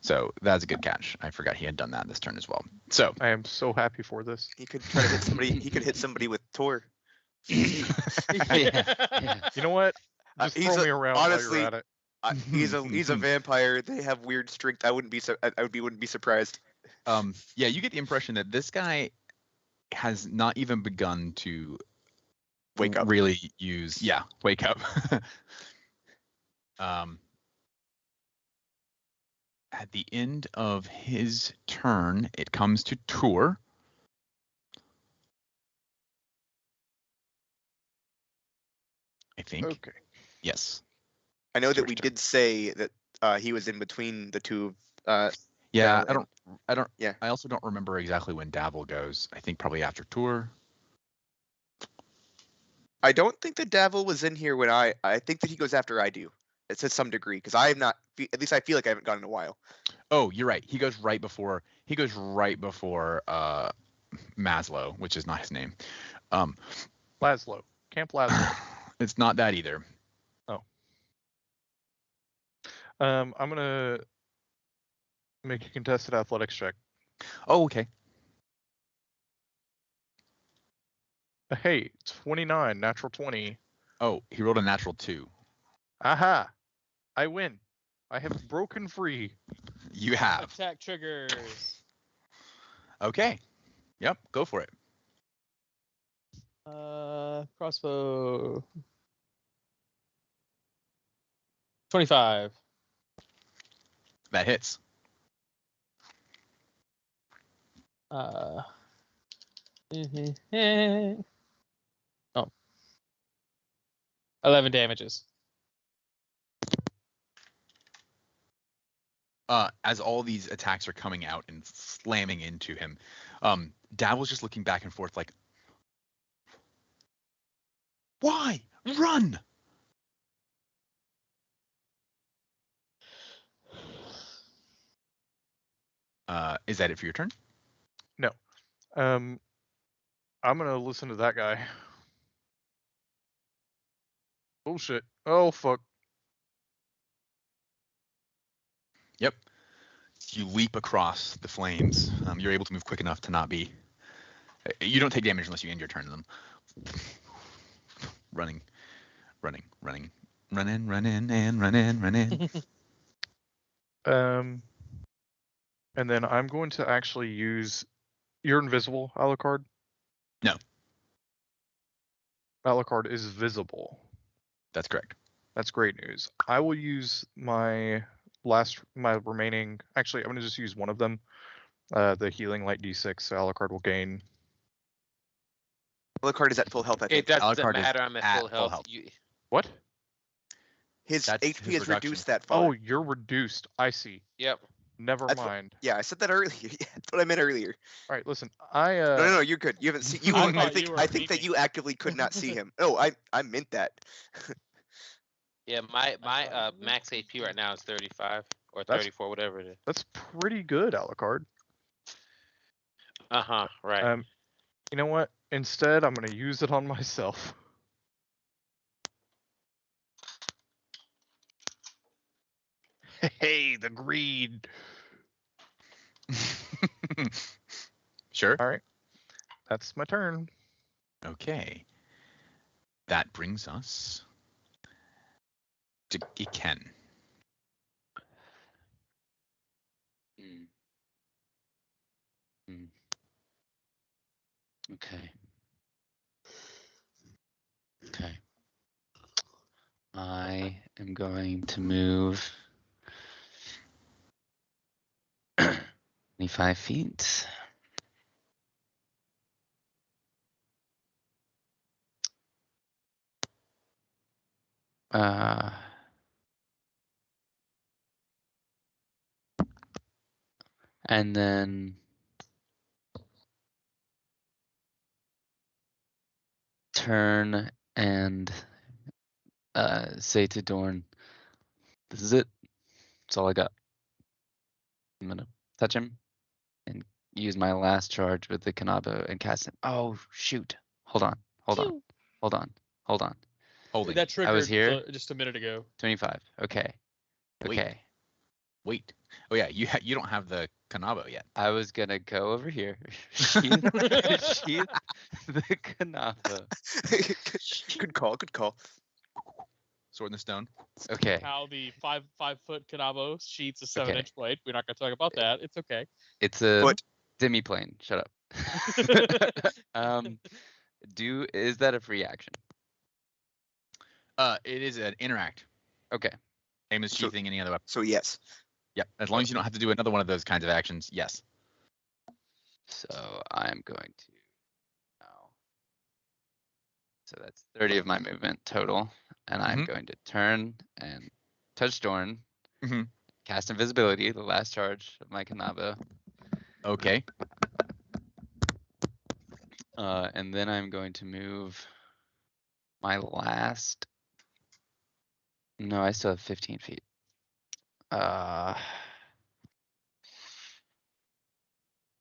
So that's a good catch. I forgot he had done that this turn as well. So I am so happy for this. He could try to hit somebody. He could hit somebody with Tor. Yeah. You know what? Just He's throw a- me around honestly, while you're at it. he's a vampire. They have weird strength. I wouldn't be surprised. Yeah, you get the impression that this guy has not even begun to Wake up. really use. Yeah, wake up. At the end of his turn, it comes to Tour. I think. Okay. Yes. I know that Tour's we turn. did say that he was in between the two. Yeah, Val I don't. Yeah. I also don't remember exactly when Davil goes. I think probably after Tour. I don't think that Davil was in here when I think that he goes after I do. It's to some degree because I have not. At least I feel like I haven't gone in a while. Oh, you're right. He goes right before. Maslow, which is not his name. Laszlo. Camp Laszlo. It's not that either. I'm gonna make a contested athletics check. Oh, okay. Hey, 29, natural 20. Oh, he rolled a natural 2. Aha! I win. I have broken free. You have. Attack triggers. Okay. Yep. Go for it. Crossbow. 25. That hits. Oh. 11 damages. As all these attacks are coming out and slamming into him, Davil's just looking back and forth like, why? Run! Is that it for your turn? I'm gonna listen to that guy. Bullshit. Oh fuck. Yep. You leap across the flames. You're able to move quick enough to not be. You don't take damage unless you end your turn to them. Running, running. And then I'm going to actually use. You're invisible, Alucard? No. Alucard is visible. That's correct. That's great news. I will use my remaining. Actually, I'm gonna just use one of them. The healing light D6. So Alucard will gain. Alucard is at full health. I It think doesn't Alucard is matter. I'm at full health. What? his That's HP his is reduction. reduced that far. Oh, you're reduced. I see. Yep. Never That's what- mind. Yeah, I said that earlier. That's what I meant earlier. All right, listen. No, you're good. You haven't seen. You. I I thought think. you were I think that peeping. you actively could not see him. No, I meant that. Yeah, my max AP right now is 35 or That's- 34, whatever it is. That's pretty good, Alucard. Right. You know what? Instead, I'm gonna use it on myself. Hey, the greed. Sure. All right, that's my turn. Okay. That brings us to Iken. Okay. Okay. I am going to move 25 feet. And then turn and say to Dorn, this is it. That's all I got. I'm gonna touch him and use my last charge with the Kanabo and cast him. Oh shoot. Hold on. Holding. That triggered here. just a minute ago. 25. Okay. Wait. Okay. Wait. Oh yeah, you don't have the Kanabo yet. I was gonna go over here, sheath the Kanabo. Good call. Good call. Sword in the stone. Okay, How the 5 foot Kanabo sheets a 7 Okay. inch blade. We're not going to talk about that. It's okay. it's a But demi-plane. Shut up. Is that a free action? It is an interact. Okay. Same as So- sheathing any other weapon. so yes. Yep. As long as you don't have to do another one of those kinds of actions, yes. So I'm going to now. So that's 30 of my movement total, and I'm Mhm. going to turn and touch Dorn, Mhm. cast invisibility, the last charge of my Kanabo, Okay. and then I'm going to move my last. No, I still have 15 feet.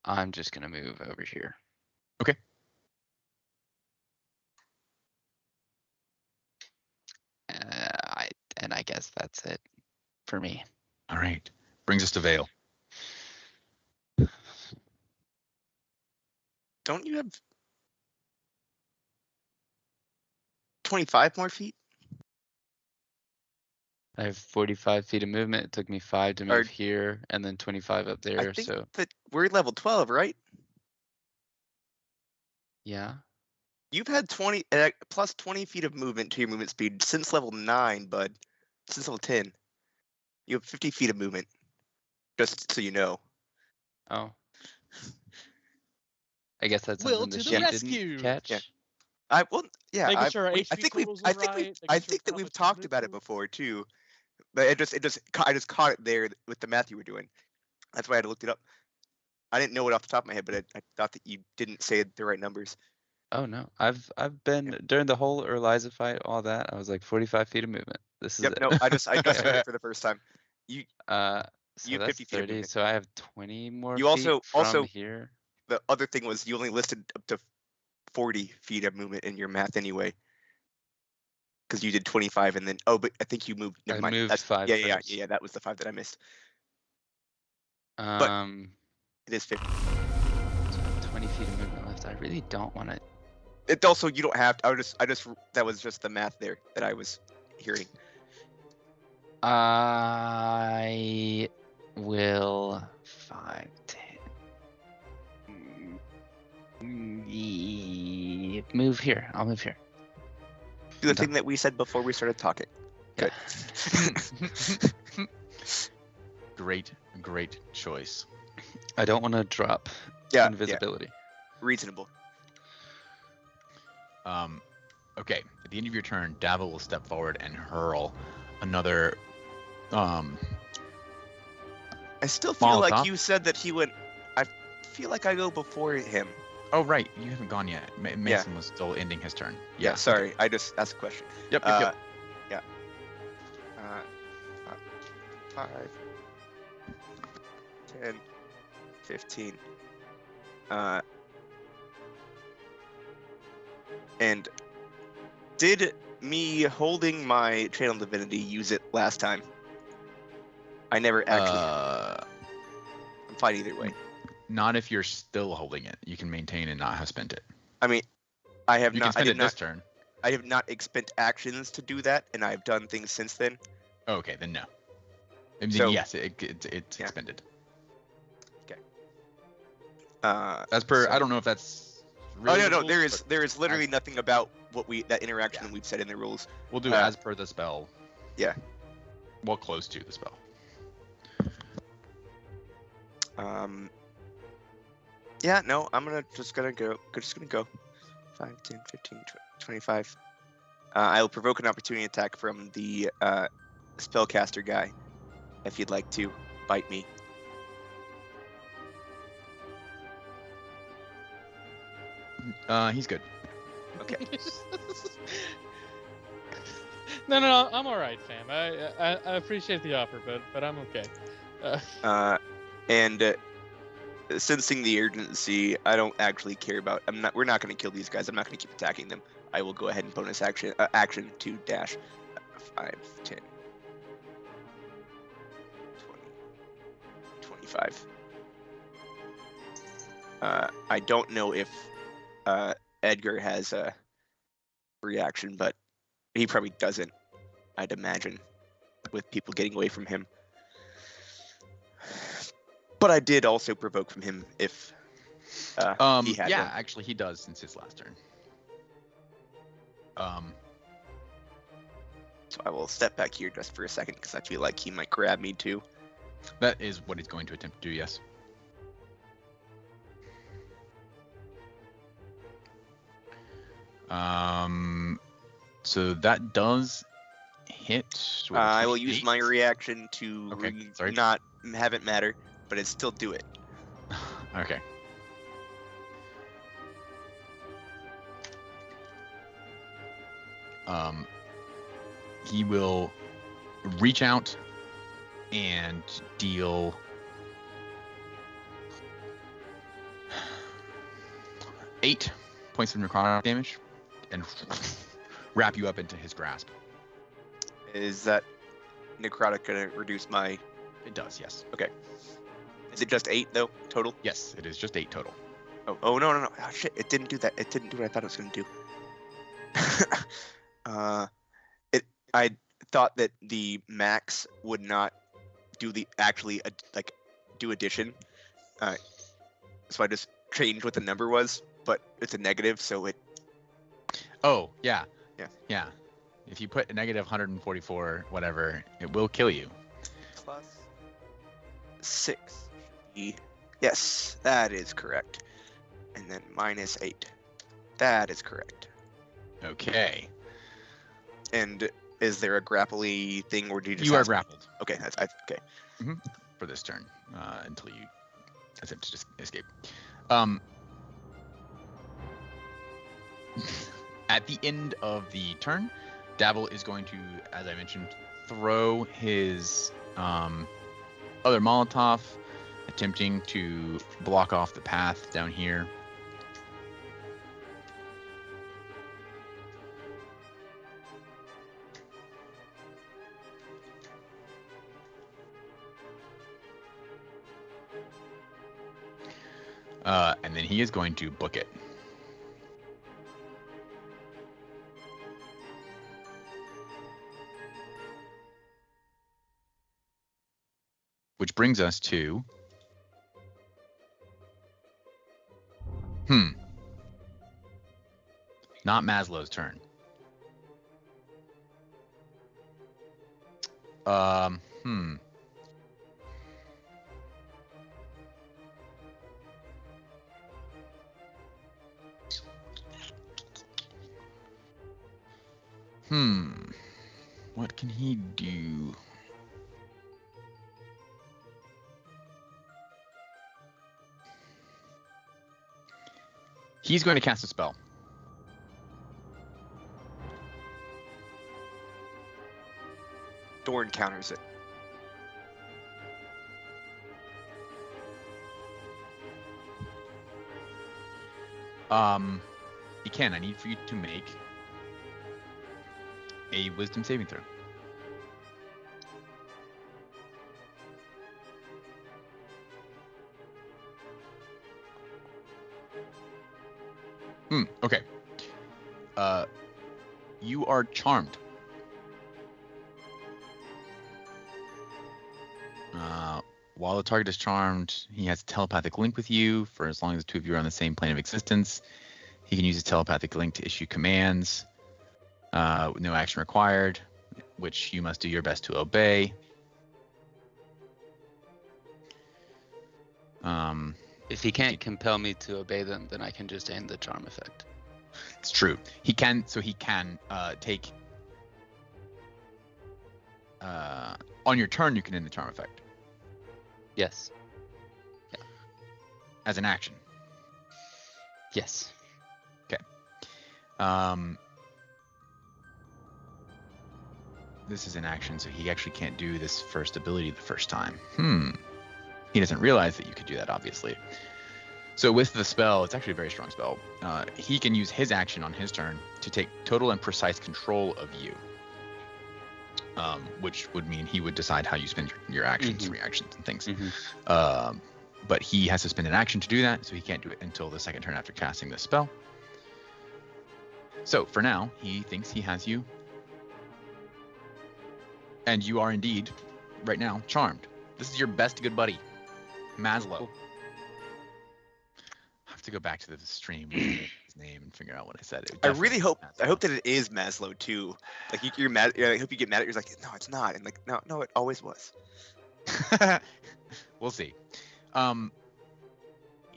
I'm just gonna move over here. Okay. I guess that's it for me. All right. Brings us to Vale. Don't you have 25 more feet? I have 45 feet of movement. It took me 5 to Or- move here, and then 25 up I there. think So that we're level 12, right? yeah. You've had 20 plus 20 feet of movement to your movement speed since level 9, bud. Since level 10. You have 50 feet of movement. Just so you know. Oh. I guess that's Will something the to the sheet rescue. didn't catch. Yeah. Making Making sure our I HP think we've totals I are think we right, I making sure think that we've Kanabo's talked about it movement. before too. But I just caught it there with the math you were doing. That's why I had to look it up. I didn't know it off the top of my head, but I thought that you didn't say the right numbers. Oh no. I've been during the whole Urliza fight, all that, I was like 45 feet of movement. This is Yep, it. no, I just heard it for the first time. You So you have that's 50 feet of 30. movement. So I have 20 more You feet also from here. the other thing was you only listed up to 40 feet of movement in your math anyway. Because you did 25 and then but I think you moved. Never I mind. moved That's, 5 yeah, first. yeah. That was the 5 that I missed. It is 50. So I have 20 feet of movement left. I really don't want to. It also you don't have to. I just that was just the math there that I was hearing. I will 5, 10. Move here. I'll move here. Do the I'm done. thing that we said before we started talking. Yeah. Good. Great choice. I don't want to drop Yeah, invisibility. reasonable. Okay. At the end of your turn, Davil will step forward and hurl another. I still feel like Molotov? you said that he went. I feel like I go before him. Oh right, you haven't gone yet. Mason was still ending his turn. Yeah, okay. sorry. I just asked a question. Yep. Yeah. 5, 10, 15. And did me holding my channel divinity use it last time? I never actually. I'm fine either way. Not if you're still holding it. You can maintain and not have spent it. I mean, I have You can not. I spend did it not. this turn. I have not expended actions to do that, and I've done things since then. Oh, okay, then no. And then So- yes, it's Yeah. expended. As I so- don't know if that's. Really Oh the no, there rules, is but literally nothing about that interaction Yeah. we've said in the rules. We'll do uh, as per the spell. Yeah. Well, close to the spell. Yeah, no, I'm just gonna go. 5, 10, 15, 25. I will provoke an opportunity attack from the spellcaster guy. If you'd like to bite me. He's good. Okay. No, I'm all right, fam. I appreciate the offer, but I'm okay. And sensing the urgency, I don't actually care about. We're not going to kill these guys. I'm not going to keep attacking them. I will go ahead and bonus action to dash 5, 10, 20, 5. I don't know if Edgar has a reaction, but he probably doesn't, I'd imagine, with people getting away from him. But I did also provoke from him if he had yeah, one. actually he does since his last turn. So I will step back here just for a second because I feel like he might grab me too. That is what he's going to attempt to do, yes. So that does hit. with a I will use 28. my reaction to Okay, sorry. not have it matter, but it still do it. Okay. He will reach out and deal 8 points of necrotic damage and wrap you up into his grasp. Is that necrotic gonna reduce my? It does, yes. Is it just 8 though total? Yes, it is just 8 total. Oh no. Oh, shit! It didn't do that. It didn't do what I thought it was gonna do. I thought that the max would not do the do addition. So I just changed what the number was, but it's a negative, so it. Oh, yeah. Yeah. Yeah. If you put a negative 144, whatever, it will kill you. Plus 6 should be. Yes, that is correct. And then minus 8. That is correct. Okay. And is there a grapple-y thing, or do you just? You are ask- grappled Okay, that's okay. for this turn until you attempt to just escape. At the end of the turn, Dabble is going to, as I mentioned, throw his other Molotov, attempting to block off the path down here. And then he is going to book it. Which brings us to not Maslow's turn. What can he do? He's going to cast a spell. Dorn counters it. You can. I need for you to make a wisdom saving throw. Okay. You are charmed. While the target is charmed, he has a telepathic link with you for as long as the two of you are on the same plane of existence. He can use his telepathic link to issue commands, with no action required, which you must do your best to obey. If he can't compel me to obey them, then I can just end the charm effect. It's true. He can. So he can take. On your turn, you can end the charm effect Yes. as an action. Yes. This is an action, so he actually can't do this first ability the first time. He doesn't realize that you could do that, obviously. So with the spell, it's actually a very strong spell. He can use his action on his turn to take total and precise control of you. which would mean he would decide how you spend your actions, Mhm. reactions, and things. Mhm. But he has to spend an action to do that, so he can't do it until the second turn after casting this spell. So for now, he thinks he has you, and you are indeed, right now, charmed. This is your best good buddy, Maslow. Cool. I have to go back to the stream with his name and figure out what I said. It I definitely really is hope Maslow. that it is Maslow too. Like you're mad. I hope you get mad at. You're like, no, it's not. And like, no, it always was. We'll see.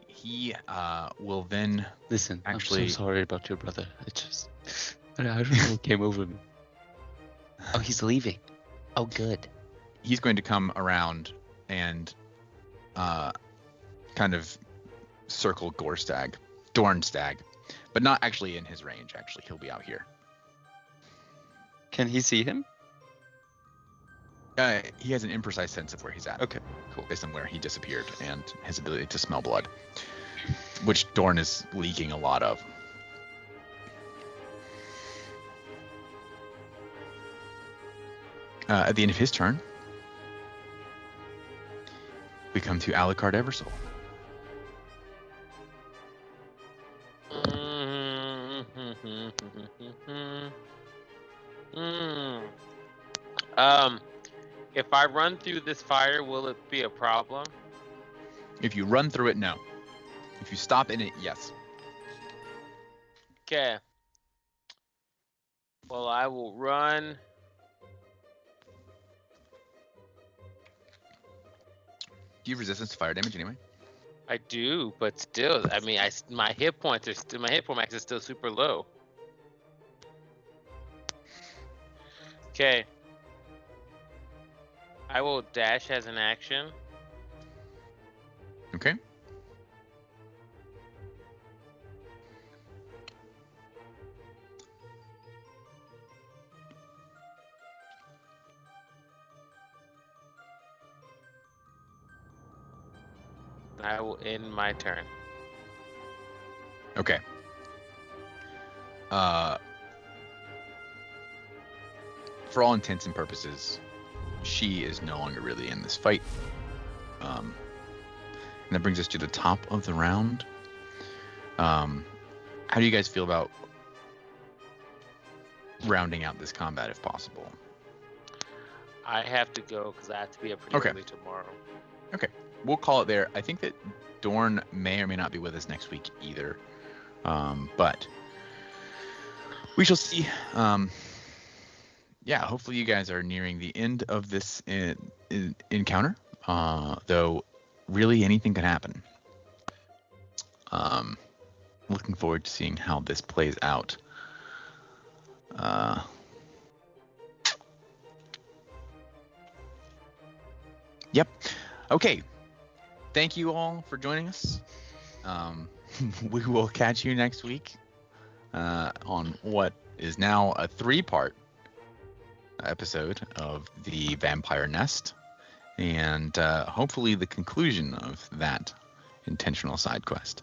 He will then Listen, Actually- I'm so sorry about your brother. It just, I don't know what came over me. Oh, he's leaving. Oh, good. he's going to come around and kind of circle Dornstag, but not actually in his range. Actually, he'll be out here. Can he see him? He has an imprecise sense of where he's at. Okay, cool. Based on where he disappeared and his ability to smell blood, which Dorn is leaking a lot of. At the end of his turn, we come to Alucard Eversoul. If I run through this fire, will it be a problem? If you run through it, no. If you stop in it, yes. Okay. Well, I will run. Do you have resistance to fire damage anyway? I do, but still, I mean, my hit points are still, my hit point max is still super low. Okay. I will dash as an action. Okay. I will end my turn. Okay. For all intents and purposes, she is no longer really in this fight. And that brings us to the top of the round. How do you guys feel about rounding out this combat if possible? I have to go because I have to be up pretty Okay. early tomorrow. We'll call it there. I think that Dorn may or may not be with us next week either. But we shall see. Yeah, hopefully you guys are nearing the end of this encounter. Though really anything could happen. Looking forward to seeing how this plays out. Yep. Okay. Thank you all for joining us. We will catch you next week on what is now a 3-part episode of the Vampire Nest, and hopefully the conclusion of that intentional side quest.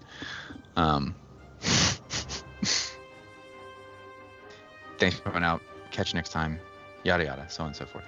Thanks for coming out. Catch you next time. Yada yada, so on and so forth.